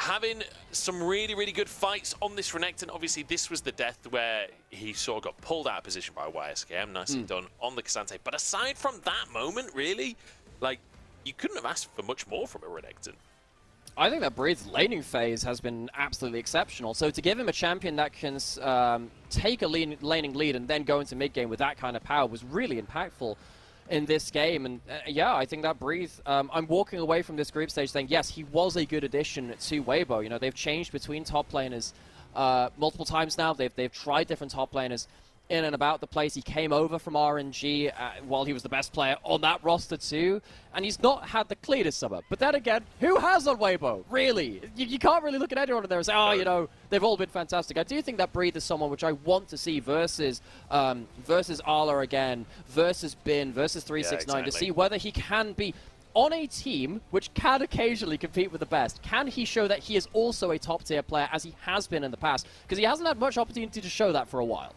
having some really, really good fights on this Renekton. Obviously, this was the death where he sort of got pulled out of position by YSKM. Nicely done on the K'Sante. But aside from that moment, really, like, you couldn't have asked for much more from a Renekton. I think that Breathe's laning phase has been absolutely exceptional. So to give him a champion that can take a laning lead and then go into mid-game with that kind of power was really impactful in this game. And yeah, I think that Breathe, I'm walking away from this group stage saying, yes, he was a good addition to Weibo. You know, they've changed between top laners multiple times now. They've tried different top laners in and about the place. He came over from RNG while he was the best player on that roster too, and he's not had the cleanest summer. But then again, who has on Weibo? Really? You can't really look at anyone in there and say, oh, you know, they've all been fantastic. I do think that Breathe is someone which I want to see versus Arla again, versus Bin, versus 369, to see whether he can be on a team which can occasionally compete with the best. Can he show that he is also a top-tier player, as he has been in the past? Because he hasn't had much opportunity to show that for a while.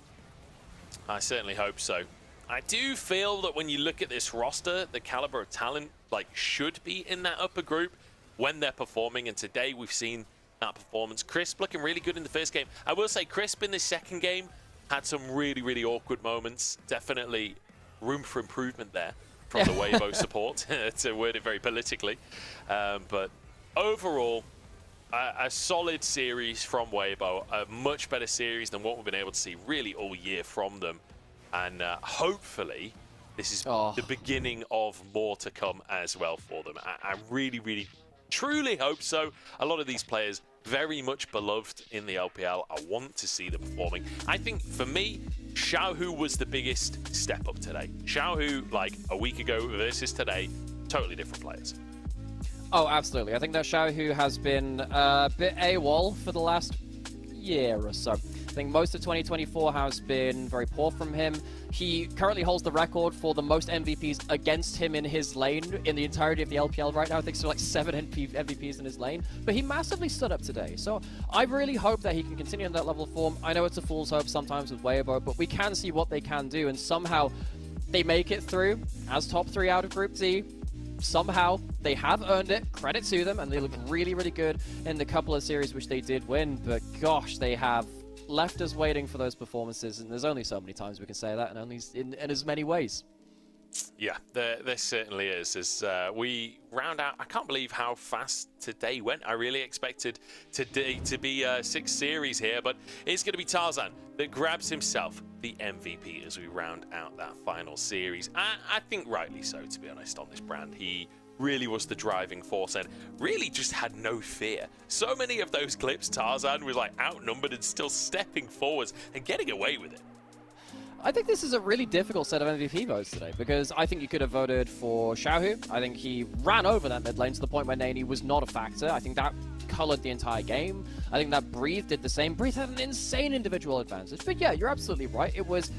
I certainly hope so. I do feel that when you look at this roster, the caliber of talent should be in that upper group when they're performing, and today we've seen that performance. Crisp looking really good in the first game. I will say Crisp in this second game had some really, really awkward moments. Definitely room for improvement there from the Weibo support, to word it very politically. But overall, a solid series from Weibo, a much better series than what we've been able to see really all year from them. And hopefully, this is the beginning of more to come as well for them. I really, really, truly hope so. A lot of these players, very much beloved in the LPL. I want to see them performing. I think, for me, Xiaohu was the biggest step up today. Xiaohu, like a week ago versus today, totally different players. Oh, absolutely. I think that Xiaohu has been a bit AWOL for the last year or so. I think most of 2024 has been very poor from him. He currently holds the record for the most MVPs against him in his lane in the entirety of the LPL right now. I think so, like 7 MVPs in his lane. But he massively stood up today. So I really hope that he can continue in that level of form. I know it's a fool's hope sometimes with Weibo, but we can see what they can do. And somehow they make it through as top 3 out of Group D. Somehow they have earned it. Credit to them. And they look really, really good in the couple of series which they did win. But gosh, they have left us waiting for those performances, and there's only so many times we can say that, and only in as many ways. Yeah, there certainly is. As we round out, I can't believe how fast today went. I really expected today to be 6 series here, but it's going to be Tarzan that grabs himself the MVP as we round out that final series. I think rightly so, to be honest, on this brand. He really was the driving force and really just had no fear. So many of those clips, Tarzan was like outnumbered and still stepping forwards and getting away with it. I think this is a really difficult set of MVP votes today, because I think you could have voted for Xiaohu. I think he ran over that mid lane to the point where Nani was not a factor. I think that colored the entire game. I think that Breathe did the same. Breathe had an insane individual advantage. But yeah, you're absolutely right. It was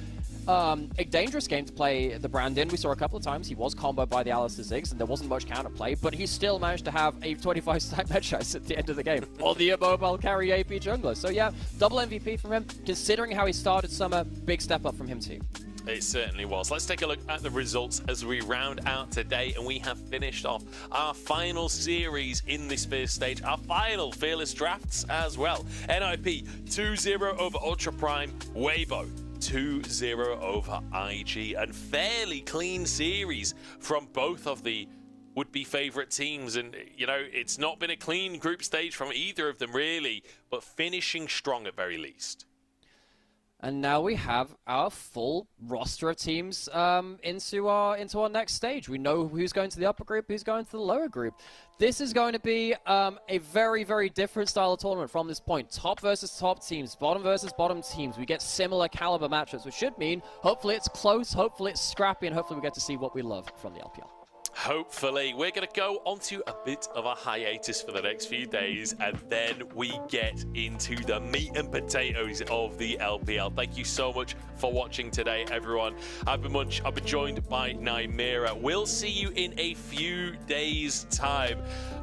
a dangerous game to play the brand in. We saw a couple of times he was comboed by the Alistair Ziggs and there wasn't much counterplay, but he still managed to have a 25 stack Medshot at the end of the game, or the mobile carry AP jungler. So yeah, double MVP from him. Considering how he started Summer, big step up from him too. It certainly was. Let's take a look at the results as we round out today, and we have finished off our final series in this first stage, our final Fearless Drafts as well. NIP 2-0 over Ultra Prime, Weibo 2-0 over IG, and fairly clean series from both of the would-be favorite teams. And, you know, it's not been a clean group stage from either of them, really, but finishing strong at very least. And now we have our full roster of teams into our next stage. We know who's going to the upper group, who's going to the lower group. This is going to be a very, very different style of tournament from this point. Top versus top teams, bottom versus bottom teams. We get similar caliber matchups, which should mean hopefully it's close, hopefully it's scrappy, and hopefully we get to see what we love from the LPL. Hopefully. We're going to go onto a bit of a hiatus for the next few days, and then we get into the meat and potatoes of the LPL. Thank you so much for watching today, everyone. I've been joined by Nymera. We'll see you in a few days' time,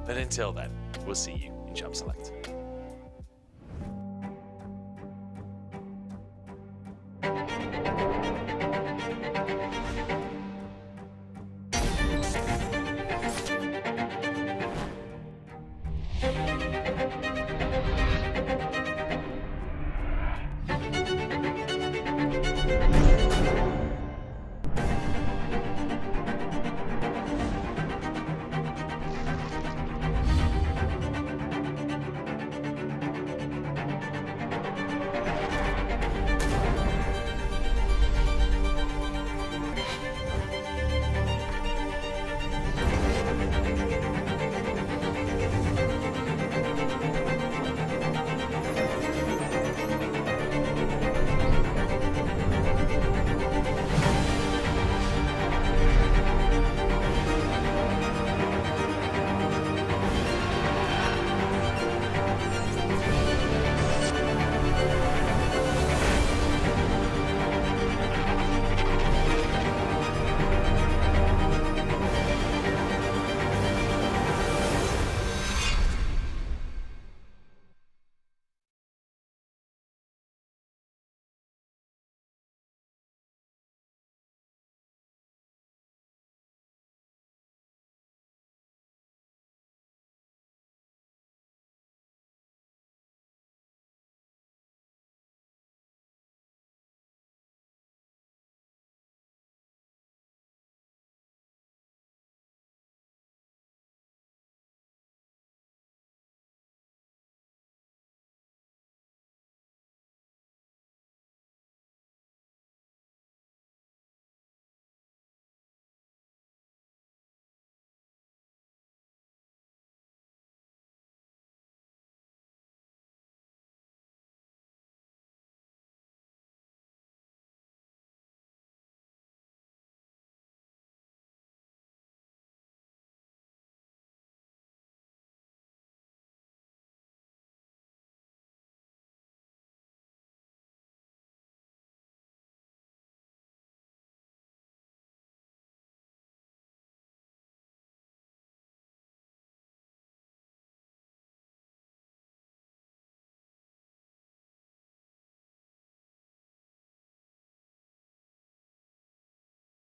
but until then, we'll see you in Champ Select.